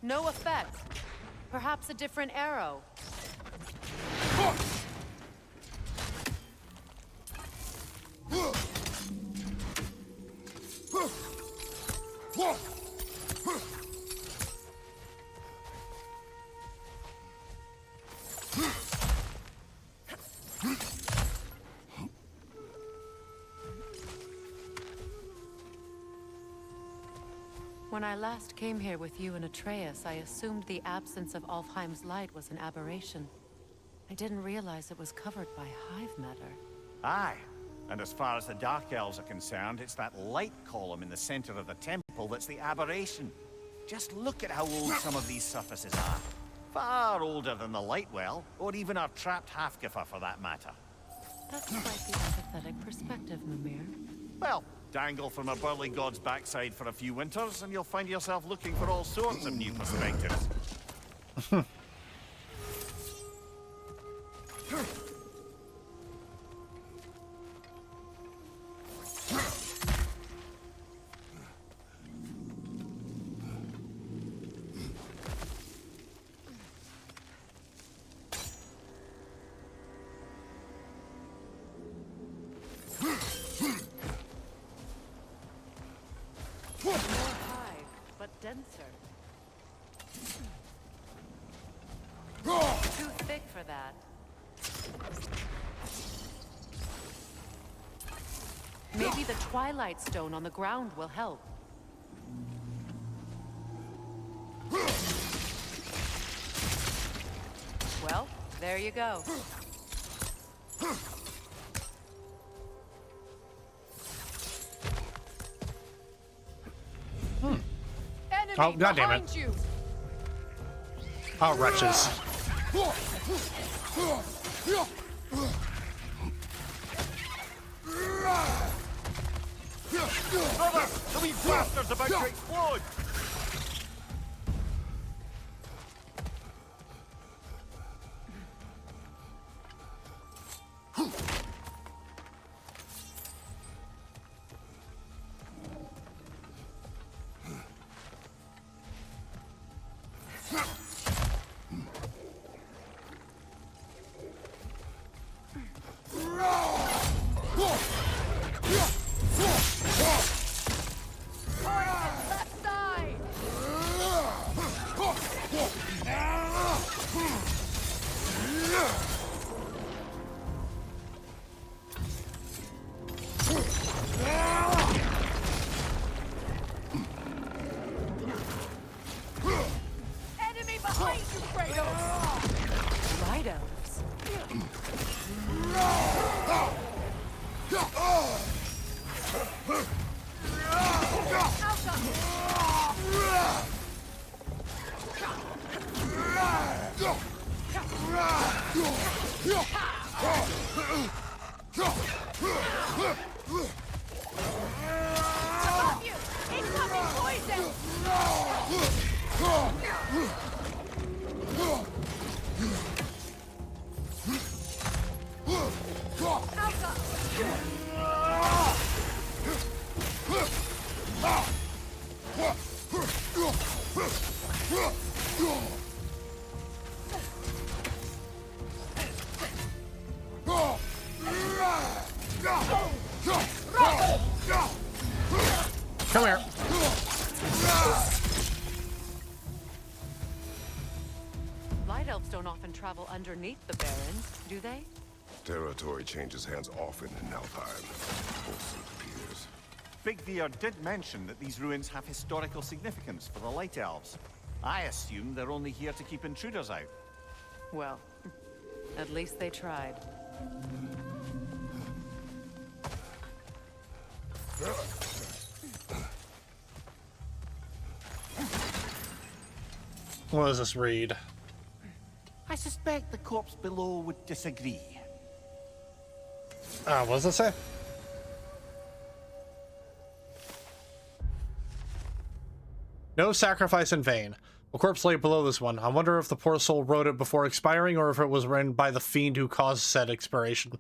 Speaker 2: No effect. Perhaps a different arrow. When I last came here with you and Atreus, I assumed the absence of Alfheim's light was an aberration. I didn't realize it was covered by hive matter.
Speaker 8: Aye. And as far as the Dark Elves are concerned, it's that light column in the center of the temple that's the aberration. Just look at how old some of these surfaces are. Far older than the Lightwell, or even our trapped Hafgifa for that matter.
Speaker 2: That's quite the empathetic perspective, Mimir.
Speaker 8: Well, dangle from a burly god's backside for a few winters, and you'll find yourself looking for all sorts of new perspectives.
Speaker 2: Denser. Too thick for that. Maybe the Twilight Stone on the ground will help. Well, there you go.
Speaker 1: Oh, God damn it.
Speaker 15: You.
Speaker 1: Oh, wretches.
Speaker 8: Brother, the wee bastard's about to explode!
Speaker 15: Left side.
Speaker 1: Come here.
Speaker 2: Light elves don't often travel underneath the barrens, do they?
Speaker 3: Territory changes hands often in Alfheim. Also it appears.
Speaker 8: Big Veer did mention that these ruins have historical significance for the Light Elves. I assume they're only here to keep intruders out.
Speaker 2: Well, at least they tried.
Speaker 1: What does this read?
Speaker 8: I suspect the corpse below would disagree.
Speaker 1: What does it say? No sacrifice in vain. A corpse lay below this one. I wonder if the poor soul wrote it before expiring or if it was written by the fiend who caused said expiration.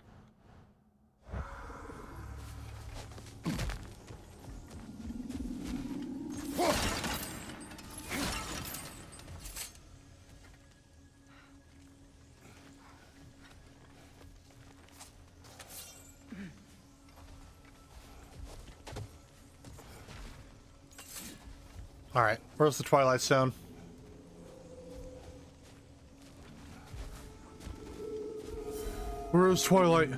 Speaker 1: Alright, where's the Twilight Stone? Where is Twilight?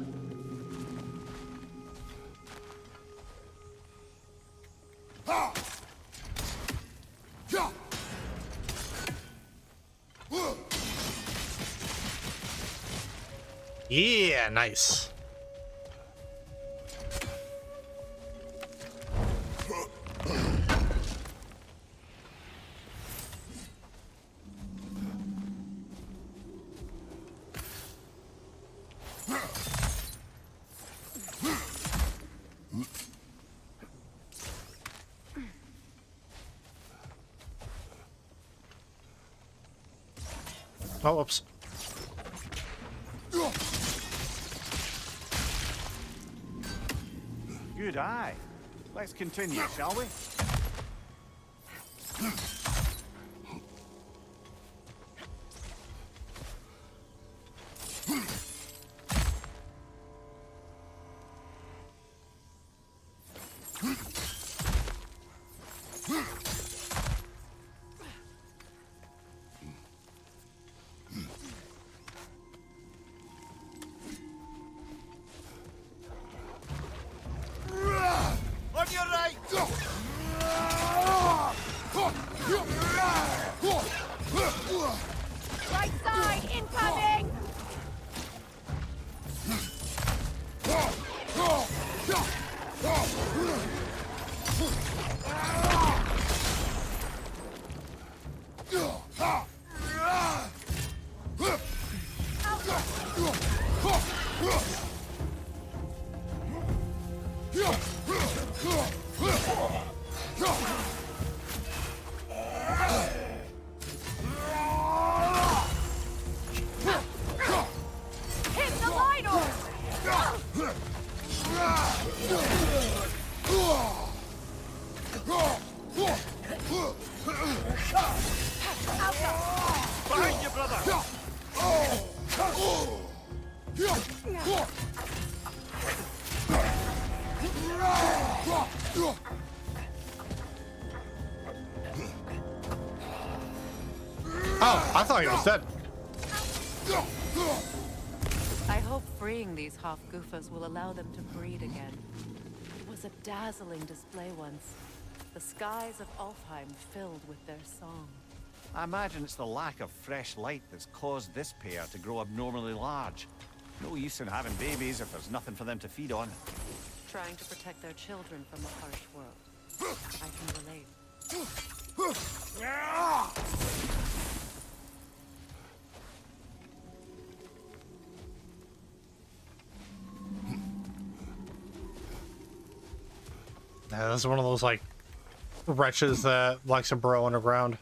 Speaker 1: Yeah, nice. Oh, whoops.
Speaker 8: Good eye. Let's continue, shall we?
Speaker 15: Right side, incoming! Hit the light
Speaker 8: Behind you, brother!
Speaker 1: Oh, I thought he was dead.
Speaker 2: I hope freeing these half-goofers will allow them to breed again. It was a dazzling display once. The skies of Alfheim filled with their song.
Speaker 8: I imagine it's the lack of fresh light that's caused this pair to grow abnormally large. No use in having babies if there's nothing for them to feed on.
Speaker 2: Trying to protect their children from a harsh world. I can relate.
Speaker 1: Yeah, this is one of those, like, wretches that likes to burrow underground.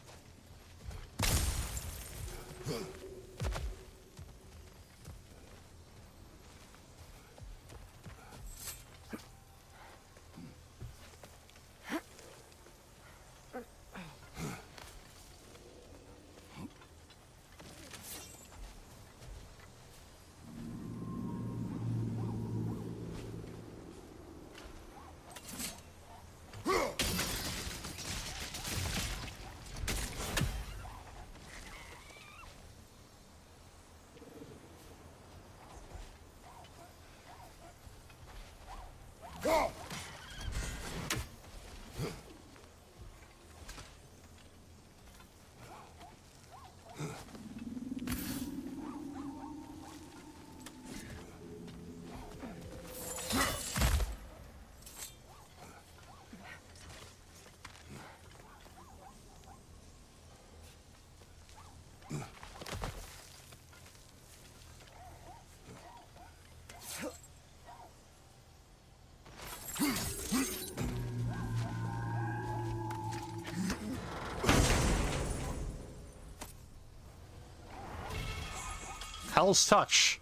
Speaker 1: Hell's Touch.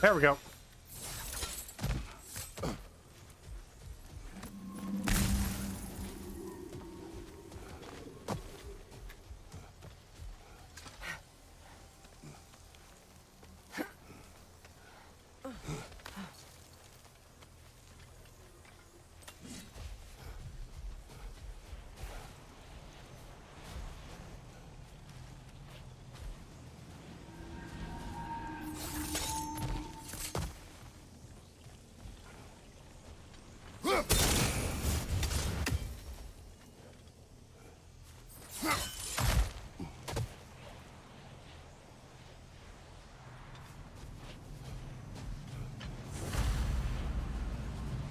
Speaker 1: There we go.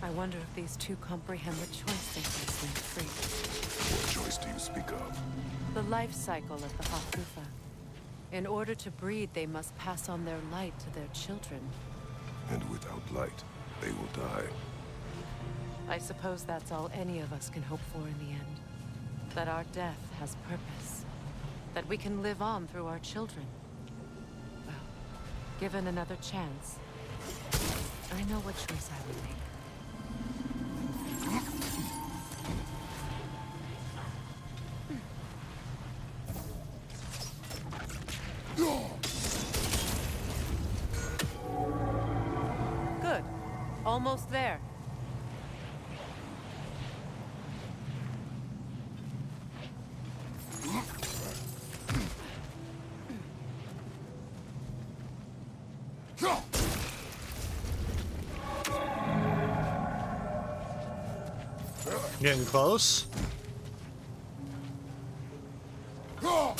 Speaker 2: I wonder if these two comprehend the choice they face when free.
Speaker 3: What choice do you speak of?
Speaker 2: The life cycle of the Hakufa. In order to breed, they must pass on their light to their children.
Speaker 3: And without light, they will die.
Speaker 2: I suppose that's all any of us can hope for in the end. That our death has purpose. That we can live on through our children. Well, given another chance, I know what choice I would make. Good. Almost there.
Speaker 1: Getting close.
Speaker 2: Well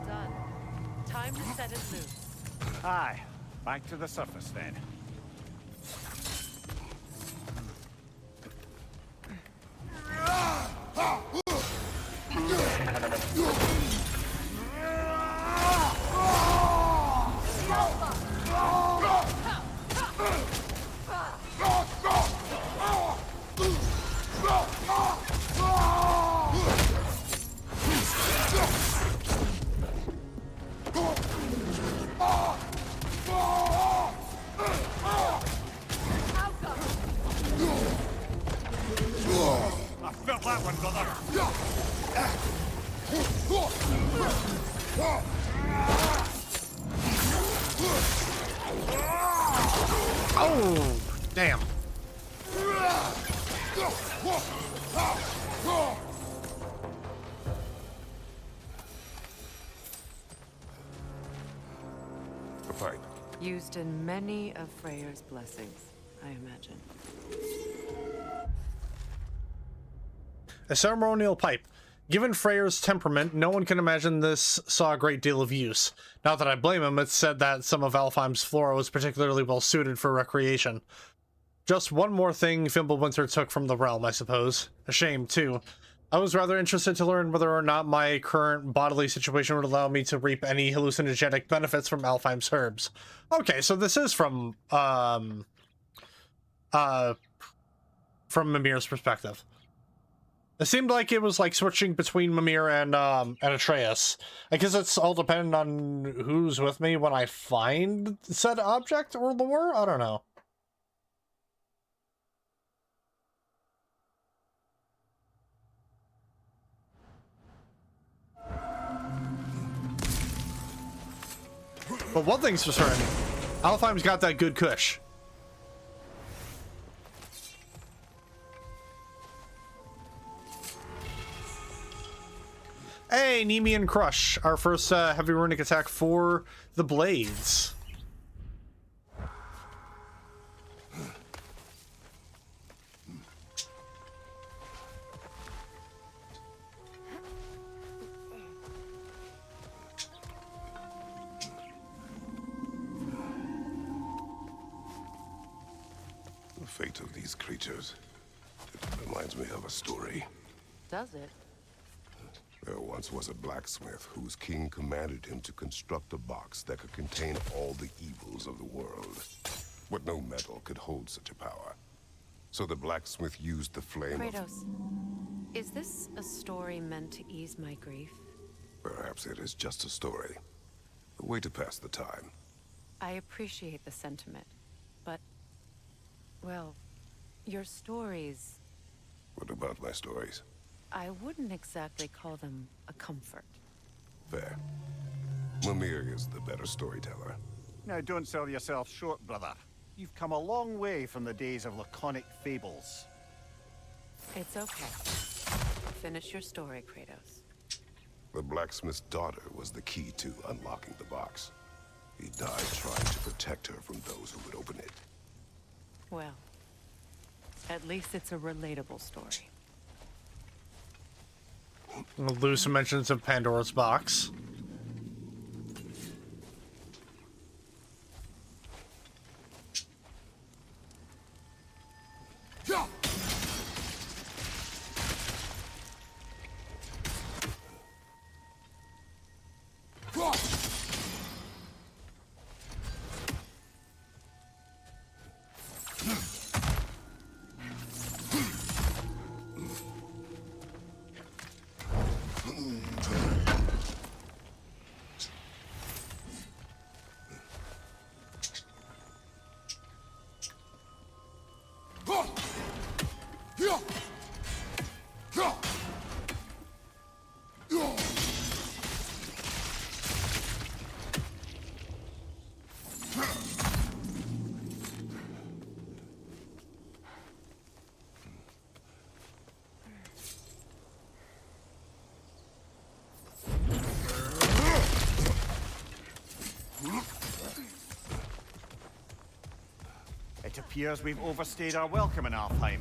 Speaker 2: done. Time to set it loose.
Speaker 8: Aye, back to the surface then.
Speaker 1: Oh, damn.
Speaker 3: A pipe.
Speaker 2: Used in many of Freya's blessings, I imagine.
Speaker 1: A ceremonial pipe. Given Freya's temperament, no one can imagine this saw a great deal of use. Not that I blame him, it's said that some of Alfheim's flora was particularly well suited for recreation. Just one more thing Fimbulwinter took from the realm, I suppose. A shame, too. I was rather interested to learn whether or not my current bodily situation would allow me to reap any hallucinogenic benefits from Alfheim's herbs. Okay, so this is from Mimir's perspective. It seemed like it was like switching between Mimir and Atreus. I guess it's all dependent on who's with me when I find said object or lore? I don't know. But one thing's for certain, Alfheim's got that good kush. Hey, Nemean Crush, our first heavy runic attack for the blades.
Speaker 3: The fate of these creatures, it reminds me of a story.
Speaker 2: Does it?
Speaker 3: There once was a blacksmith whose king commanded him to construct a box that could contain all the evils of the world. But no metal could hold such a power. So the blacksmith used the flame of...
Speaker 2: Kratos, is this a story meant to ease my grief?
Speaker 3: Perhaps it is just a story. A way to pass the time.
Speaker 2: I appreciate the sentiment, but... well, your stories...
Speaker 3: What about my stories?
Speaker 2: I wouldn't exactly call them a comfort.
Speaker 3: Fair. Mimir is the better storyteller.
Speaker 8: Now, don't sell yourself short, brother. You've come a long way from the days of laconic fables.
Speaker 2: It's okay. Finish your story, Kratos.
Speaker 3: The blacksmith's daughter was the key to unlocking the box. He died trying to protect her from those who would open it.
Speaker 2: Well, at least it's a relatable story.
Speaker 1: We'll lose some mentions of Pandora's box.
Speaker 8: It appears we've overstayed our welcome in Alfheim.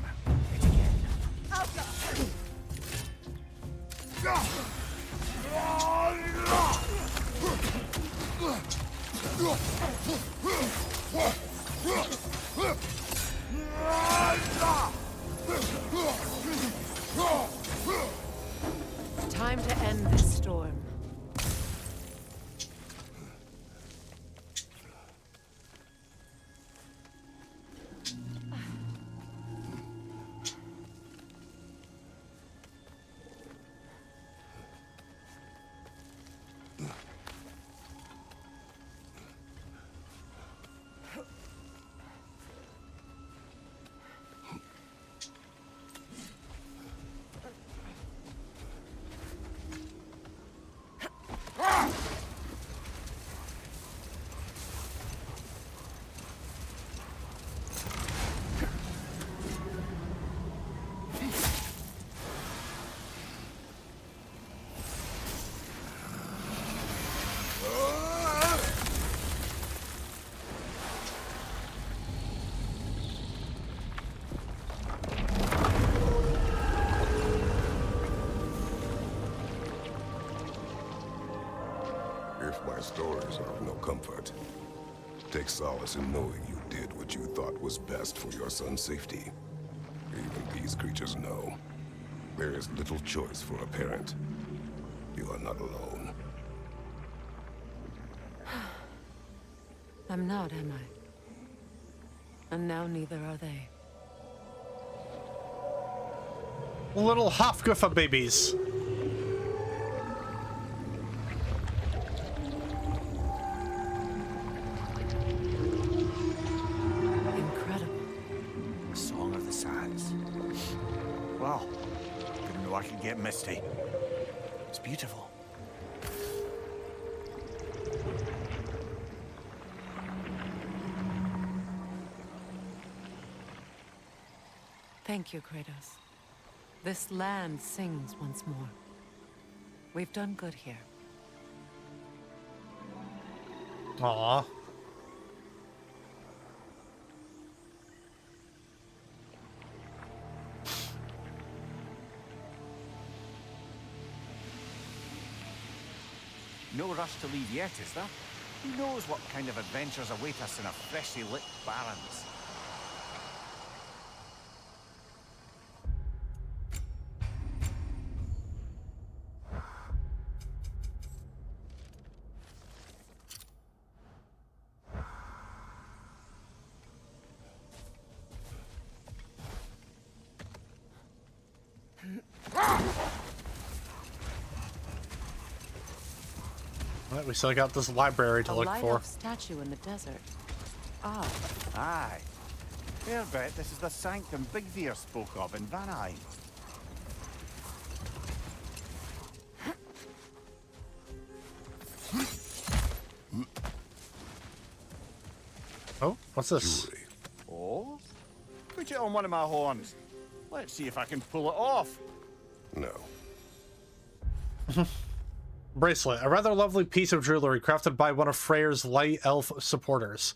Speaker 2: Time to end this storm.
Speaker 3: If my stories are of no comfort, take solace in knowing you did what you thought was best for your son's safety. Even these creatures know. There is little choice for a parent. You are not alone.
Speaker 2: I'm not, am I? And now neither are they.
Speaker 1: Little Hofguffa babies.
Speaker 8: Song of the Sands. Wow. Didn't know I could get misty. It's beautiful.
Speaker 2: Thank you, Kratos. This land sings once more. We've done good here.
Speaker 1: Aww.
Speaker 8: No rush to leave yet, is there? Who knows what kind of adventures await us in our freshly lit barrens?
Speaker 1: Well, we still got this library to
Speaker 2: A
Speaker 1: look
Speaker 2: light
Speaker 1: for.
Speaker 2: elf statue in the desert. Ah,
Speaker 8: Aye. Fair bet this is the sanctum Bigveer spoke of in Vanaheim.
Speaker 1: Oh, what's this?
Speaker 3: Jewelry.
Speaker 8: Oh? Put it on one of my horns. Let's see if I can pull it off.
Speaker 3: No.
Speaker 1: Bracelet, a rather lovely piece of jewelry crafted by one of Freya's light elf supporters.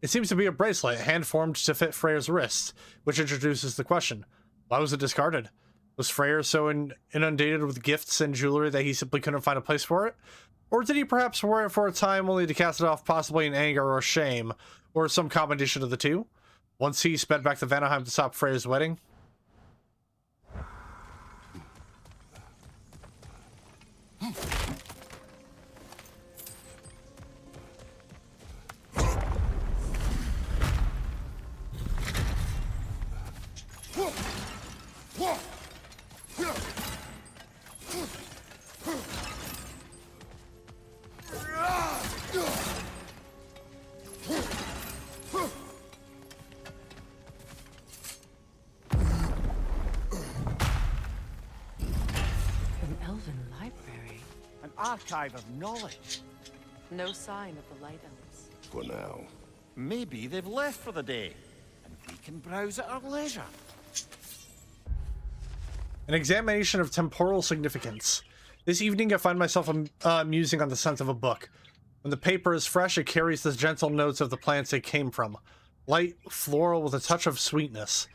Speaker 1: It seems to be a bracelet, hand-formed to fit Freya's wrist, which introduces the question, why was it discarded? Was Freya so inundated with gifts and jewelry that he simply couldn't find a place for it? Or did he perhaps wear it for a time only to cast it off possibly in anger or shame, or some combination of the two? Once he sped back to Vanaheim to stop Freya's wedding?
Speaker 2: an elven library.
Speaker 8: An archive of knowledge.
Speaker 2: No sign of the light elves.
Speaker 3: For now.
Speaker 8: Maybe they've left for the day, and we can browse at our leisure.
Speaker 1: An examination of temporal significance. This evening I find myself musing on the scent of a book. When the paper is fresh, it carries the gentle notes of the plants it came from. Light, floral with a touch of sweetness.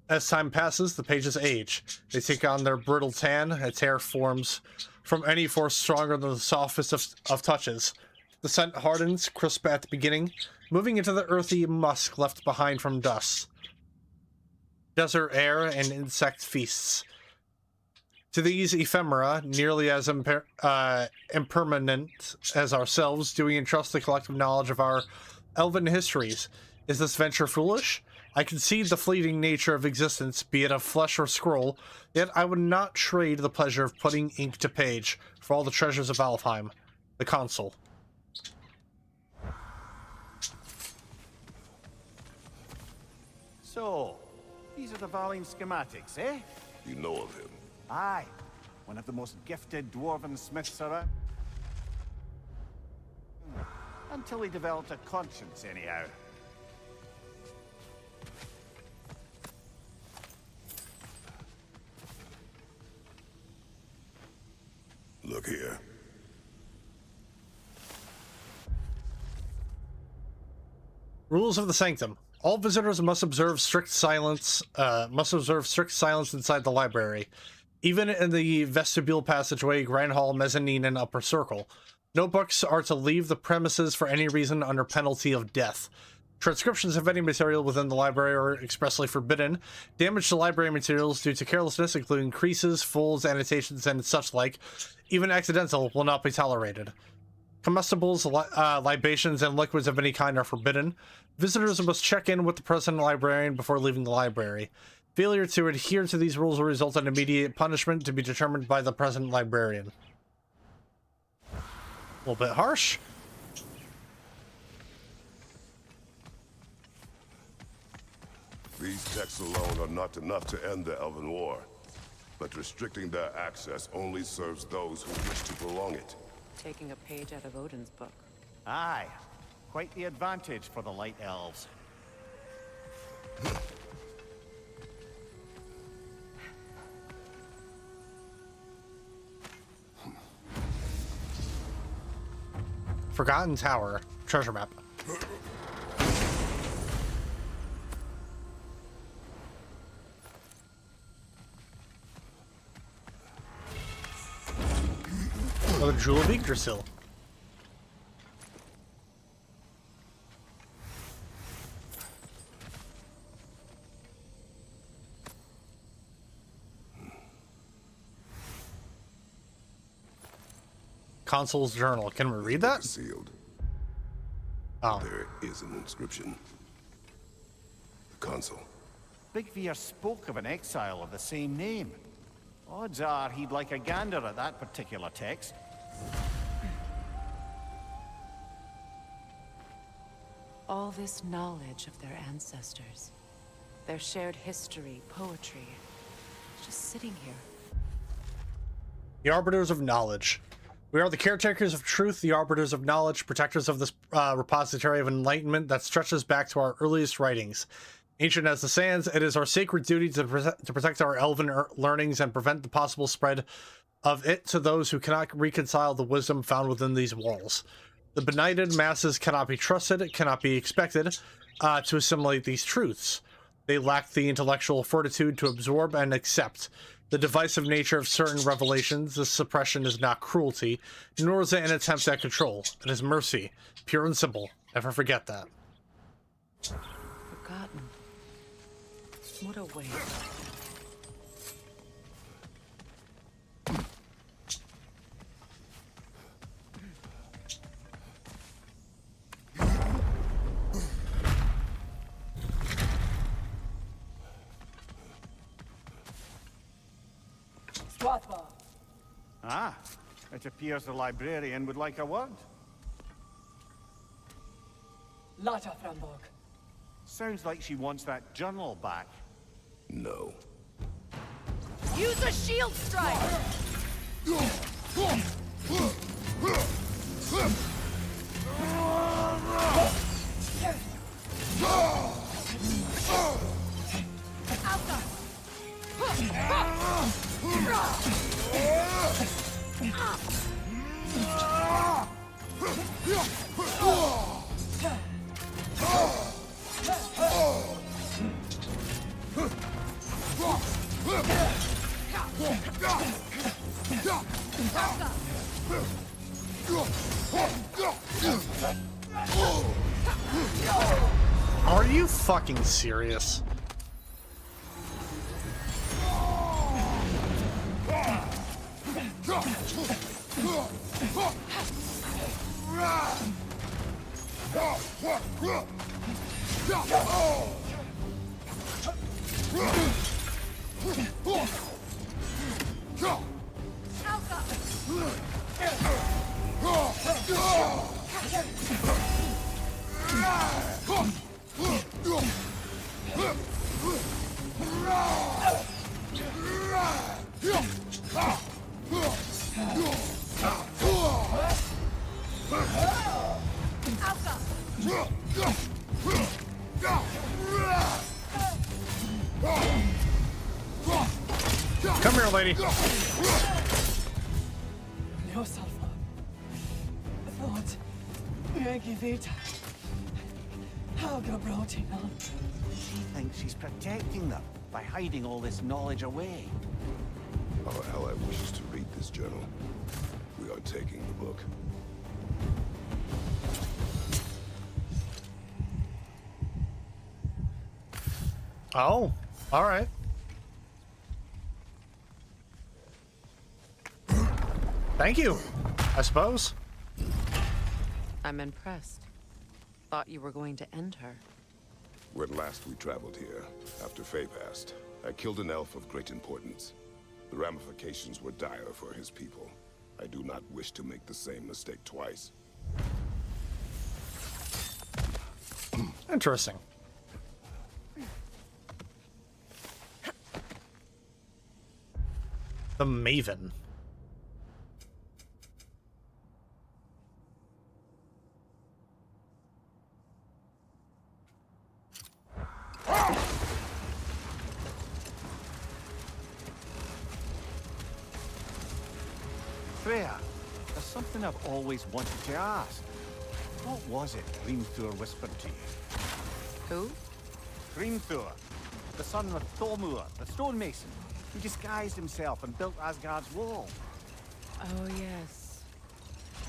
Speaker 1: As time passes, the pages age. They take on their brittle tan, a tear forms from any force stronger than the softest of touches. The scent hardens, crisp at the beginning, moving into the earthy musk left behind from dust. Desert air and insect feasts. To these ephemera, nearly as impermanent as ourselves, do we entrust the collective knowledge of our elven histories. Is this venture foolish? I concede the fleeting nature of existence, be it of flesh or scroll, yet I would not trade the pleasure of putting ink to page for all the treasures of Alfheim. The Consul.
Speaker 8: So, these are the Vanaheim schematics, eh?
Speaker 3: You know of him.
Speaker 8: Aye. One of the most gifted dwarven smiths around. Until he developed a conscience, anyhow.
Speaker 3: Look here.
Speaker 1: Rules of the Sanctum. All visitors must observe strict silence. Inside the library, even in the vestibule passageway, grand hall, mezzanine, and upper circle. No books are to leave the premises for any reason under penalty of death. Transcriptions of any material within the library are expressly forbidden. Damage to library materials due to carelessness, including creases, folds, annotations, and such like, even accidental, will not be tolerated. Comestibles, libations, and liquids of any kind are forbidden. Visitors must check in with the present librarian before leaving the library. Failure to adhere to these rules will result in immediate punishment to be determined by the present librarian. A little bit harsh.
Speaker 3: These texts alone are not enough to end the Elven War, but restricting their access only serves those who wish to prolong it.
Speaker 2: Taking a page out of Odin's book.
Speaker 8: Aye. Quite the advantage for the Light Elves.
Speaker 1: Forgotten Tower. Treasure map. Another Jewel of Yggdrasil. Consul's journal. Can we read that?
Speaker 3: Sealed.
Speaker 1: Oh.
Speaker 3: There is an inscription. The Consul.
Speaker 8: Bigveer spoke of an exile of the same name. Odds are he'd like a gander at that particular text.
Speaker 2: All this knowledge of their ancestors, their shared history, poetry, just sitting here.
Speaker 1: The Arbiters of Knowledge. We are the caretakers of truth, the Arbiters of Knowledge, protectors of this repository of enlightenment that stretches back to our earliest writings. Ancient as the sands, it is our sacred duty to protect our elven learnings and prevent the possible spread of it to those who cannot reconcile the wisdom found within these walls. The benighted masses cannot be trusted, cannot be expected to assimilate these truths. They lack the intellectual fortitude to absorb and accept the divisive nature of certain revelations. This suppression is not cruelty, nor is it an attempt at control. It is mercy, pure and simple. Never forget that.
Speaker 2: Forgotten. What a waste.
Speaker 8: Ah, it appears the librarian would like a word.
Speaker 6: Lata Framborg.
Speaker 8: Sounds like she wants that journal back.
Speaker 3: No.
Speaker 15: Use a shield strike!
Speaker 1: Are you fucking serious? Come here, lady.
Speaker 6: No, Salva. Thought. Megivita. Helga Brotina.
Speaker 8: She thinks she's protecting them by hiding all this knowledge away.
Speaker 3: Our ally wishes to read this journal. We are taking the book.
Speaker 1: Oh, all right. Thank you, I suppose.
Speaker 2: I'm impressed. Thought you were going to end her.
Speaker 3: When last we traveled here, after Faye passed, I killed an elf of great importance. The ramifications were dire for his people. I do not wish to make the same mistake twice.
Speaker 1: Interesting. The Maven.
Speaker 8: Freya, there's something I've always wanted to ask. What was it Hrimthur whispered to you?
Speaker 2: Who?
Speaker 8: Hrimthur, the son of Thormur, the stonemason, who disguised himself and built Asgard's wall.
Speaker 2: Oh, yes.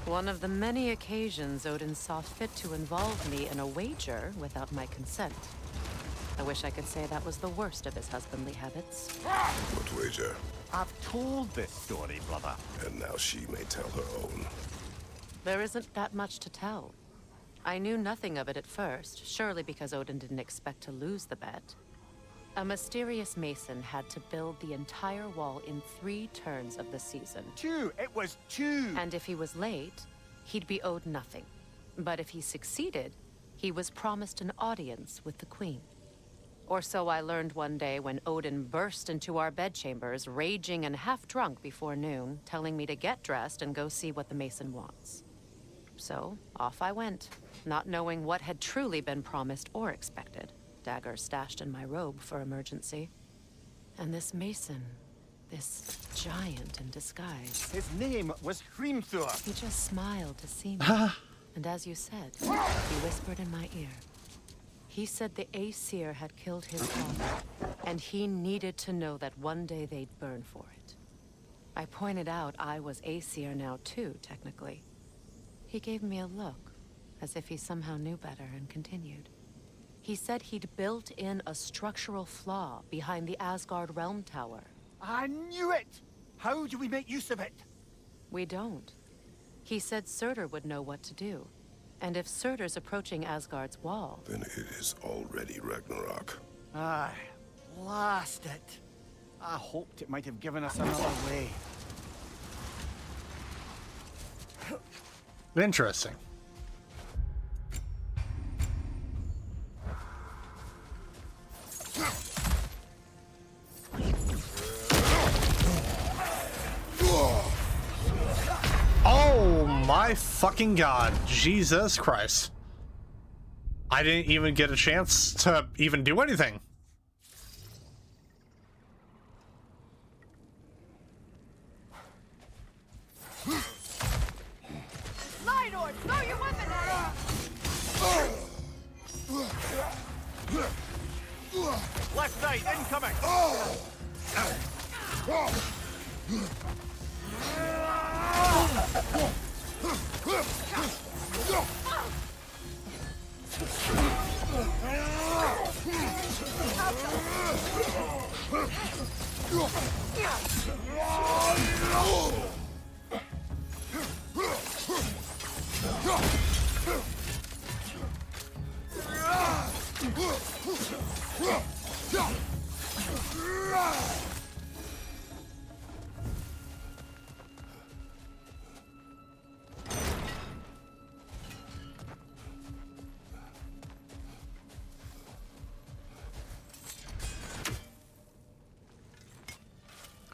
Speaker 2: One of the many occasions Odin saw fit to involve me in a wager without my consent. I wish I could say that was the worst of his husbandly habits.
Speaker 3: What wager?
Speaker 8: I've told this story, brother.
Speaker 3: And now she may tell her own.
Speaker 2: There isn't that much to tell. I knew nothing of it at first, surely because Odin didn't expect to lose the bet. A mysterious mason had to build the entire wall in 3 turns of the season.
Speaker 8: 2! It was 2!
Speaker 2: And if he was late, he'd be owed nothing. But if he succeeded, he was promised an audience with the queen. Or so I learned one day when Odin burst into our bedchambers, raging and half drunk before noon, telling me to get dressed and go see what the mason wants. So, off I went, not knowing what had truly been promised or expected. Dagger stashed in my robe for emergency. And this mason, this giant in disguise.
Speaker 8: His name was Hrimthur.
Speaker 2: He just smiled to see me. And as you said, he whispered in my ear. He said the Aesir had killed his father, and he needed to know that one day they'd burn for it. I pointed out I was Aesir now too, technically. He gave me a look, as if he somehow knew better, and continued. He said he'd built in a structural flaw behind the Asgard Realm Tower.
Speaker 8: I knew it! How do we make use of it?
Speaker 2: We don't. He said Surtur would know what to do. And if Surtur's approaching Asgard's wall...
Speaker 3: Then it is already Ragnarok.
Speaker 8: Aye, blast it. I hoped it might have given us another way.
Speaker 1: Interesting. Oh my fucking god. Jesus Christ. I didn't even get a chance to even do anything.
Speaker 15: Lydor, throw your weapon at him!
Speaker 8: Left side, incoming!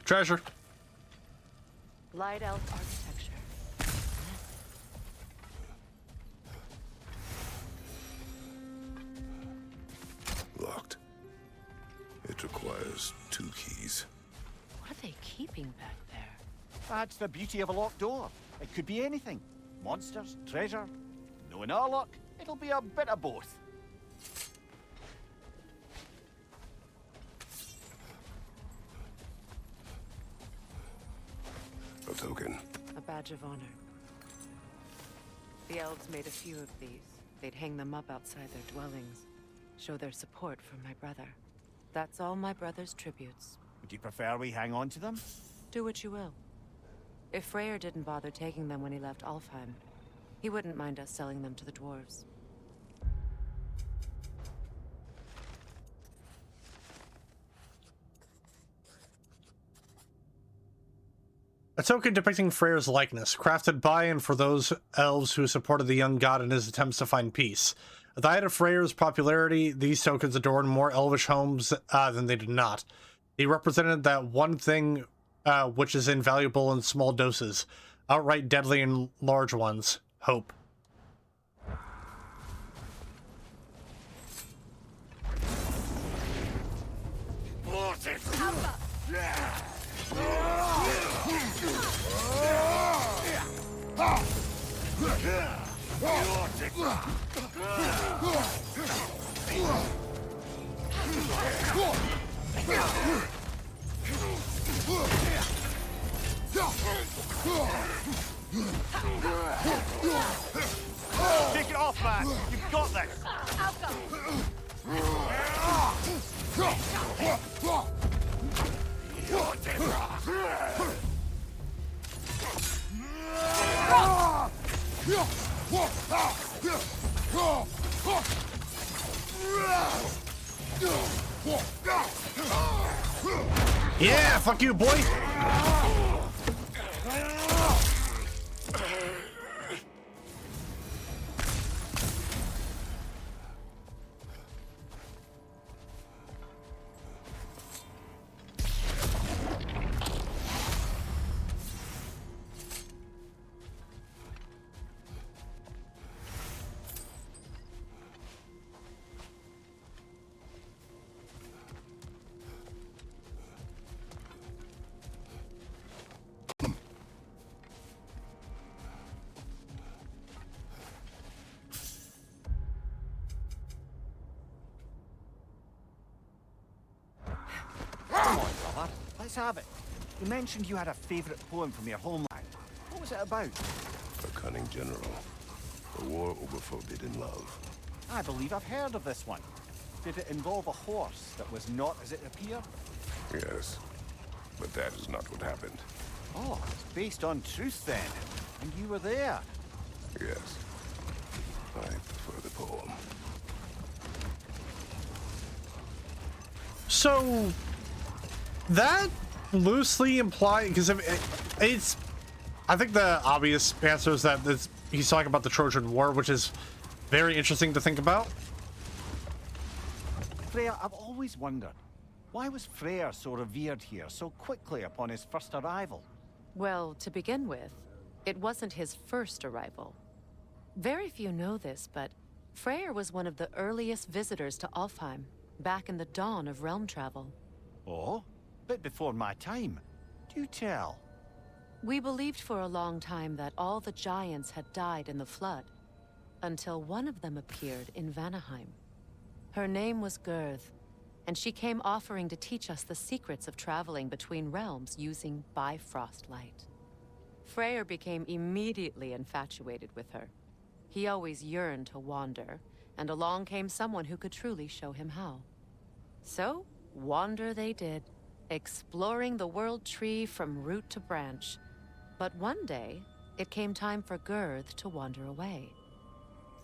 Speaker 1: Treasure.
Speaker 2: Light elf architecture.
Speaker 3: Locked. It requires 2 keys.
Speaker 2: What are they keeping back there?
Speaker 8: That's the beauty of a locked door. It could be anything. Monsters, treasure. Knowing our luck, it'll be a bit of both.
Speaker 3: A token.
Speaker 2: A badge of honor. The elves made a few of these. They'd hang them up outside their dwellings. Show their support for my brother. That's all my brother's tributes.
Speaker 8: Would you prefer we hang on to them?
Speaker 2: Do what you will. If Freyr didn't bother taking them when he left Alfheim, he wouldn't mind us selling them to the dwarves.
Speaker 1: A token depicting Freyr's likeness, crafted by and for those elves who supported the young god in his attempts to find peace. At the height of Freyr's popularity, these tokens adorned more elvish homes than they did not. They represented that one thing which is invaluable in small doses, outright deadly in large ones: hope.
Speaker 8: Take it off, man! You've got this!
Speaker 15: I'll go!
Speaker 1: Yeah, fuck you, boy.
Speaker 8: Come on, brother. Let's have it. You mentioned you had a favorite poem from your homeland. What was it about?
Speaker 3: A cunning general. A war over forbidden love.
Speaker 8: I believe I've heard of this one. Did it involve a horse that was not as it appeared?
Speaker 3: Yes, but that is not what happened.
Speaker 8: Oh, it's based on truth then. And you were there.
Speaker 3: Yes. I prefer the poem.
Speaker 1: So that loosely implies, because it's, I think the obvious answer is that he's talking about the Trojan War, which is very interesting to think about.
Speaker 8: Freya, I've always wondered, why was Freya so revered here so quickly upon his first arrival?
Speaker 2: Well, to begin with, it wasn't his first arrival. Very few know this, but Freya was one of the earliest visitors to Alfheim, back in the dawn of realm travel.
Speaker 8: Oh? Bit before my time. Do tell.
Speaker 2: We believed for a long time that all the giants had died in the flood, until one of them appeared in Vanaheim. Her name was Gerth, and she came offering to teach us the secrets of traveling between realms using Bifrost light. Freyr became immediately infatuated with her. He always yearned to wander, and along came someone who could truly show him how. So, wander they did, exploring the world tree from root to branch. But one day, it came time for Gerth to wander away.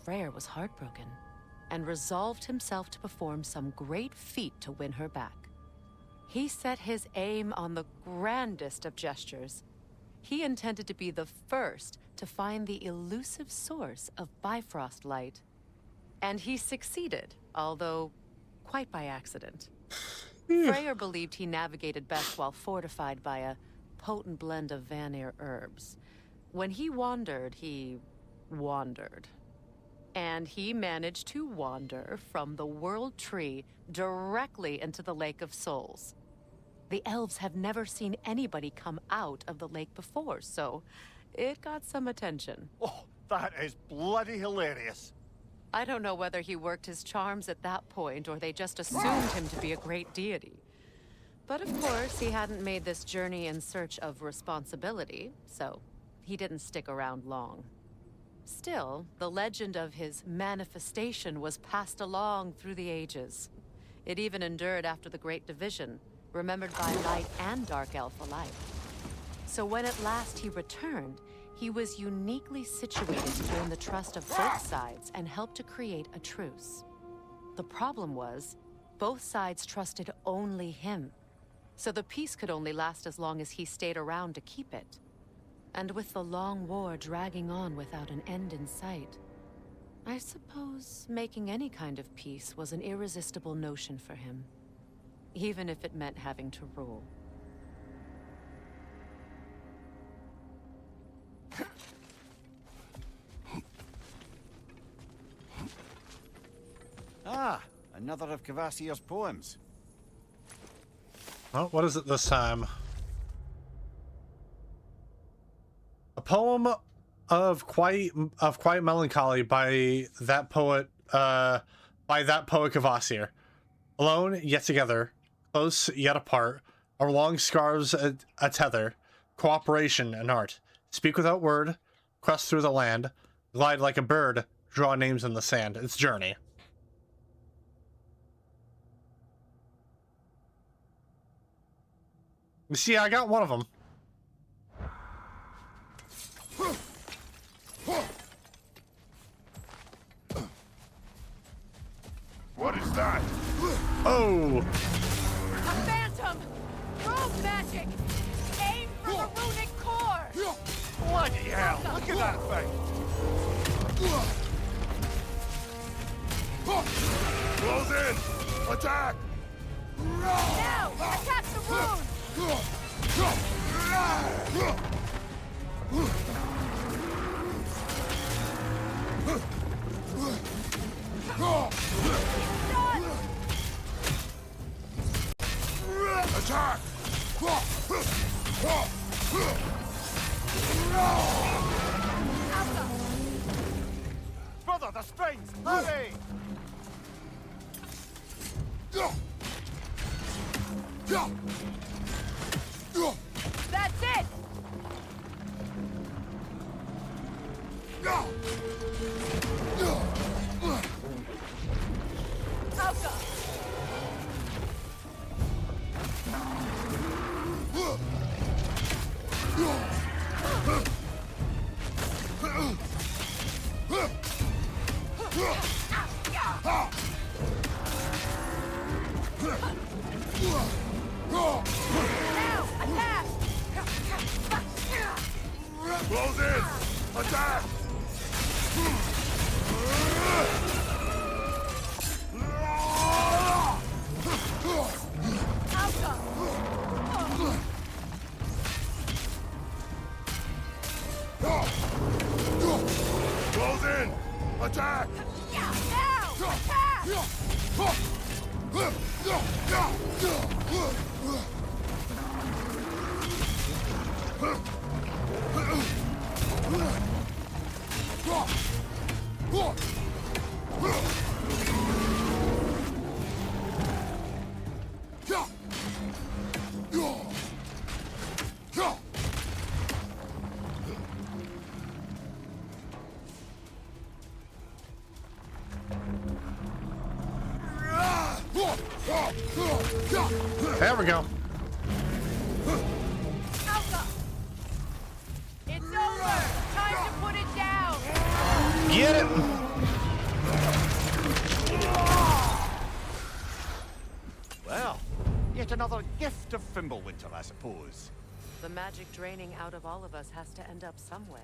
Speaker 2: Freyr was heartbroken, and resolved himself to perform some great feat to win her back. He set his aim on the grandest of gestures. He intended to be the first to find the elusive source of Bifrost light. And he succeeded, although quite by accident. Freyr believed he navigated best while fortified by a potent blend of Vanir herbs. When he wandered, he wandered. And he managed to wander from the World Tree directly into the Lake of Souls. The elves have never seen anybody come out of the lake before, so it got some attention.
Speaker 8: Oh, that is bloody hilarious.
Speaker 2: I don't know whether he worked his charms at that point or they just assumed him to be a great deity. But of course, he hadn't made this journey in search of responsibility, so he didn't stick around long. Still, the legend of his manifestation was passed along through the ages. It even endured after the Great Division, remembered by light and dark elf alike. So when at last he returned, he was uniquely situated to gain the trust of both sides and help to create a truce. The problem was, both sides trusted only him, so the peace could only last as long as he stayed around to keep it. And with the long war dragging on without an end in sight, I suppose making any kind of peace was an irresistible notion for him, even if it meant having to rule.
Speaker 8: Ah, another of Kvasir's poems.
Speaker 1: Well, what is it this time? A poem of quiet melancholy by that poet Kvasir. Alone yet together, close yet apart, our long scarves a tether, cooperation and art. Speak without word, quest through the land, glide like a bird, draw names in the sand. It's Journey. You see, I got one of them.
Speaker 3: What is that?
Speaker 1: Oh!
Speaker 15: A phantom! From
Speaker 5: Bloody hell! Look at that thing!
Speaker 3: Close in! Attack!
Speaker 15: Now! Attack the rune!
Speaker 3: Attack!
Speaker 5: Brother, the strings! Hurry!
Speaker 15: That's it! Alka! Now! Attack!
Speaker 3: Close in! Attack! Close in! Attack!
Speaker 15: Now! Attack!
Speaker 1: There we go.
Speaker 15: Alka! It's over! Time to put it down!
Speaker 1: Get it!
Speaker 8: Well, yet another gift of Fimbulwinter, I suppose.
Speaker 2: The magic draining out of all of us has to end up somewhere.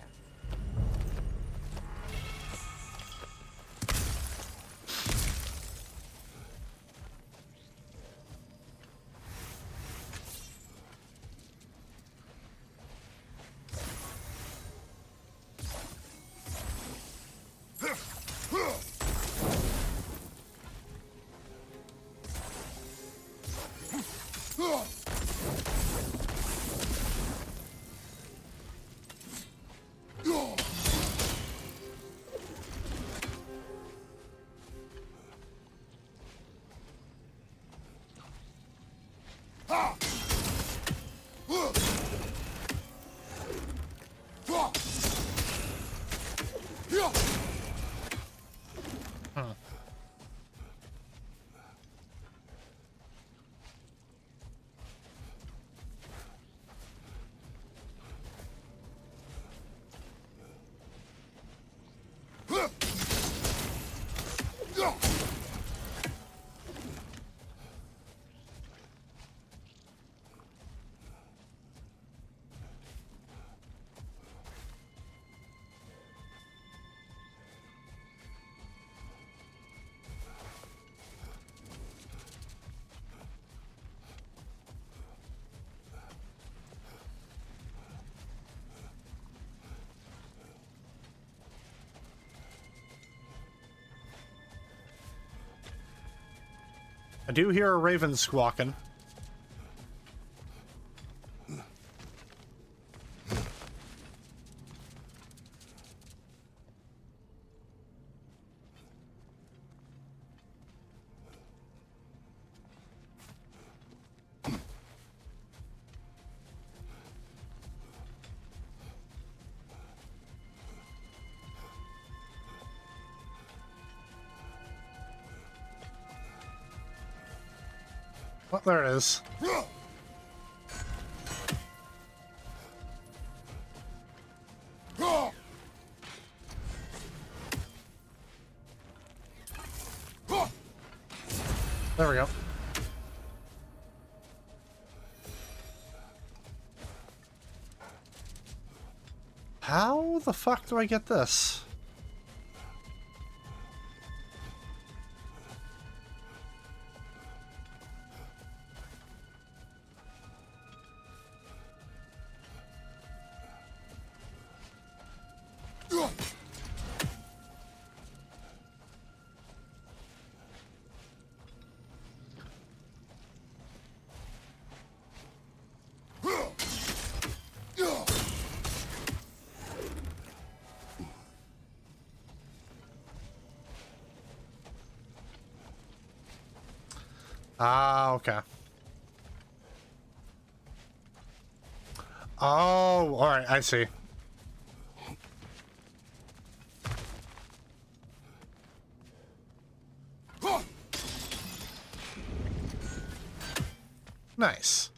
Speaker 1: I do hear a raven squawking. Well, there it is. There we go. How the fuck do I get this? Ah, okay. Oh, all right, I see. Nice.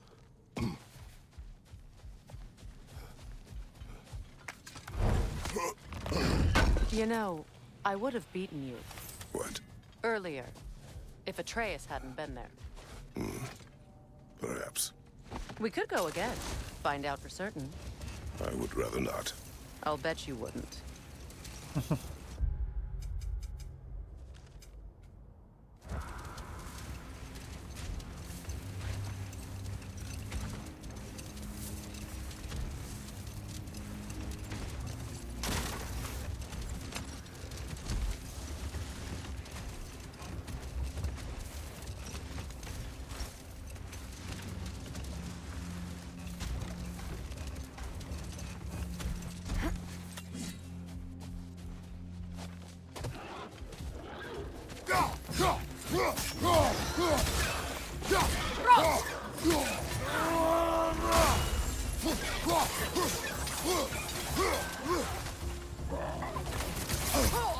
Speaker 2: You know, I would have beaten you.
Speaker 3: What?
Speaker 2: Earlier, if Atreus hadn't been there.
Speaker 3: Perhaps.
Speaker 2: We could go again, find out for certain.
Speaker 3: I would rather not.
Speaker 2: I'll bet you wouldn't.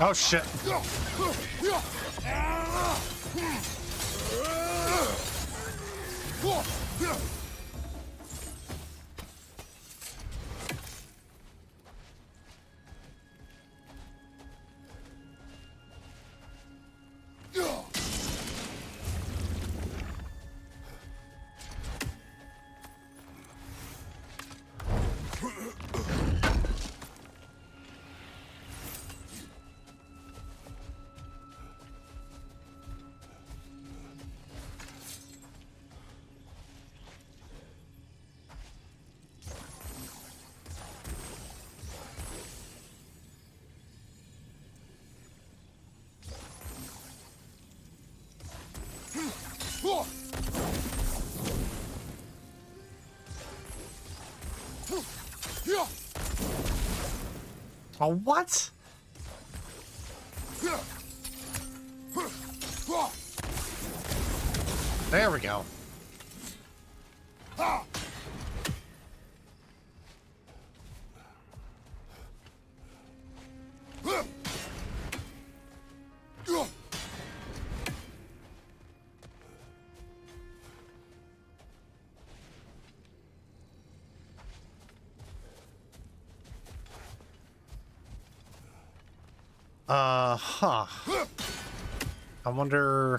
Speaker 1: Oh shit. Oh, what? There we go. Huh. I wonder...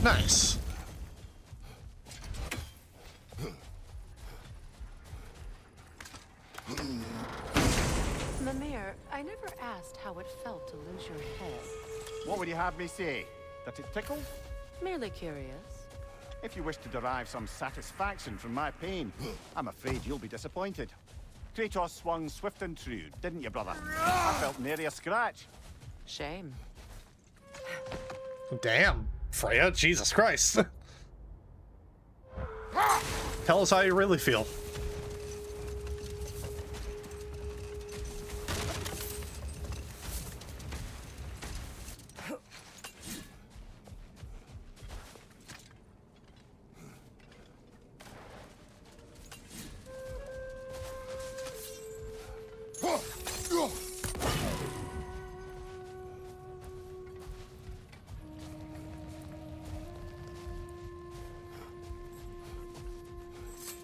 Speaker 1: Nice.
Speaker 2: Mimir, I never asked how it felt to lose your head.
Speaker 8: What would you have me say? That it tickled?
Speaker 2: Merely curious.
Speaker 8: If you wish to derive some satisfaction from my pain, I'm afraid you'll be disappointed. Kratos swung swift and true, didn't you, brother? I felt nary a scratch.
Speaker 2: Shame.
Speaker 1: Damn, Freya, Jesus Christ. Tell us how you really feel.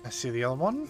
Speaker 1: I see the other one.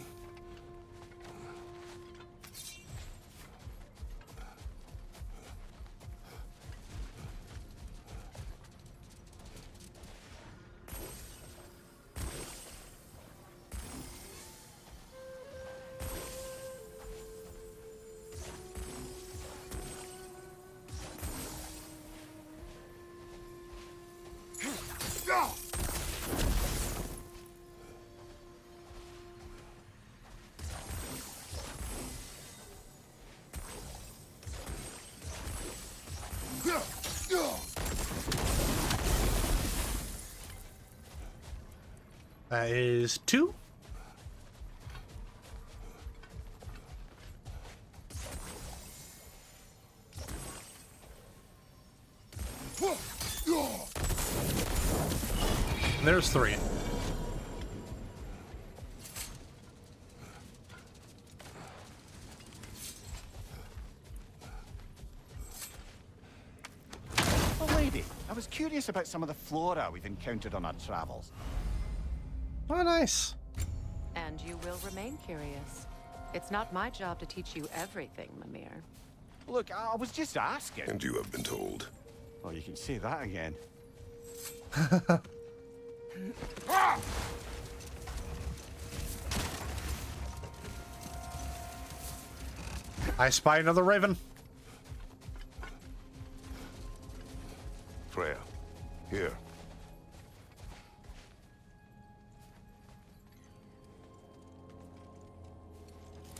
Speaker 1: That is 2. And there's 3.
Speaker 8: Oh, lady, I was curious about some of the flora we've encountered on our travels.
Speaker 1: Oh, nice.
Speaker 2: And you will remain curious. It's not my job to teach you everything, Mimir.
Speaker 8: Look, I was just asking.
Speaker 3: And you have been told.
Speaker 8: Oh, you can say that again.
Speaker 1: I spy another raven.
Speaker 3: Freya, here.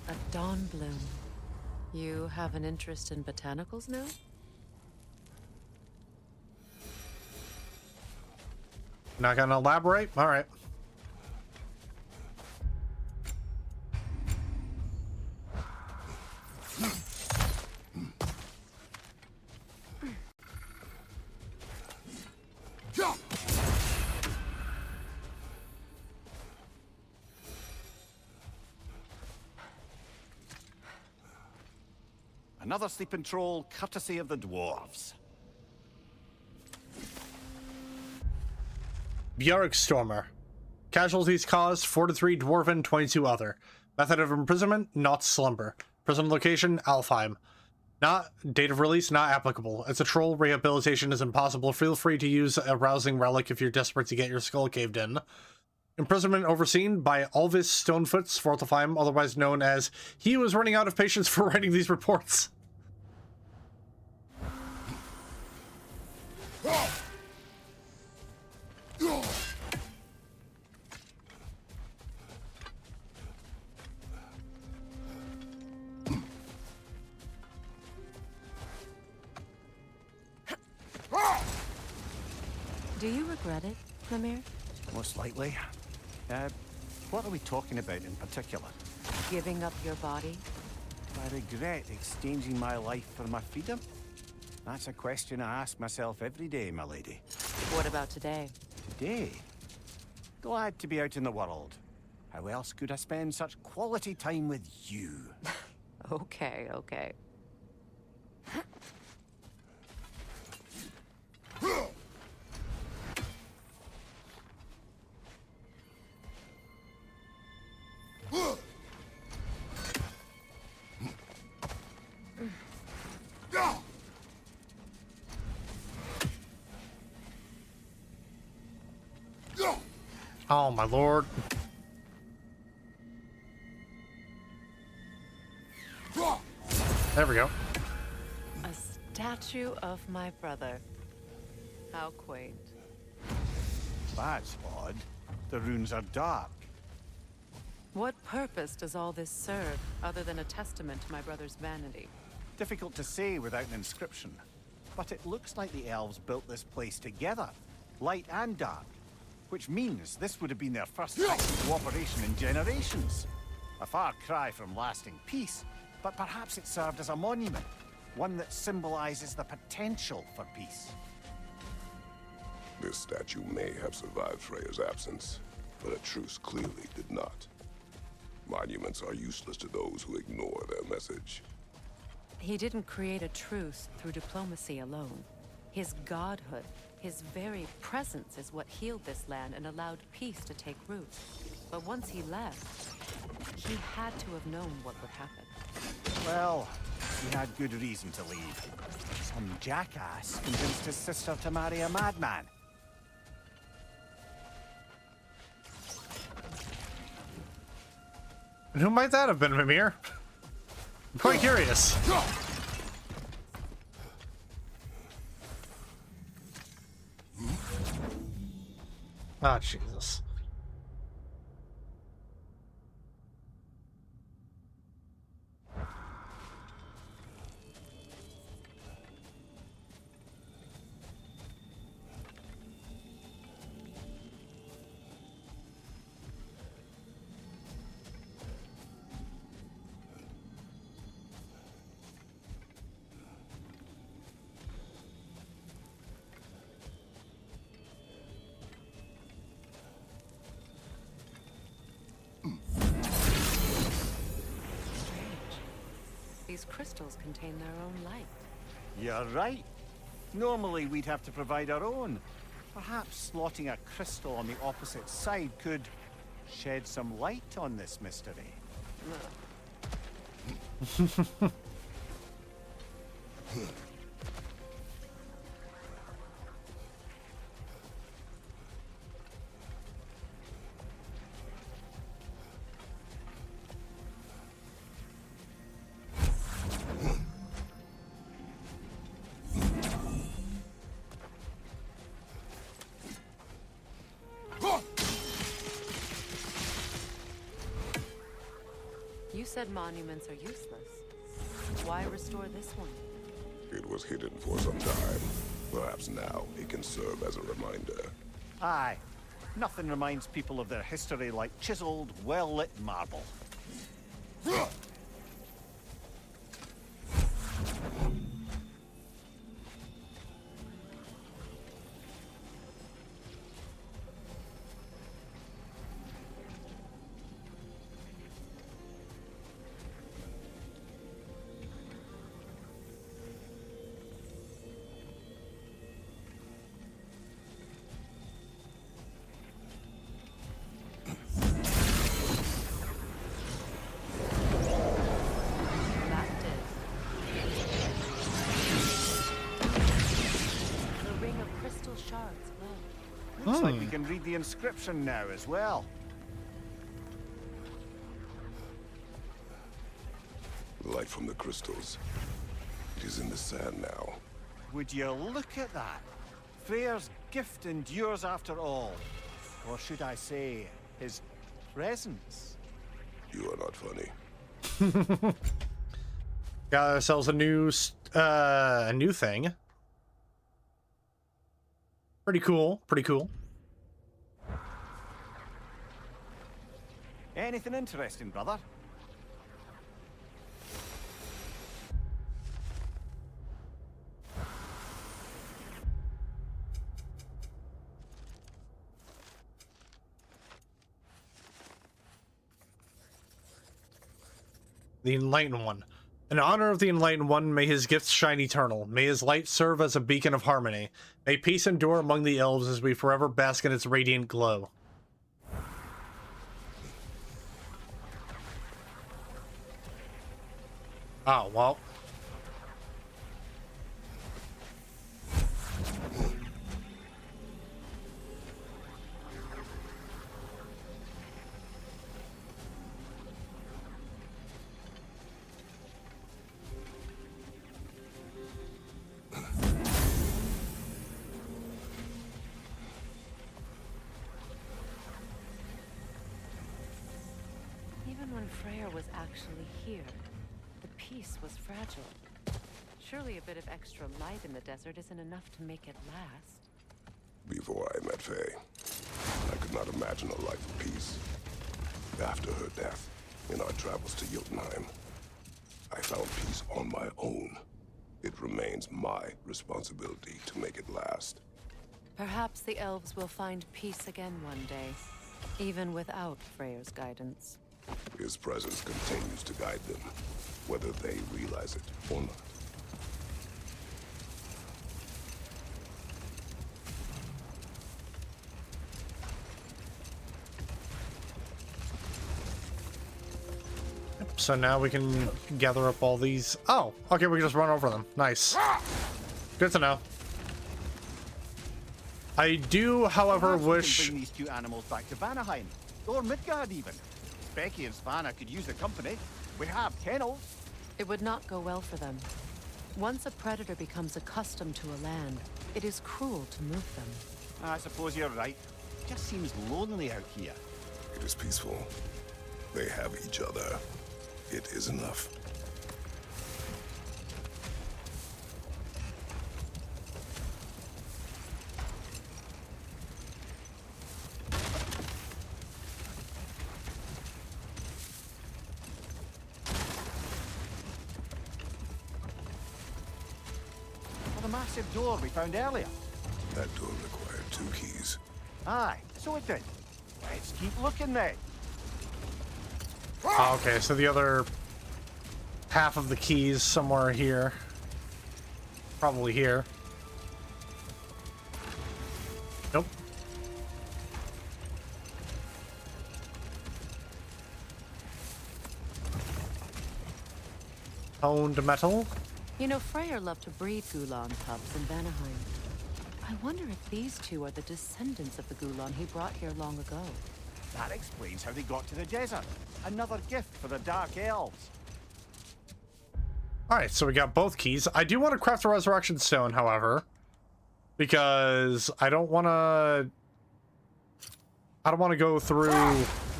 Speaker 2: A dawn bloom. You have an interest in botanicals now?
Speaker 1: Not gonna elaborate? All right.
Speaker 8: Another sleeping troll, courtesy of the dwarves.
Speaker 1: Björkstormer. Casualties caused 4 to 3 dwarven, 22 other. Method of imprisonment, not slumber. Prison location, Alfheim. Not date of release, not applicable. As a troll, rehabilitation is impossible. Feel free to use a rousing relic if you're desperate to get your skull caved in. Imprisonment overseen by Alvis Stonefoot Svartalfheim, otherwise known as he who was running out of patience for writing these reports.
Speaker 2: Do you regret it, Mimir?
Speaker 8: Most likely. What are we talking about in particular?
Speaker 2: Giving up your body?
Speaker 8: I regret exchanging my life for my freedom? That's a question I ask myself every day, my lady.
Speaker 2: What about today?
Speaker 8: Today? Glad to be out in the world. How else could I spend such quality time with you?
Speaker 2: Okay, okay.
Speaker 1: Oh my lord. There we go.
Speaker 2: A statue of my brother. How quaint.
Speaker 8: That's odd. The runes are dark.
Speaker 2: What purpose does all this serve, other than a testament to my brother's vanity?
Speaker 8: Difficult to say without an inscription. But it looks like the elves built this place together, light and dark. Which means this would have been their first act of cooperation in generations. A far cry from lasting peace, but perhaps it served as a monument. One that symbolizes the potential for peace.
Speaker 3: This statue may have survived Freya's absence, but a truce clearly did not. Monuments are useless to those who ignore their message.
Speaker 2: He didn't create a truce through diplomacy alone. His godhood, his very presence is what healed this land and allowed peace to take root. But once he left, he had to have known what would happen.
Speaker 8: Well, he had good reason to leave. Some jackass convinced his sister to marry a madman.
Speaker 1: And who might that have been, Mimir? I'm quite curious. Ah, Jesus.
Speaker 2: these crystals contain their own light.
Speaker 8: You're right. Normally we'd have to provide our own. Perhaps slotting a crystal on the opposite side could shed some light on this mystery.
Speaker 2: You said monuments are useless. Why restore this one?
Speaker 3: It was hidden for some time. Perhaps now it can serve as a reminder.
Speaker 8: Aye. Nothing reminds people of their history like chiseled, well-lit marble. Looks like we can read the inscription now as well.
Speaker 3: Light from the crystals. It is in the sand now.
Speaker 8: Would you look at that? Freya's gift endures after all. Or should I say, his presence?
Speaker 3: You are not funny.
Speaker 1: Got ourselves a new thing. Pretty cool. Pretty cool.
Speaker 8: Anything interesting, brother?
Speaker 1: The Enlightened One. In honor of the Enlightened One, may his gifts shine eternal. May his light serve as a beacon of harmony. May peace endure among the elves as we forever bask in its radiant glow. Oh, well.
Speaker 2: Even when Freya was actually here, the peace was fragile. Surely a bit of extra light in the desert isn't enough to make it last.
Speaker 3: Before I met Faye, I could not imagine a life of peace. After her death, in our travels to Jotunheim, I found peace on my own. It remains my responsibility to make it last.
Speaker 2: Perhaps the elves will find peace again one day, even without Freya's guidance.
Speaker 3: His presence continues to guide them, whether they realize it or not.
Speaker 1: So now we can gather up all these. Oh, okay, we can just run over them. Nice. Good to know. I do, however,
Speaker 8: Perhaps
Speaker 1: wish...
Speaker 8: we can bring these two animals back to Vanaheim, or Midgard even. Becky and Svanna could use the company. We have kennels.
Speaker 2: It would not go well for them. Once a predator becomes accustomed to a land, it is cruel to move them.
Speaker 8: I suppose you're right. It just seems lonely out here.
Speaker 3: It is peaceful. They have each other. It is enough.
Speaker 8: Well, the massive door we found earlier.
Speaker 3: That door required 2 keys.
Speaker 8: Aye, so it did. Let's keep looking then.
Speaker 1: Oh, okay, so the other half of the keys somewhere here. Probably here. Nope. Honed metal.
Speaker 2: You know, Freya loved to breed Gulan pups in Vanaheim. I wonder if these two are the descendants of the Gulan he brought here long ago.
Speaker 8: That explains how they got to the desert. Another gift for the Dark Elves.
Speaker 1: Alright, so we got both keys. I do want to craft a resurrection stone, however. Because I don't want to go through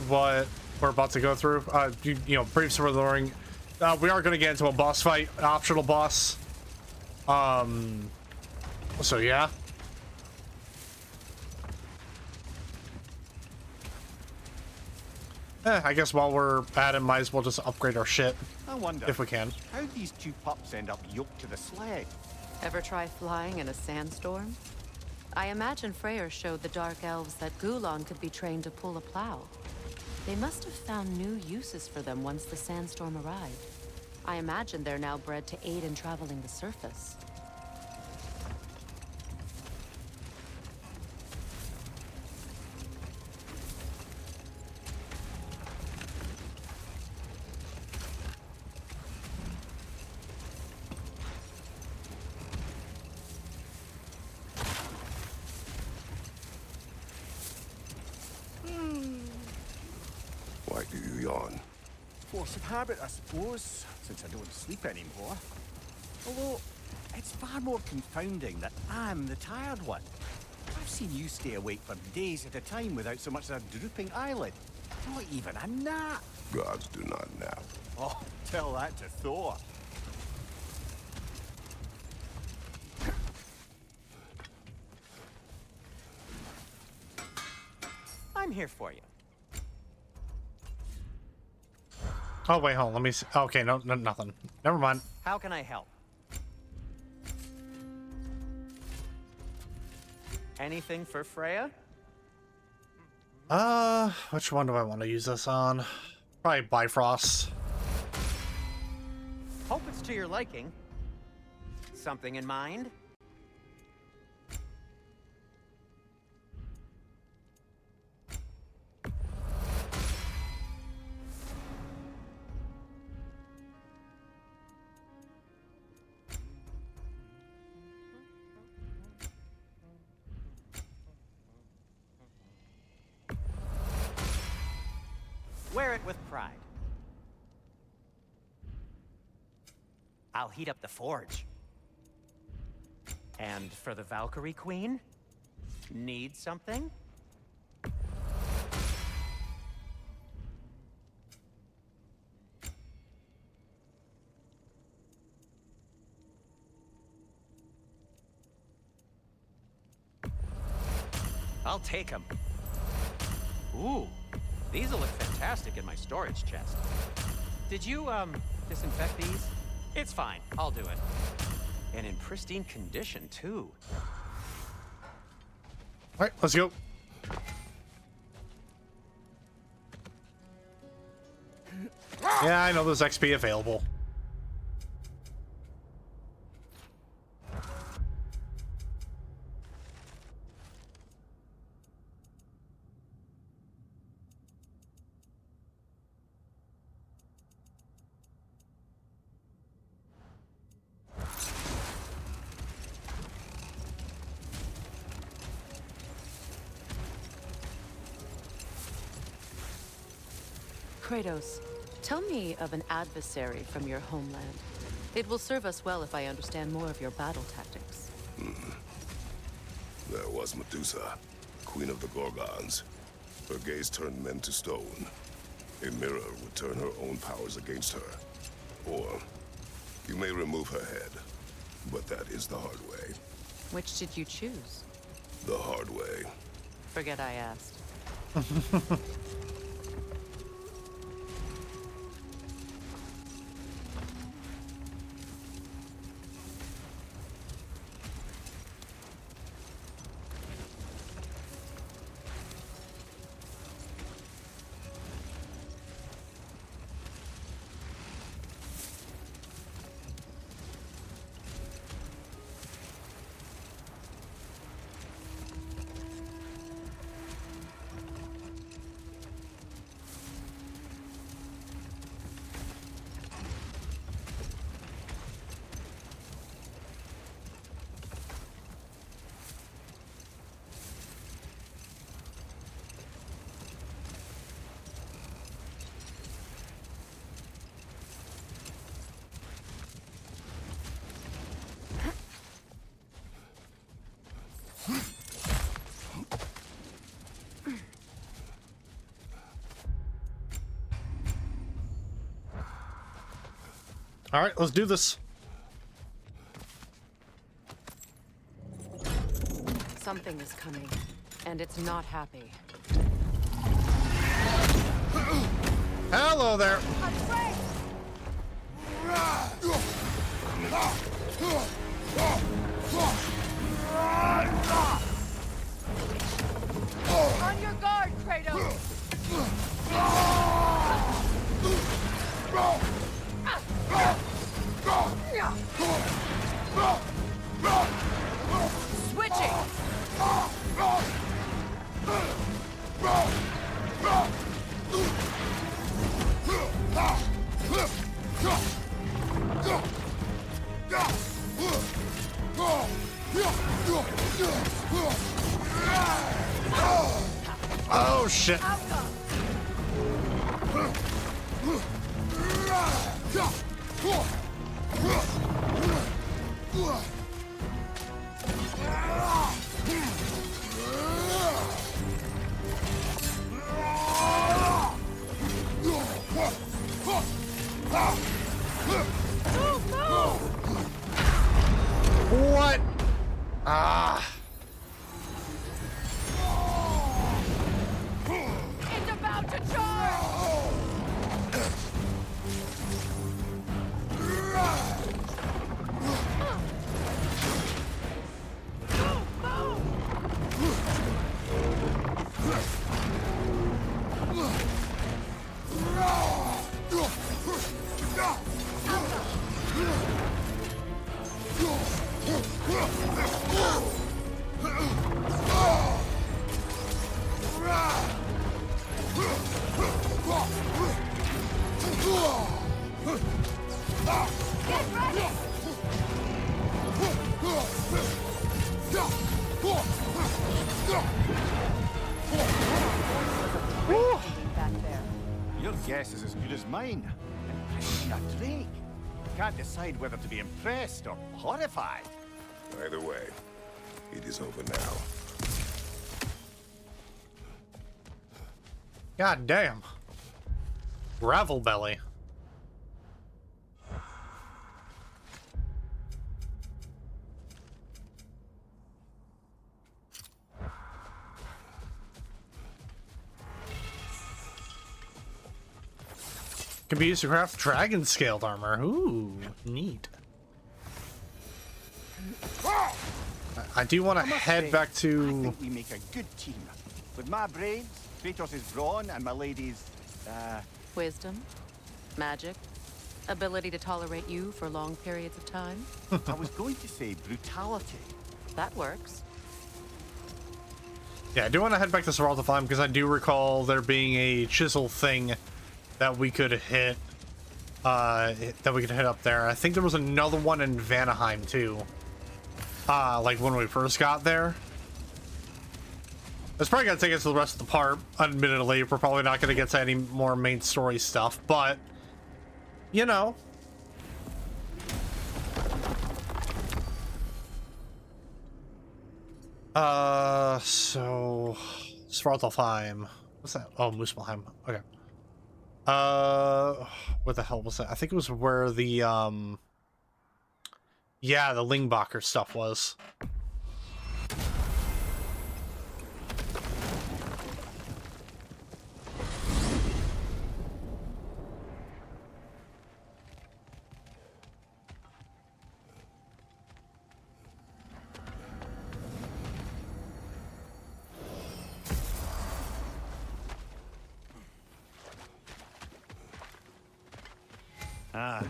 Speaker 1: what we're about to go through. You know, briefs were luring. We are going to get into a boss fight, an optional boss. So yeah. I guess while we're at it, might as well just upgrade our shit.
Speaker 8: I wonder
Speaker 1: if we can.
Speaker 8: How these two pups end up yoked to the sled?
Speaker 2: Ever try flying in a sandstorm? I imagine Freyr showed the Dark Elves that Gulan could be trained to pull a plow. They must have found new uses for them once the sandstorm arrived. I imagine they're now bred to aid in traveling the surface.
Speaker 3: Why do you yawn?
Speaker 8: Force of habit, I suppose, since I don't sleep anymore. Although, it's far more confounding that I'm the tired one. I've seen you stay awake for days at a time without so much as a drooping eyelid. Not even a nap.
Speaker 3: Gods do not nap.
Speaker 8: Oh, tell that to Thor.
Speaker 17: I'm here for you.
Speaker 1: Oh wait, hold on. Let me see. Okay, no, nothing. Never mind.
Speaker 17: How can I help? Anything for Freya?
Speaker 1: Which one do I want to use this on? Probably Bifrost.
Speaker 17: Hope it's to your liking. Something in mind? Wear it with pride. I'll heat up the forge. And for the Valkyrie Queen? Need something? I'll take them. Ooh, these'll look fantastic in my storage chest. Did you, disinfect these? It's fine, I'll do it. And in pristine condition, too.
Speaker 1: Alright, let's go. Yeah, I know there's XP available.
Speaker 2: Kratos, tell me of an adversary from your homeland. It will serve us well if I understand more of your battle tactics.
Speaker 3: There was Medusa, queen of the Gorgons. Her gaze turned men to stone. A mirror would turn her own powers against her. Or, you may remove her head, but that is the hard way.
Speaker 2: Which did you choose?
Speaker 3: The hard way.
Speaker 2: Forget I asked.
Speaker 1: All right, let's do this.
Speaker 2: Something is coming, and it's not happy.
Speaker 1: Hello there.
Speaker 15: On your guard, Kratos! Switching!
Speaker 1: Oh shit. What? Ah.
Speaker 15: It's about to charge!
Speaker 8: Your guess is as good as mine. Impressing a Drake. Can't decide whether to be impressed or horrified.
Speaker 3: Either way, it is over now.
Speaker 1: God damn. Gravel belly. Can be used to craft dragon scaled armor. Ooh, neat. I do want to head back to.
Speaker 8: I think we make a good team. With my brains, Kratos' brawn, and my lady's,
Speaker 2: Wisdom, magic, ability to tolerate you for long periods of time.
Speaker 8: I was going to say brutality.
Speaker 2: That works.
Speaker 1: Yeah, I do want to head back to Svartalfheim because I do recall there being a chisel thing that we could hit. That we could hit up there. I think there was another one in Vanaheim too. Like when we first got there. It's probably gonna take us to the rest of the part. Admittedly, we're probably not gonna get to any more main story stuff, but you know. So Svartalfheim. What's that? Oh, Muspelheim. Okay. What the hell was that? I think it was where the yeah, the Lingbacher stuff was.
Speaker 8: Ah,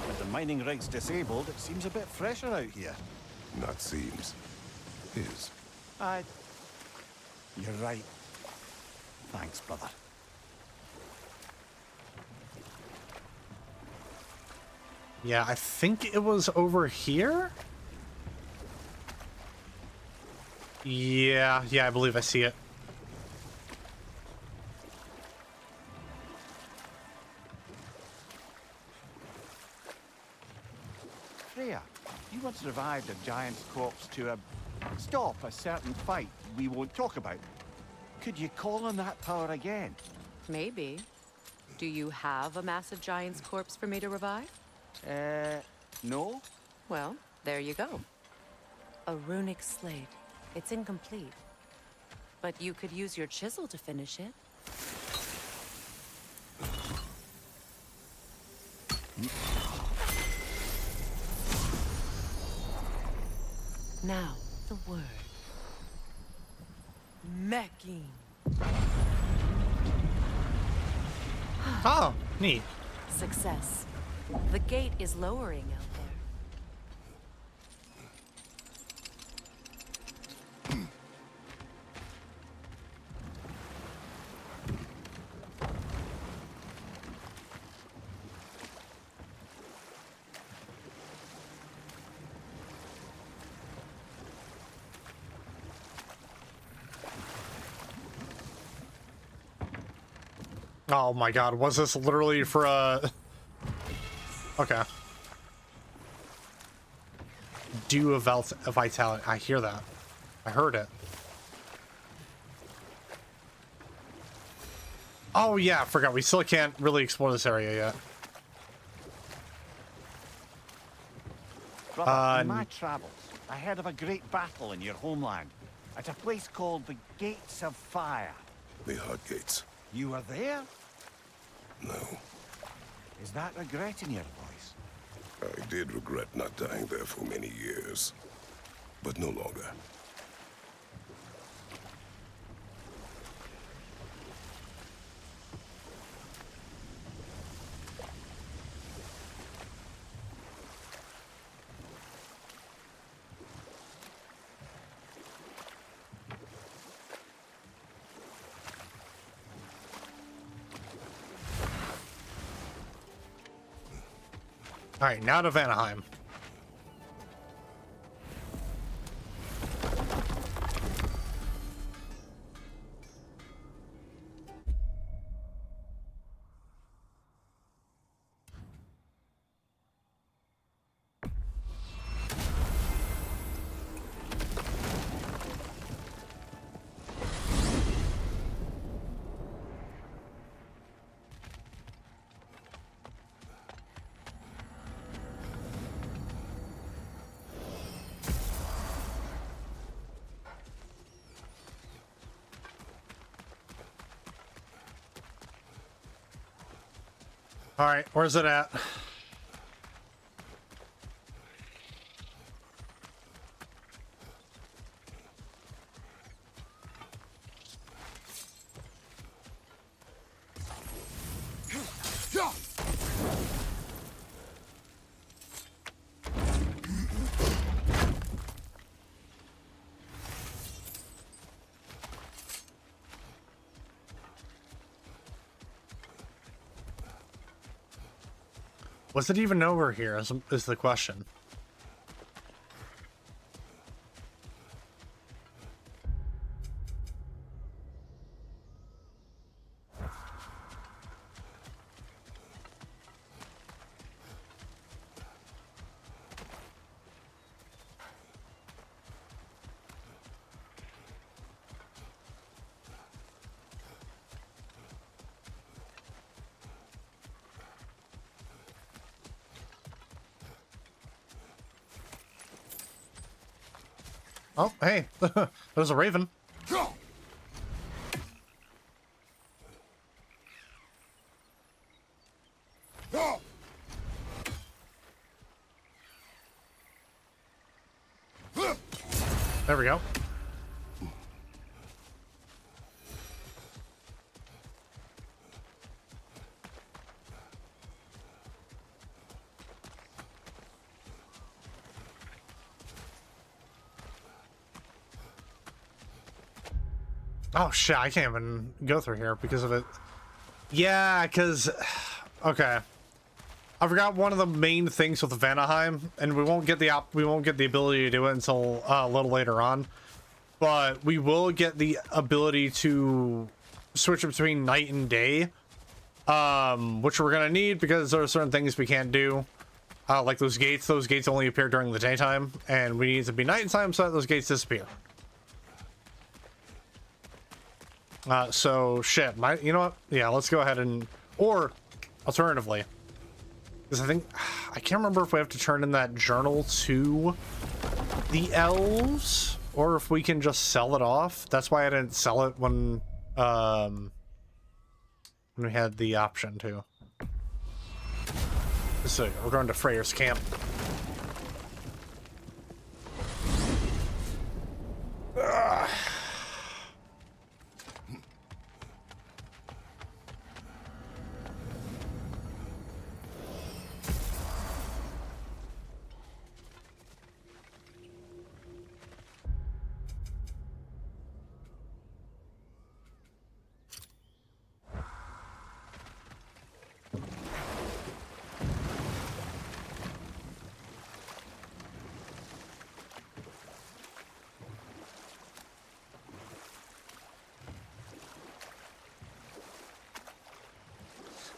Speaker 8: with the mining rigs disabled, it seems a bit fresher out here.
Speaker 3: Not seems. Is.
Speaker 8: You're right. Thanks, brother.
Speaker 1: Yeah, I think it was over here. Yeah, I believe I see it.
Speaker 8: Freya, you once revived a giant's corpse to stop a certain fight we won't talk about. Could you call on that power again?
Speaker 2: Maybe. Do you have a massive giant's corpse for me to revive?
Speaker 8: No?
Speaker 2: Well, there you go. A runic slate. It's incomplete. But you could use your chisel to finish it. Now, the word. Mecking.
Speaker 1: Oh, neat.
Speaker 2: Success. The gate is lowering out there.
Speaker 1: Oh my god, was this literally for a... Okay. Dew of Vitality. I hear that. I heard it. Oh yeah, I forgot. We still can't really explore this area yet.
Speaker 8: Brother, in my travels, I heard of a great battle in your homeland, at a place called the Gates of Fire.
Speaker 3: The Hot Gates.
Speaker 8: You were there?
Speaker 3: No.
Speaker 8: Is that regret in your voice?
Speaker 3: I did regret not dying there for many years, but no longer.
Speaker 1: All right, now to Vanaheim. All right, where's it at? Was it even over here is the question. Oh, hey, there's a raven. There we go. Oh shit, I can't even go through here because of it. Yeah, because... Okay. I forgot one of the main things with Vanaheim, and we won't get the ability to do it until a little later on. But we will get the ability to switch between night and day, which we're gonna need because there are certain things we can't do. Like those gates. Those gates only appear during the daytime, and we need to be nighttime so that those gates disappear. So shit, you know what? Yeah, let's go ahead and, or alternatively, Because I think, I can't remember if we have to turn in that journal to the elves or if we can just sell it off. That's why I didn't sell it when we had the option to. So we're going to Freya's camp. Ugh.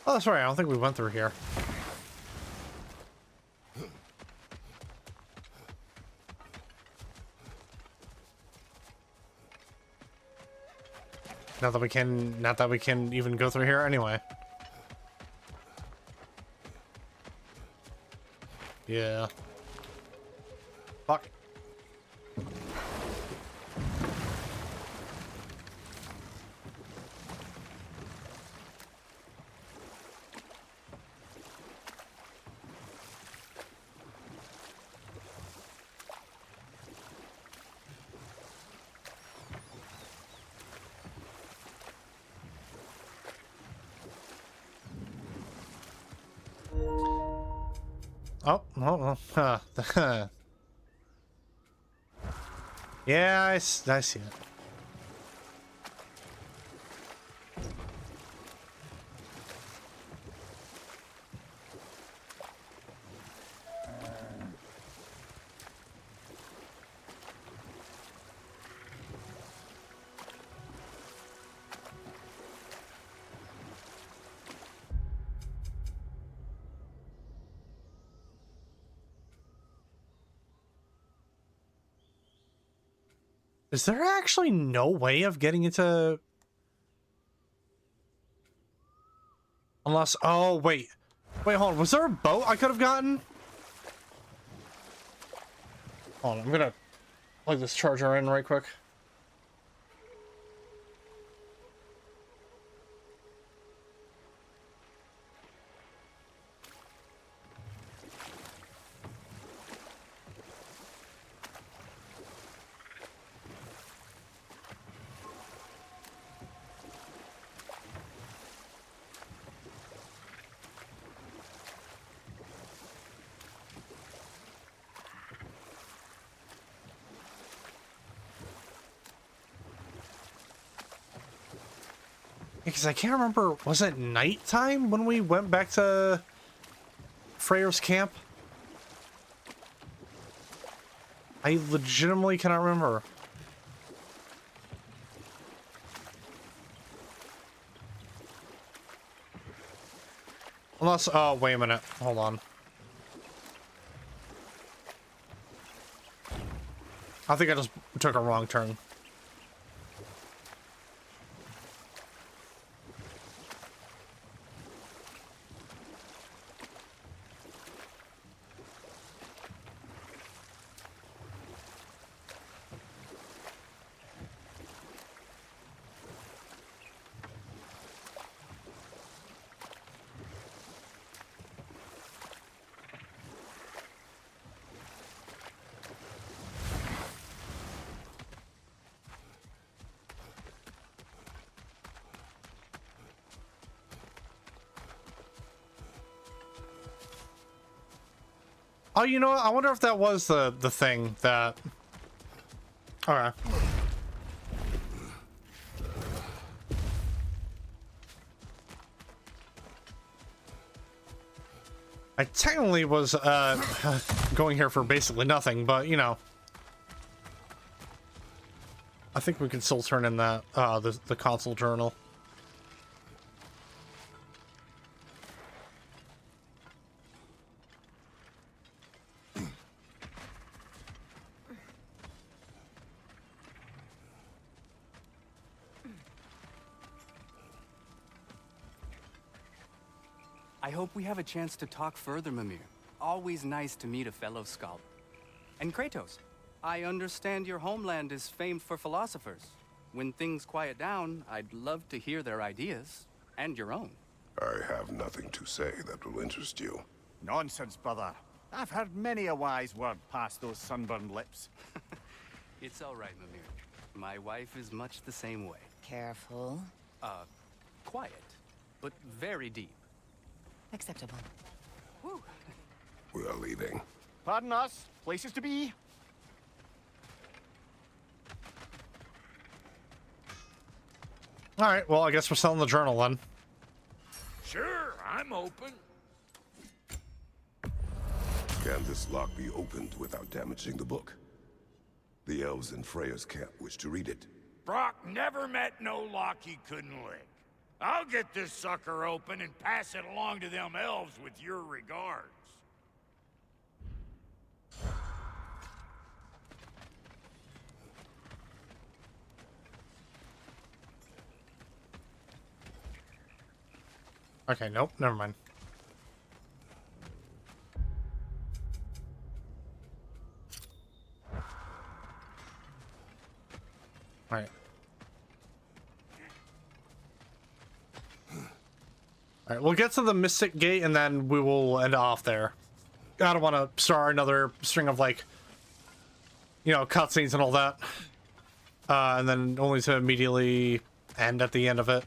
Speaker 1: Oh, that's right. I don't think we went through here. Not that we can even go through here anyway. Yeah. Fuck. Oh, yeah, I see it. Is there actually no way of getting into... Unless... Oh, wait. Wait, hold on. Was there a boat I could have gotten? Hold on, I'm gonna plug this charger in right quick. Because I can't remember, was it nighttime when we went back to Freya's camp? I legitimately cannot remember. Unless, oh, wait a minute. Hold on. I think I just took a wrong turn. Oh, you know what? I wonder if that was the thing that... Okay. I technically was going here for basically nothing, but you know. I think we can still turn in that the console journal.
Speaker 11: I hope we have a chance to talk further, Mimir. Always nice to meet a fellow scholar. And Kratos, I understand your homeland is famed for philosophers. When things quiet down, I'd love to hear their ideas, and your own.
Speaker 3: I have nothing to say that will interest you.
Speaker 8: Nonsense, brother. I've heard many a wise word past those sunburned lips.
Speaker 11: It's all right, Mimir. My wife is much the same way.
Speaker 12: Careful.
Speaker 11: Quiet, but very deep.
Speaker 12: Acceptable.
Speaker 11: Woo.
Speaker 3: We are leaving.
Speaker 8: Pardon us. Places to be.
Speaker 1: All right, well, I guess we're selling the journal then.
Speaker 7: Sure, I'm open.
Speaker 3: Can this lock be opened without damaging the book? The elves in Freya's camp wish to read it.
Speaker 7: Brock never met no lock he couldn't lick. I'll get this sucker open and pass it along to them elves with your regards.
Speaker 1: Okay, nope, never mind. All right. All right, we'll get to the Mystic Gate and then we will end off there. I don't want to start another string of, like, you know, cutscenes and all that. And then only to immediately end at the end of it.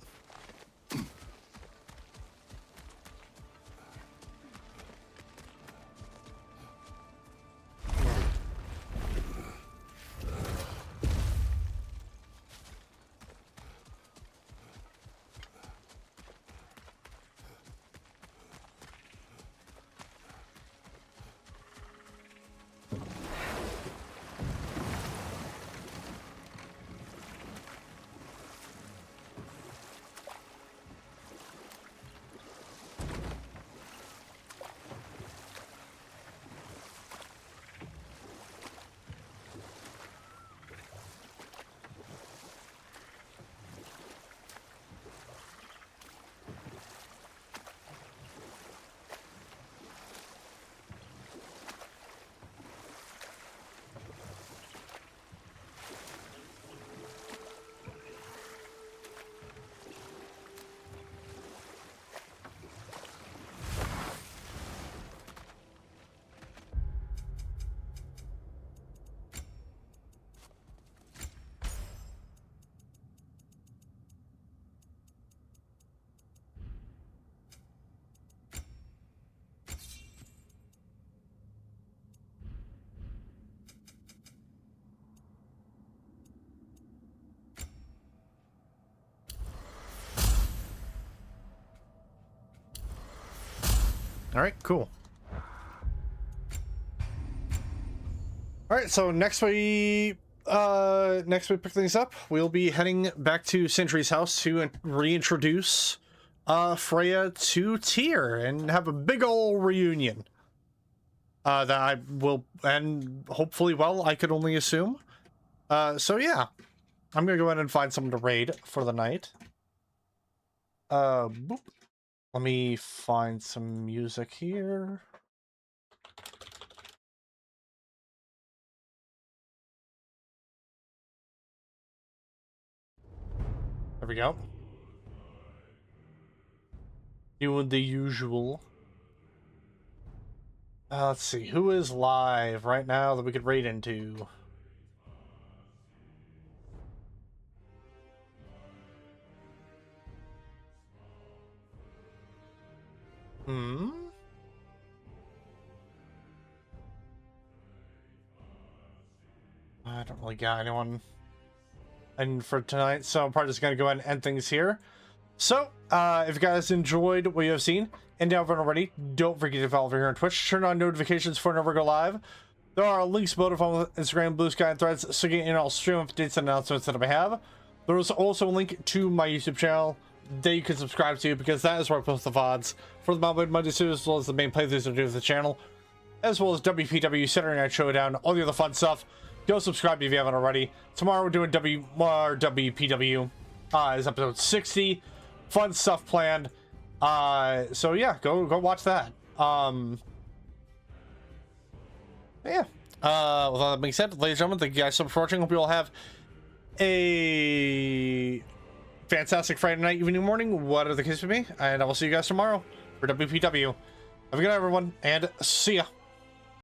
Speaker 1: All right, cool. All right, so next we pick things up, we'll be heading back to Sindri's house to reintroduce Freya to Tyr and have a big ol' reunion. That I will end hopefully well, I could only assume. So yeah, I'm gonna go ahead and find someone to raid for the night. Boop. Let me find some music here. There we go. Doing the usual. Let's see, who is live right now that we could raid into? I don't really got anyone and for tonight, so I'm probably just gonna go ahead and end things here. So, if you guys enjoyed what you have seen, and if you haven't already, don't forget to follow over here on Twitch. Turn on notifications for whenever we go live. There are links below to follow Instagram, Blue Sky, and Threads, so get in all stream updates and announcements that I have. There's also a link to my YouTube channel that you can subscribe to, because that is where I post the VODs for the Mobile Monday series, as well as the main playthroughs I do with the channel, as well as WPW, Saturday Night Showdown, all the other fun stuff. Go subscribe if you haven't already. Tomorrow we're doing WPW. Is episode 60. Fun stuff planned. So yeah, go watch that. Yeah. With all that being said, ladies and gentlemen, thank you guys so much for watching. Hope you all have a fantastic Friday night, evening, morning, whatever the case may be, and I will see you guys tomorrow for WPW. Have a good night, everyone, and see ya.